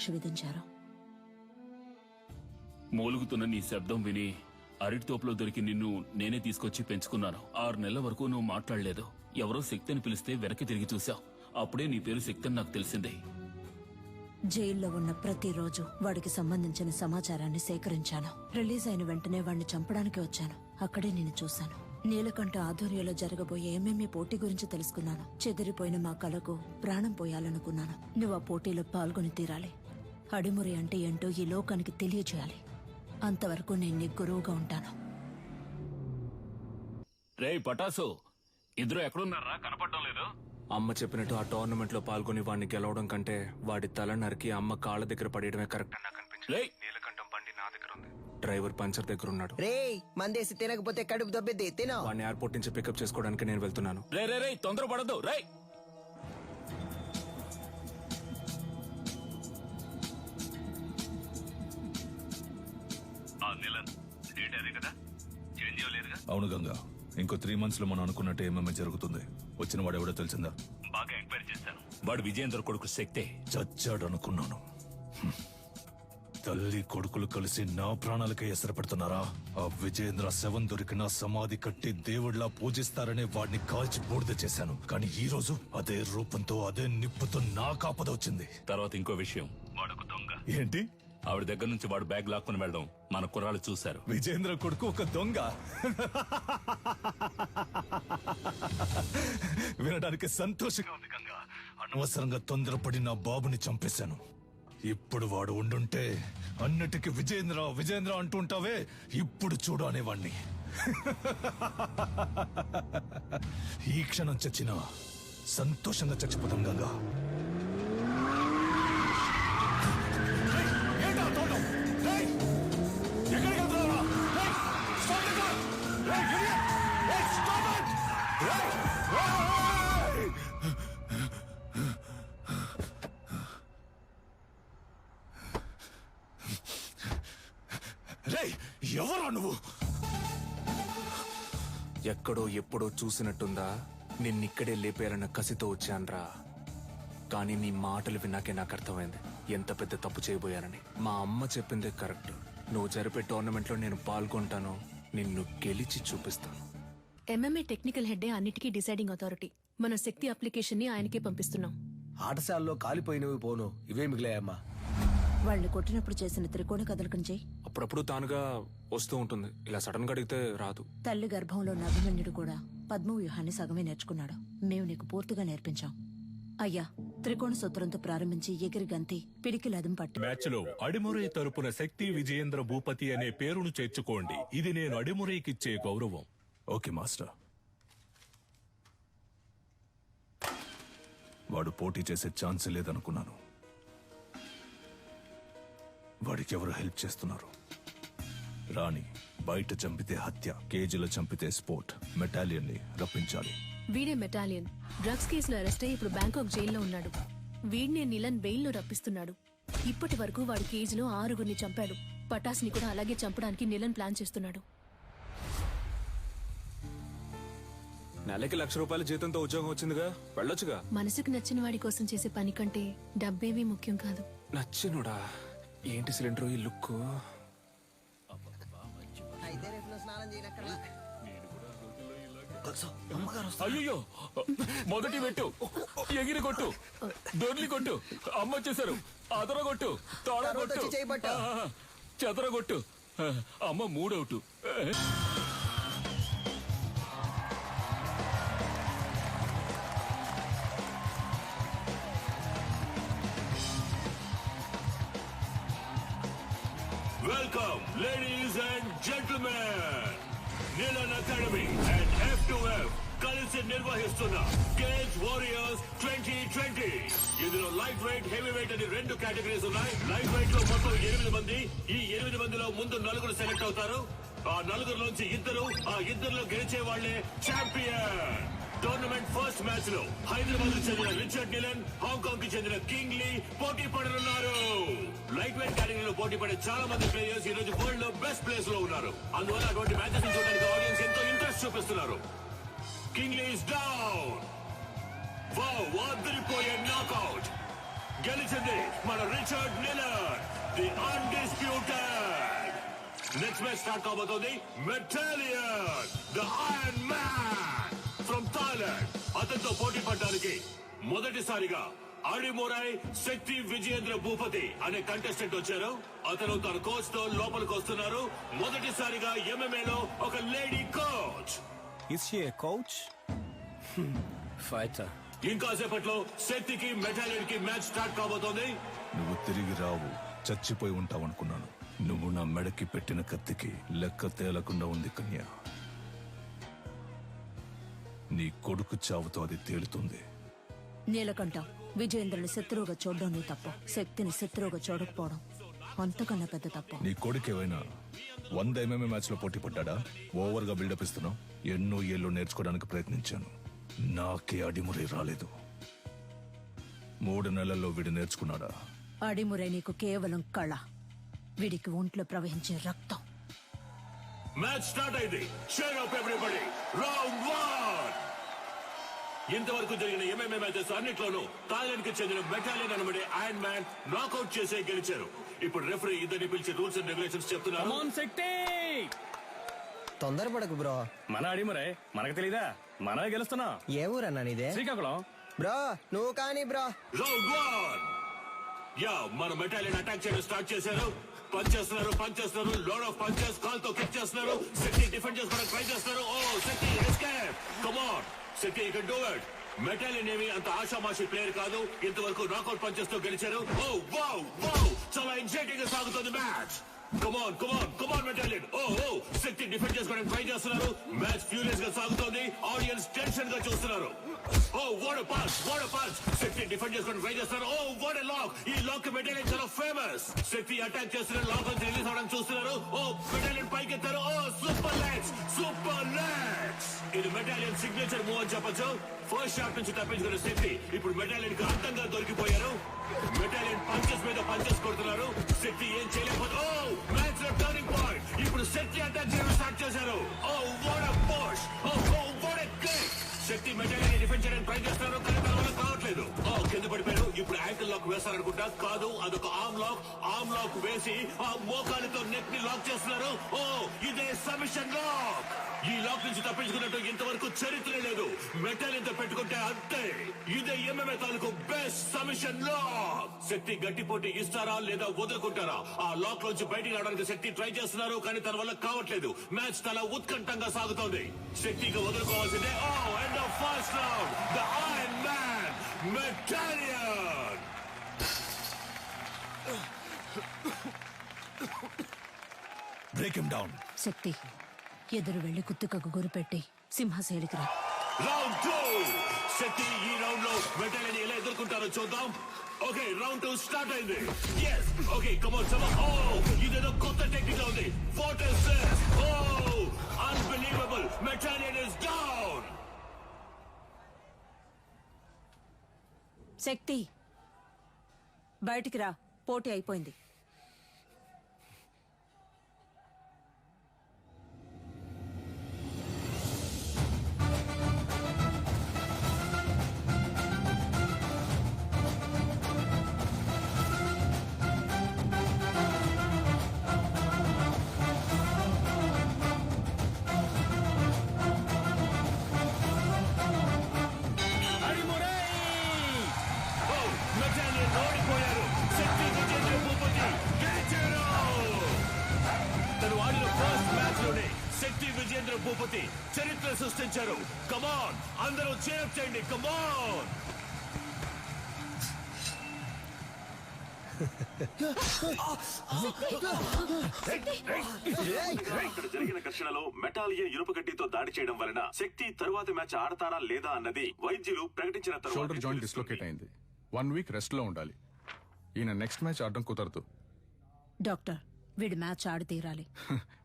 శిక్ష విధించారు. మూలుగుతున్న నీ శబ్దం విని అరటి తోపులో దొరికి నిన్ను నేనే తీసుకొచ్చి పెంచుకున్నాను. 6 నెలల వరకు నువ్వు మాట్లాడలేదు. ఎవరో శక్తిని పిలిస్తే వెనక్కి తిరిగి చూశావు. అప్పుడే నీ పేరు శక్తి అని నాకు తెలిసిందే. జైల్లో ఉన్న ప్రతిరోజు వాడికి సంబంధించిన సమాచారాన్ని సేకరించాను. రిలీజ్ అయిన వెంటనే వాడిని చంపడానికి వచ్చాను. అక్కడే నేను చూశాను. నీలకంఠ ఆధ్వర్యంలో జరగబోయే ఎంఎంఏ పోటీ గురించి తెలుసుకున్నాను. చెదిరిపోయిన మా కళకు ప్రాణం పోయాలనుకున్నాను. నువ్వు ఆ పోటీలో పాల్గొని తీరాలి. అడిమురి అంటే ఏంటో ఈ లోకానికి తెలియజేయాలి. అంతవరకు నేను నీ గురువుగా ఉంటాను. రేయ్ పటాసు, ఇద్దరు ఎక్కడున్నారా? కనపడడం లేదు. అమ్మ చెప్పినట్టు ఆ టోర్నమెంట్ లో పాల్గొని వాడిని గెలవడం కంటే వాడి తల నరికి అమ్మ కాళ్ళ దగ్గర పడేయడమే కరెక్ట్ అని నాకు అనిపించింది. నీలకంఠం బండి నా దగ్గర ఉంది. డ్రైవర్ పంచర్ దగ్గర ఉన్నాడు. రే మందేసి తినకపోతే కడుపు దొబ్బిద్ది. తినో. వాడిని ఎయిర్పోర్ట్ నుంచి పికప్ చేసుకోవడానికి నేను వెళ్తున్నాను. రే రే రే తొందరపడద్దు. రే అవును గంగా, ఇంకో 3 months లో మనం అనుకున్నట్టు ఏమేమి జరుగుతుంది. వచ్చిన వాడు ఎవడో తెలిసిందా? బాగా ఎంక్వైరీ చేశాను. వాడు విజయేంద్ర కొడుకు శక్తే. చచ్చాడు అనుకున్నాను. తల్లి కొడుకులు కలిసి నా ప్రాణాలకే ఎసరు పెడుతున్నారా? ఆ విజయేంద్ర శవం దొరికిన సమాధి కట్టి దేవుళ్లా పూజిస్తారనే వాడిని కాల్చి బూడిద చేశాను. కానీ ఈ రోజు అదే రూపంతో అదే నిప్పుతో నా కాపద వచ్చింది. తర్వాత ఇంకో విషయం, వాడొక దొంగ. ఏంటి? ఆవిడ దగ్గర నుంచి వాడు బ్యాగ్ లాక్కుని వెళ్ళడం మన కుర్రాళ్ళు చూశారు. విజయేంద్ర కొడుకు ఒక దొంగ? వినడానికి సంతోషంగా ఉంది గంగా. అనవసరంగా తొందరపడి నా బాబుని చంపేశాను. ఇప్పుడు వాడు ఉండుంటే అన్నిటికీ విజయేంద్ర విజయేంద్ర అంటుంటావే, ఇప్పుడు చూడు అనేవాణ్ణి. ఈ క్షణం చచ్చినా సంతోషంగా చచ్చిపోతాం గంగా. ఎవరా నువ్వు? ఎక్కడో ఎప్పుడో చూసినట్టుందా? నిన్నిక్కడే లేపేయాలన్న కసితో వచ్చాన్రా. కానీ నీ మాటలు విన్నాకే నాకు అర్థమైంది ఎంత పెద్ద తప్పు చేయబోయానని. మా అమ్మ చెప్పిందే కరెక్ట్. నువ్వు జరిపే టోర్నమెంట్ లో నేను పాల్గొంటాను, నిన్ను గెలిచి చూపిస్తాను. ఎంఎంఏ టెక్నికల్ హెడ్డే అన్నిటికీ డిసైడింగ్ అథారిటీ. మన శక్తి అప్లికేషన్ ని ఆయనకే పంపిస్తున్నాం. ఆటశాలలో కాలిపోయినవి పోను, ఇవే మిగిలాయమ్మా. వాళ్ళని కొట్టినప్పుడు చేసిన త్రికోణ కదలకం చెయ్యి. అప్పుడప్పుడు తానుగా వస్తూ ఉంటుంది. ఇలా సడన్ గా అడిగితే రాదు. తల్లి గర్భంలో ఉన్న అభిమన్యుడు కూడా పద్మ వ్యూహాన్ని సగమే నేర్చుకున్నాడు. మేము నీకు పూర్తిగా నేర్పించాం. అయ్యా, త్రికోణ సూత్రంతో ప్రారంభించి ఎగిరి గంతి పిడికి లదం పట్టు. మ్యాచ్ లో అడిమురై తరపున శక్తి విజయేంద్ర భూపతి అనే పేరును చేర్చుకోండి. ఇది నేను అడిమురైకిచ్చే గౌరవం. Okay master. వాడు పోటీ చేసే ఛాన్స్ లేదనుకున్నాను. వాడికి ఎవరు హెల్ప్ చేస్తున్నారు? రాణి బయట చంపితే హత్య, కేజీలో చంపితే స్పోర్ట్. మెటాలియన్ ని రప్పించాలి. వీడే మెటాలియన్. డ్రగ్స్ కేసులో అరెస్ట్ అయ్యి ఇప్పుడు బ్యాంకాక్ జైల్లో ఉన్నాడు. వీడినే నిలన్ బెయిల్లో రప్పిస్తున్నాడు. ఇప్పటి వరకు వాడు కేజీలో 6గురిని చంపాడు. పటాస్ ని కూడా అలాగే చంపడానికి నిలన్ ప్లాన్ చేస్తున్నాడు. నెలకి ₹1,00,000 జీతంతో ఉద్యోగం వచ్చిందిగా, వెళ్ళొచ్చుగా. మనసుకు నచ్చిన వాడి కోసం చేసే పని కంటే డబ్బేమీ ముఖ్యం కాదు. నచ్చినుడా? ఏంటి సిలిండర్ ఈ లుక్? అయ్యో, మొదటి పెట్టు, ఎగిరి కొట్టు, దొర్లి కొట్టు. అమ్మ వచ్చేసారు. అదర కొట్టు, తోడ కొట్టు, చెదర కొట్టు. అమ్మ 3 out. Welcome, ladies and gentlemen. Nilan Academy and F2F కలిసి నిర్వహిస్తున్న కేజ్ వారియర్స్ 2020. ఇందులో లైట్ వెయిట్, హెవీ వెయిట్ అని 2 కేటగిరీస్ ఉన్నాయి. లైట్ వెయిట్ లో మొత్తం 8 మంది. ఈ 8 మందిలో ముందు 4 సెలెక్ట్ అవుతారు. ఆ 4లోంచి 2, ఆ 2లో గెలిచే వాళ్లే ఛాంపియన్. టోర్నమెంట్ ఫస్ట్ మ్యాచ్ లో హైదరాబాద్ కు చెందిన రిచర్డ్ నిలన్, హాంకాంగ్ కి చెందిన కింగ్ లీ పోటీ పడనున్నారు. లైట్ వెయిట్ కేటగిరీలో పోటీ పడే చాలా మంది ప్లేయర్స్ ఈ రోజు వరల్డ్ లో బెస్ట్ ప్లేస్ లో ఉన్నారు. అందువల్ల అటువంటి మ్యాచెస్ చూడడానికి ఆడియన్స్ ఎంతో ఇంట్రెస్ట్ చూపిస్తున్నారు. King Lee is down. Wow, వాద్దరిపోయే నాకౌట్. గెలిచింది మన Richard Miller, the undisputed. Next match start కాబోతోంది. Metalion the iron man from Thailand. అతనితో పోటీ పడడానికి మొదటిసారిగా అడిమురై శక్తి విజయేంద్ర భూపతి అనే కంటెస్టెంట్ వచ్చారు. అతను తన కోచ్ తో లోపలికి వస్తున్నారు. మొదటిసారిగా ఎంఎంఏలో ఒక lady coach. Is she a coach? Fighter. ఇంకాసేపట్లో శక్తికి మెటాలియన్ కి మ్యాచ్ స్టార్ట్ కాబోతోంది. నువ్వు తిరిగి రావు, చచ్చిపోయి ఉంటావనుకున్నాను. నువ్వు నా మెడకి పెట్టిన కత్తికి లెక్క తేలకుండా ఉంది కన్య. నీ కొడుకు చావుతో అది తేలుతుంది. నీలకంఠ, విజయేంద్రుని శత్రువుగా చూడడం నీ తప్పు. శక్తిని శత్రువుగా చూడకపోవడం అంతకన్నా పెద్ద తప్పు. నీ కొడుకు ఏమైనా 100 MMA మ్యాచ్ లో పోటీ పడ్డా? ఓవర్ గా బిల్డప్ ఇస్తున్నావు. ఎన్నో ఏళ్ళు నేర్చుకోవడానికి ప్రయత్నించాను, నాకే అడిమురై రాలేదు. 3 నెలల్లో వీడు నేర్చుకున్నాడా? అడిమురై నీకు కేవలం కళ, వీడికి ఒంట్లో ప్రవహించే రక్తం. మ్యాచ్ స్టార్ట్ అయింది. Cheer up everybody. రౌండ్ 1. ఇంతవరకు జరిగిన ఎంఎంఏ మ్యాచెస్ అన్నిట్లోనూ థాయిలాండ్ కి చెందిన మెటాలియన్ అనబడే ఐరన్ మ్యాన్ నాకౌట్ చేసే గెలిచారు. ఇప్పుడు రెఫరీ ఇద్దరిని పిలిచి రూల్స్ అండ్ రెగ్యులేషన్స్ చెప్తున్నారు. తొందరపడకు బ్రో. మన అడిమురై మనకు తెలీదా? మనమే గెలుస్తున్నా. ఏ ఊరన్నా నీదే? శ్రీకాకుళం. బ్రో నువ్వు కానీ బ్రో. రౌండ్ 1. యా, మన మెటాలియన్ అటాక్ చేయడం స్టార్ట్ చేశారు. పంచ్ చేస్తున్నారు. Load of punches. కాల్ తో కిక్ చేస్తున్నారు. శక్తి డిఫెండ్ చేసుకోవడానికి ట్రై చేస్తున్నారు. Oh Shakti escape. Come on Shakti, you can do it. Metalion ఏమి అంత ఆషామాషి ప్లేయర్ కాదు. ఇంతవరకు నాకౌట్ పంచెస్ తో గెలిచారు. ఓ వావ్ వావ్, చాలా ఎక్సైటింగ్ గా సాగుతుంది match. Come on Metalion. Oh Shakti defend చేసుకోవడానికి ట్రై చేస్తున్నారు. మ్యాచ్ ఫ్యూరియస్ గా సాగుతోంది. ఆడియన్స్ టెన్షన్ గా చూస్తున్నారు. Oh what a punch. Shakti defend చేసుకోవడానికి ట్రై చేస్తున్నారు. Oh what a lock. ఈ లాక్ మెటాలియన్ చాలా ఫేమస్. శక్తి అటాక్ చేస్తున్నారు. లాక్ నుంచి రిలీజ్ అవడానికి చూస్తున్నారు. ఓ మెటాలియన్ పైకెత్తారు. Oh super legs. ఇది మెటాలియన్ సిగ్నేచర్ మూవ్ అని చెప్పొచ్చు. ఫస్ట్ షాట్ నుంచి తప్పించుకున్న శక్తి ఇప్పుడు మెటాలియన్ కి అర్థంగా దొరికిపోయారు. మెటాలియన్ పంచెస్ మీద పంచెస్ కొడుతున్నారు. శక్తి ఏం చేయలేకపోతే ఓ మ్యాచ్ లో టర్నింగ్ పాయింట్. ఇప్పుడు శక్తి అటాక్ చేయడం స్టార్ట్ చేశారు. Oh what a push. Oh what a kick. Shakti Metalion defend చేయడానికి ట్రై చేస్తున్నారు, కానీ తన వల్ల కావట్లేదు. ఓ కింద పడిపోయారు. ఇప్పుడు యాంకిల్ లాక్ వేస్తారనుకుంటా. కాదు, అదొక ఆర్మ్ లాక్ వేసి ఆ మోకాలితో నెక్ ని లాక్ చేస్తున్నారు. ఓ ఇదే సబ్మిషన్ లాక్. ఈ లాక్ నుంచి తప్పించుకున్నట్టు ఇంతవరకు చరిత్ర లేదు. మెటాలియన్ తో పెట్టుకుంటే అంతే. ఇదే ఎంఎంఏ తాలూకు బెస్ట్ సబ్మిషన్ లాక్. శక్తి గట్టి పోటీ ఇస్తారా లేదా వదులుకుంటారా? ఆ లాక్ నుంచి బయటికి రావడానికి శక్తి ట్రై చేస్తున్నారు, కానీ తన వల్ల కావట్లేదు. మ్యాచ్ చాలా ఉత్కంఠంగా సాగుతోంది. శక్తికి వదులుకోవాల్సిందే. Oh end of first round. The iron man Metalion. Break him down. Shakti, ఎదురు వెళ్లి కుత్తుకకు గురిపెట్టి సింహశైలికి రా. రౌండ్ 2. శక్తి ఈ రౌండ్ లో మెటాలియన్ ఎలా ఎదుర్కొంటారో చూద్దాం. ఓకే, రౌండ్ 2 స్టార్ట్ అయింది. yes okay, come on. Oh ఇదేదో కొత్త టెక్నిక్ ఉంది. What is this? Oh unbelievable. Metalion is down. Shakti, బయటికి రా, పోటీ అయిపోయింది. మెటాలియన్ ఓడిపోయారు. శక్తి విజయేంద్ర భూపతి గెలిచారు. తను ఆడిన ఫస్ట్ మ్యాచ్ లోనే శక్తి విజయేంద్ర భూపతి చరిత్ర సృష్టించారు. కమాన్, అందరూ చేర్ చేయండి. కమాన్. ఇక్కడ జరిగిన ఘర్షణలో మెటాలియన్ ఇనుప గడ్డితో దాడి చేయడం వలన శక్తి తరువాతి మ్యాచ్ ఆడతారా లేదా అన్నది వైద్యులు ప్రకటించిన తర్వాత షోల్డర్ జాయింట్ డిస్లోకేట్ అయింది. 1 వీక్ రెస్ట్ లో ఉండాలి. ఈయన నెక్స్ట్ మ్యాచ్ ఆడడం కుదరదు. డాక్టర్, వీడి మ్యాచ్ ఆడి తీరాలి.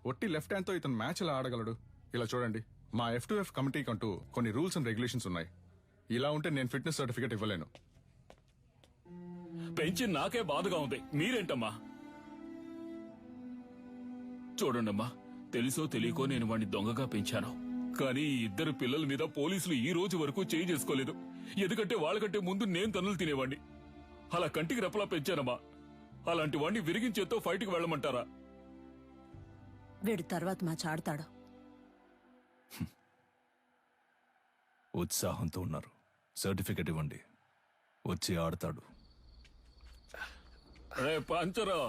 ఒట్టి లెఫ్ట్ హ్యాండ్ తో ఇతను మ్యాచ్ ఎలా ఆడగలడు? ఇలా చూడండి, మా F2F కమిటీకి అంటూ కొన్ని రూల్స్ అండ్ రెగ్యులేషన్స్ ఉన్నాయి. ఇలా ఉంటే నేను ఫిట్నెస్ సర్టిఫికేట్ ఇవ్వలేను. పెంచి నాకే బాధగా ఉంది. మీరేంటమ్మా? చూడండమ్మా, తెలుసో తెలియకో నేను వాడిని దొంగగా పెంచాను. కానీ ఈ ఇద్దరు పిల్లల మీద పోలీసులు ఈ రోజు వరకు చేయి చేసుకోలేదు. ఎందుకంటే వాళ్ళకంటే ముందు నేను తన్నులు తినేవాడిని. అలా కంటికి రెప్పలా పెంచానమ్మా. అలాంటి వాడిని విరిగించేతో ఫైట్కి వెళ్ళమంటారా? వీడు తర్వాత మ్యాచ్ ఆడతాడు. ఉత్సాహంతో ఉన్నారు. సర్టిఫికెట్ ఇవ్వండి, వచ్చి ఆడతాడు. రే పంచరా,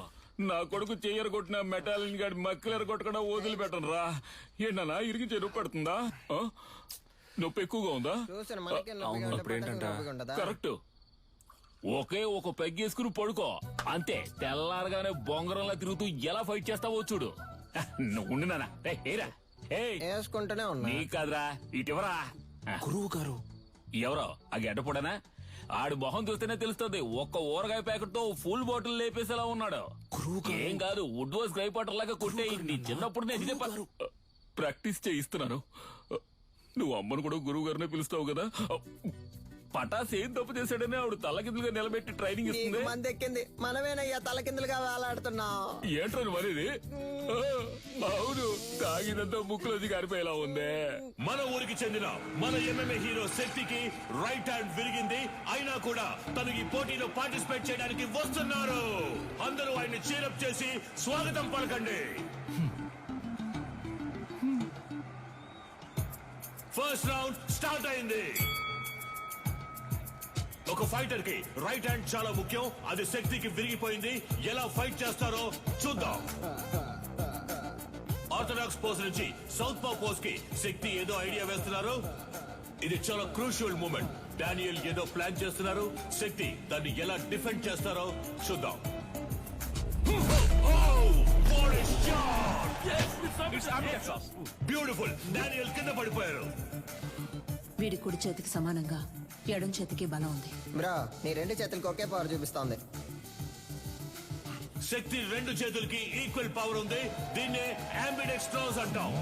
నా కొడుకు చెయ్యరు కొట్టిన మెటాలిన్ గాడి మక్కలేరు కొట్టకుండా వదిలిపెట్టను రా. ఏంటన్నా ఇరిగి చెరువు పడుతుందా? నొప్పి ఎక్కువగా ఉందా? కరెక్ట్. ఒకే ఒక పెగ్గేసుకుని పడుకో అంతే. తెల్లారగానే బొంగరంలా తిరుగుతూ ఎలా ఫైట్ చేస్తావో చూడు. ఉండు నాన్న. వేసుకుంటూనే ఉన్నా. నీ కాదురా, ఇటివరా. గురువు గారు ఎవరో ఆ గడ్డపడనా? ఆడి మొహం చూస్తేనే తెలుస్తుంది. ఒక్క ఊరగాయ ప్యాకెట్ తో ఫుల్ బాటిల్ లేపేసేలా ఉన్నాడు. ఏం కాదు, వుడ్ వాస్ గ్రై పాటర్ లాగా కొట్టే. నీ చిన్నప్పుడు నేను ప్రాక్టీస్ చేయిస్తున్నాను. నువ్వు అమ్మను కూడా గురువు గారినే పిలుస్తావు కదా. పటాస్ ఏం తప్పు చేశాడని ఆవిడ తలకిందులుగా నిలబెట్టి ట్రైనింగ్ ఇస్తుంది. మంది ఎక్కింది, మనమేనయ్యా తలకిందులుగా వేలాడుతున్నాం. ఏంట్రా మరేది? అవును, తాగినంతా ముక్కులోకి గారిపోయేలా ఉందే. మన ఊరికి చెందిన మన MMA హీరో శక్తికి రైట్ హ్యాండ్ విరిగింది. అయినా కూడా తను ఈ పోటీలో పార్టిసిపేట్ చేయడానికి వస్తున్నారు. అందరూ ఆయన్ని చీరప్ చేసి స్వాగతం పలకండి. ఫస్ట్ రౌండ్ స్టార్ట్ అయింది. ఒక ఫైటర్ కి రైట్ హ్యాండ్ చాలా ముఖ్యం. అది శక్తికి విరిగిపోయింది. ఎలా ఫైట్ చేస్తారో చూద్దాం. ఆర్థడాక్స్ పోజ్ నుంచి సౌత్ పా పోజ్ కి శక్తి ఏదో ఐడియా వేస్తున్నారు. ఇది చాలా క్రూషియల్ మూమెంట్. డానియల్ ఏదో ప్లాన్ చేస్తున్నారు. శక్తి దాన్ని ఎలా డిఫెండ్ చేస్తారో చూద్దాం. బ్యూటిఫుల్. డానియల్ కింద పడిపోయారు. వీడి కుడి చేతికి సమానంగా ఎడం చేతికి బలం ఉంది. బ్రో, నీ రెండు చేతులకి ఒకే పవర్ చూపిస్తోంది. శక్తి రెండు చేతులకి ఈక్వల్ పవర్ ఉంది. దీన్నే అంబిడెక్స్ట్రోస్ అంటాం.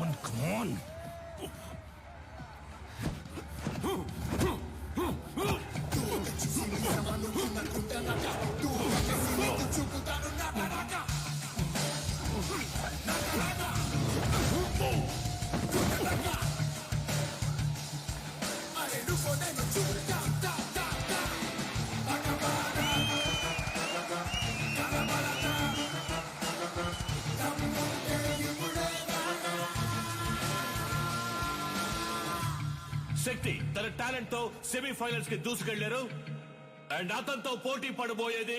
శక్తి తన టాలెంట్ తో సెమీఫైనల్స్ కి దూసుకెళ్లారు. అండ్ అతనితో పోటీ పడబోయేది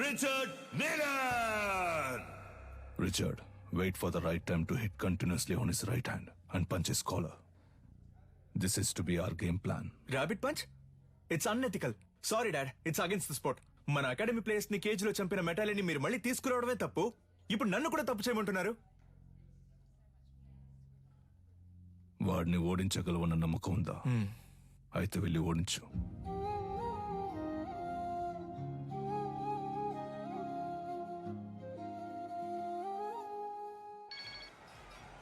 Richard నీలన్. Richard, wait for the right time to hit continuously on his right hand and punch his collar. This is to be our game plan. Rabbit punch? It's unethical. Sorry dad, it's against the sport. మన academy players ని cage లో చంపిన మెటాలిని మీరు మళ్ళీ తీసుకురావడమే తప్పు. ఇప్పుడు నన్ను కూడా తప్పు చేయమంటున్నారు. వాడిని ఓడించగలవన్న నమ్మకం ఉందా? అయితే వెళ్ళి ఓడించు.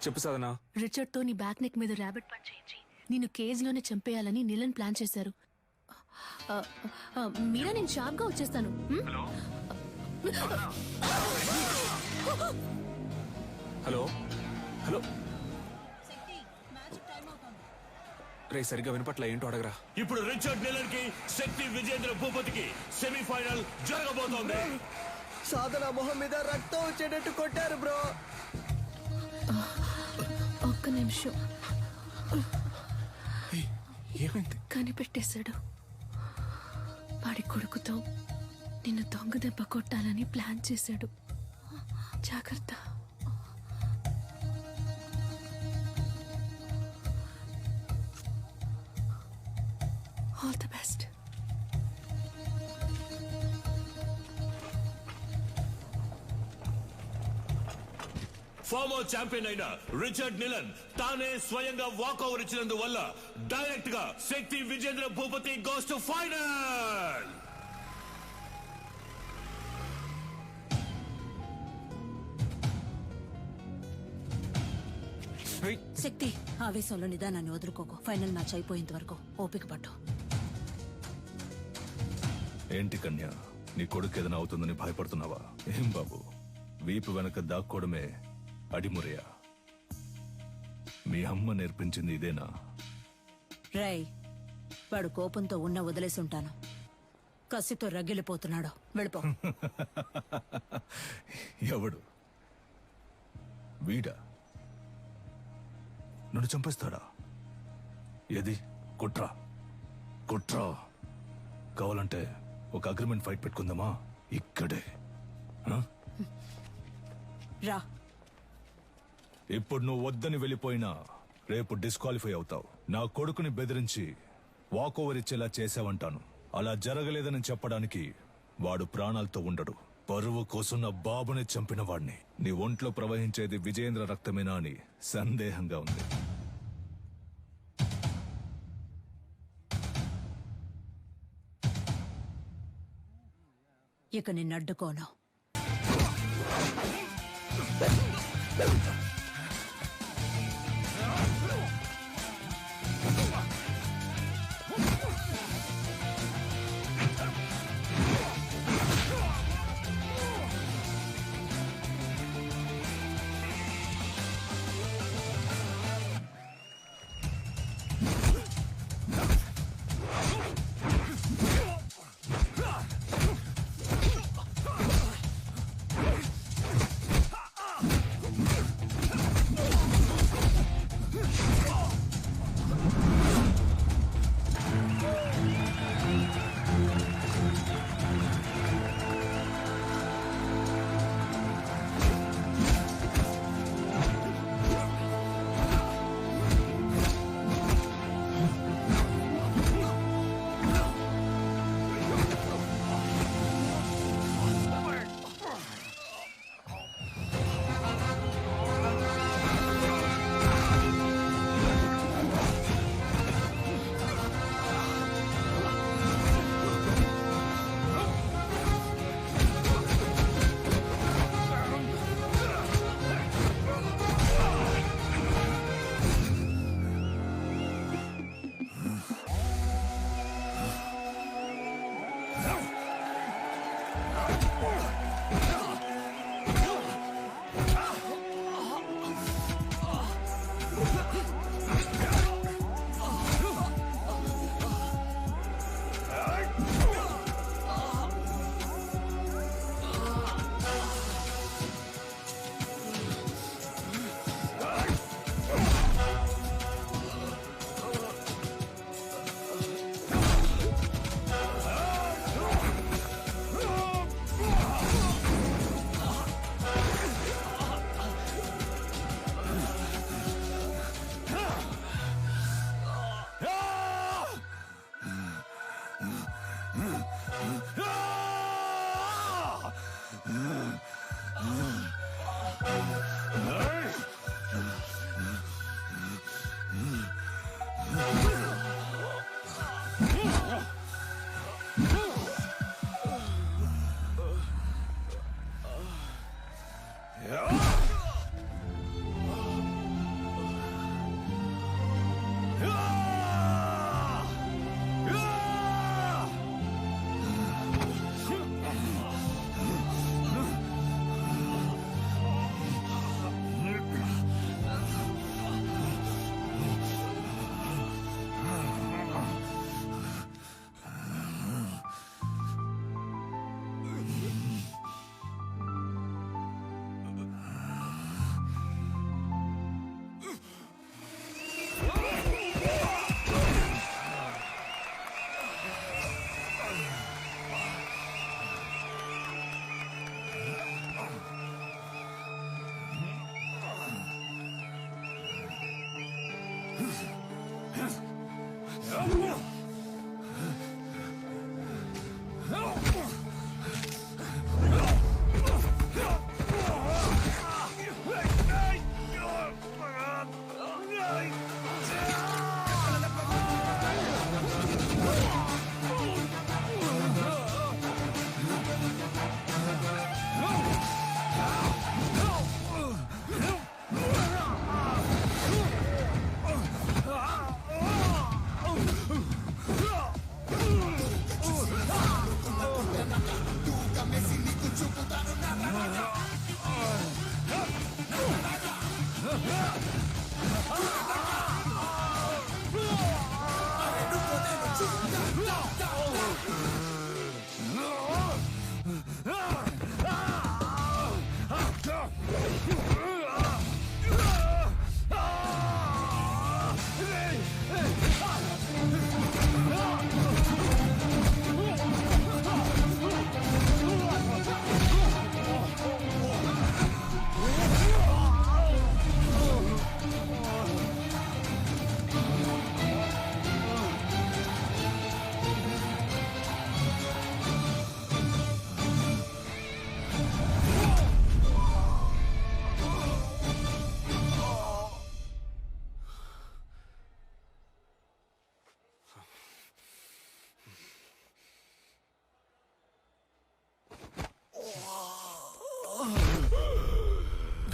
చెప్పు సాధనా. రిచర్డ్ తో నీ బ్యాక్ నెక్ మీద ర్యాబిట్ పంచ్ చేయించి నిన్ను కేజ్ లోనే చంపేయాలని నీలన్ ప్లాన్ చేశారు. మీరా, నేను షార్ప్ గా వచ్చేస్తాను. Hello hello. రే సరిగ్గా వినపట్ల, ఏంటో అడగరా. ఇప్పుడు రిచర్డ్ నీలన్ కి శక్తి విజేంద్ర భూపతికి సెమీఫైనల్ జరగబోతోంది. సాధన మొహం మీద రక్తం వచ్చేటట్టు కొట్టారు బ్రో. ఒక్క నిమిషం. ఏమైంది? కనిపెట్టేశాడు. వాడి కొడుకుతో నిన్ను దొంగ దెబ్బ కొట్టాలని ప్లాన్ చేశాడు. జాగ్రత్త. All the best. Former champion అయిన రిచర్డ్ నీలన్ తానే స్వయంగా వాకౌవర్ ఇచ్చినందువల్ల డైరెక్ట్ గా Shakti Vijendra Bhupathi goes to final. Shakti, ఆవేశంలో నిదానాన్ని వదులుకోకు. ఫైనల్ మ్యాచ్ అయిపోయేంత వరకు ఓపిక పట్టు. ఏంటి కన్యా, నీ కొడుకు ఏదైనా అవుతుందని భయపడుతున్నావా? ఏం బాబు, వీపు వెనక దాక్కోవడమే అడిమురయా? మీ అమ్మ నేర్పించింది ఇదేనా? రేయ్, వాడు కోపంతో ఉన్న వదిలేసుంటాను. కసితో రగిలిపోతున్నాడు. వెళ్ళిపో. ఎవడు వీడా? నన్ను చంపేస్తాడా? ఏది కుట్రా కుట్రా కావాలంటే ఒక అగ్రిమెంట్ ఫైట్ పెట్టుకుందామా ఇక్కడే? ఆ? రా. ఇప్పుడు నువ్వు వద్దని వెళ్ళిపోయినా రేపు డిస్క్వాలిఫై అవుతావు. నా కొడుకుని బెదిరించి వాకోవర్ ఇచ్చేలా చేసావంటాను. అలా జరగలేదని చెప్పడానికి వాడు ప్రాణాలతో ఉండడు. పరువు కోసం నా బాబుని చంపిన వాడిని. నీ ఒంట్లో ప్రవహించేది విజయేంద్ర రక్తమేనా అని సందేహంగా ఉంది. ఇక నిన్నడ్డుకోను.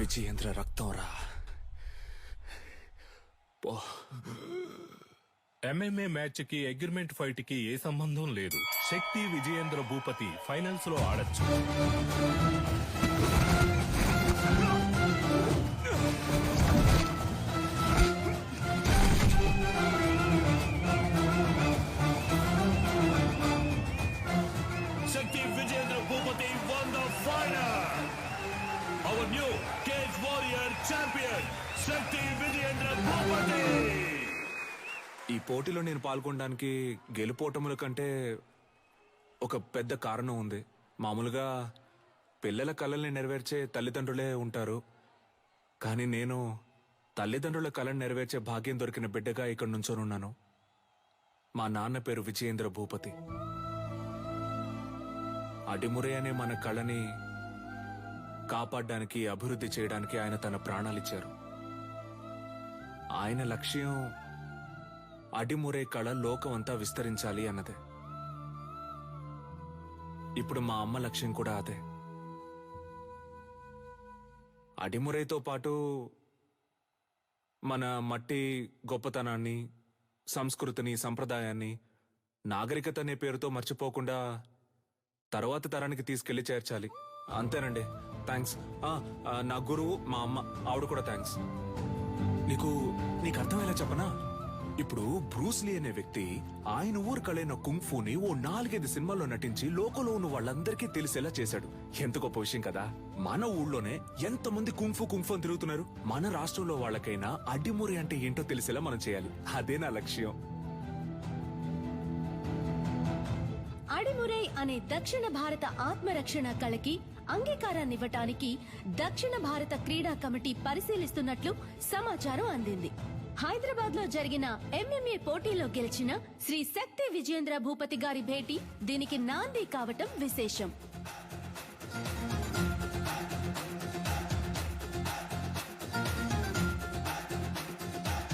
విజయేంద్ర రక్తం రా. ఎంఎంఏ మ్యాచ్ కి అగ్రిమెంట్ ఫైట్ కి ఏ సంబంధం లేదు. శక్తి విజయేంద్ర భూపతి ఫైనల్స్ లో ఆడొచ్చు. శక్తి Vijayendra Bhupathi won the final. Our new Cage Warrior champion, శక్తి విజయేంద్ర భూపతి. ఈ పోటీలో నేను పాల్గొనడానికి గెలుపోటముల కంటే ఒక పెద్ద కారణం ఉంది. మామూలుగా పిల్లల కలల్ని నెరవేర్చే తల్లిదండ్రులే ఉంటారు, కానీ నేను తల్లిదండ్రుల కళను నెరవేర్చే భాగ్యం దొరికిన బిడ్డగా ఇక్కడ నుంచోనున్నాను. మా నాన్న పేరు విజయేంద్ర భూపతి. అడిమురే అనే మన కళని కాపాడడానికి, అభివృద్ధి చేయడానికి ఆయన తన ప్రాణాలిచ్చారు. ఆయన లక్ష్యం అడిమురే కళ లోకమంతా విస్తరించాలి అన్నదే. ఇప్పుడు మా అమ్మ లక్ష్యం కూడా అదే. అడిమురేతో పాటు మన మట్టి గొప్పతనాన్ని, సంస్కృతిని, సంప్రదాయాన్ని, నాగరికత అనే పేరుతో మర్చిపోకుండా తర్వాత తరానికి తీసుకెళ్లి చేర్చాలి. అంతేనండి. థ్యాంక్స్. నా గురువు మా అమ్మ, ఆవిడ కూడా థ్యాంక్స్. నీకు అర్థమయ్యేలా చెప్పనా? ఇప్పుడు బ్రూస్లీ అనే వ్యక్తి ఆయన ఊరు కళైన కుంగ్ఫూని ఓ 4-5 సినిమాల్లో నటించి లోకంలో ఉన్న వాళ్ళందరికీ తెలిసేలా చేశాడు. ఎంత గొప్ప విషయం కదా. మన ఊళ్ళోనే ఎంతమంది కుంగ్ఫూ అని తిరుగుతున్నారు. మన రాష్ట్రంలో వాళ్ళకైనా అడ్డిమురి అంటే ఏంటో తెలిసేలా మనం చేయాలి. అదే నా లక్ష్యం. అడిమురై అనే దక్షిణ భారత ఆత్మరక్షణ కళకి అంగీకారాన్నివ్వటానికి దక్షిణ భారత క్రీడా కమిటీ పరిశీలిస్తున్నట్లు సమాచారం అందింది. హైదరాబాద్ లో జరిగిన ఎంఎంఏ పోటీలో గెలిచిన శ్రీ శక్తి విజయేంద్ర భూపతి గారి భేటీ దీనికి నాంది కావటం విశేషం.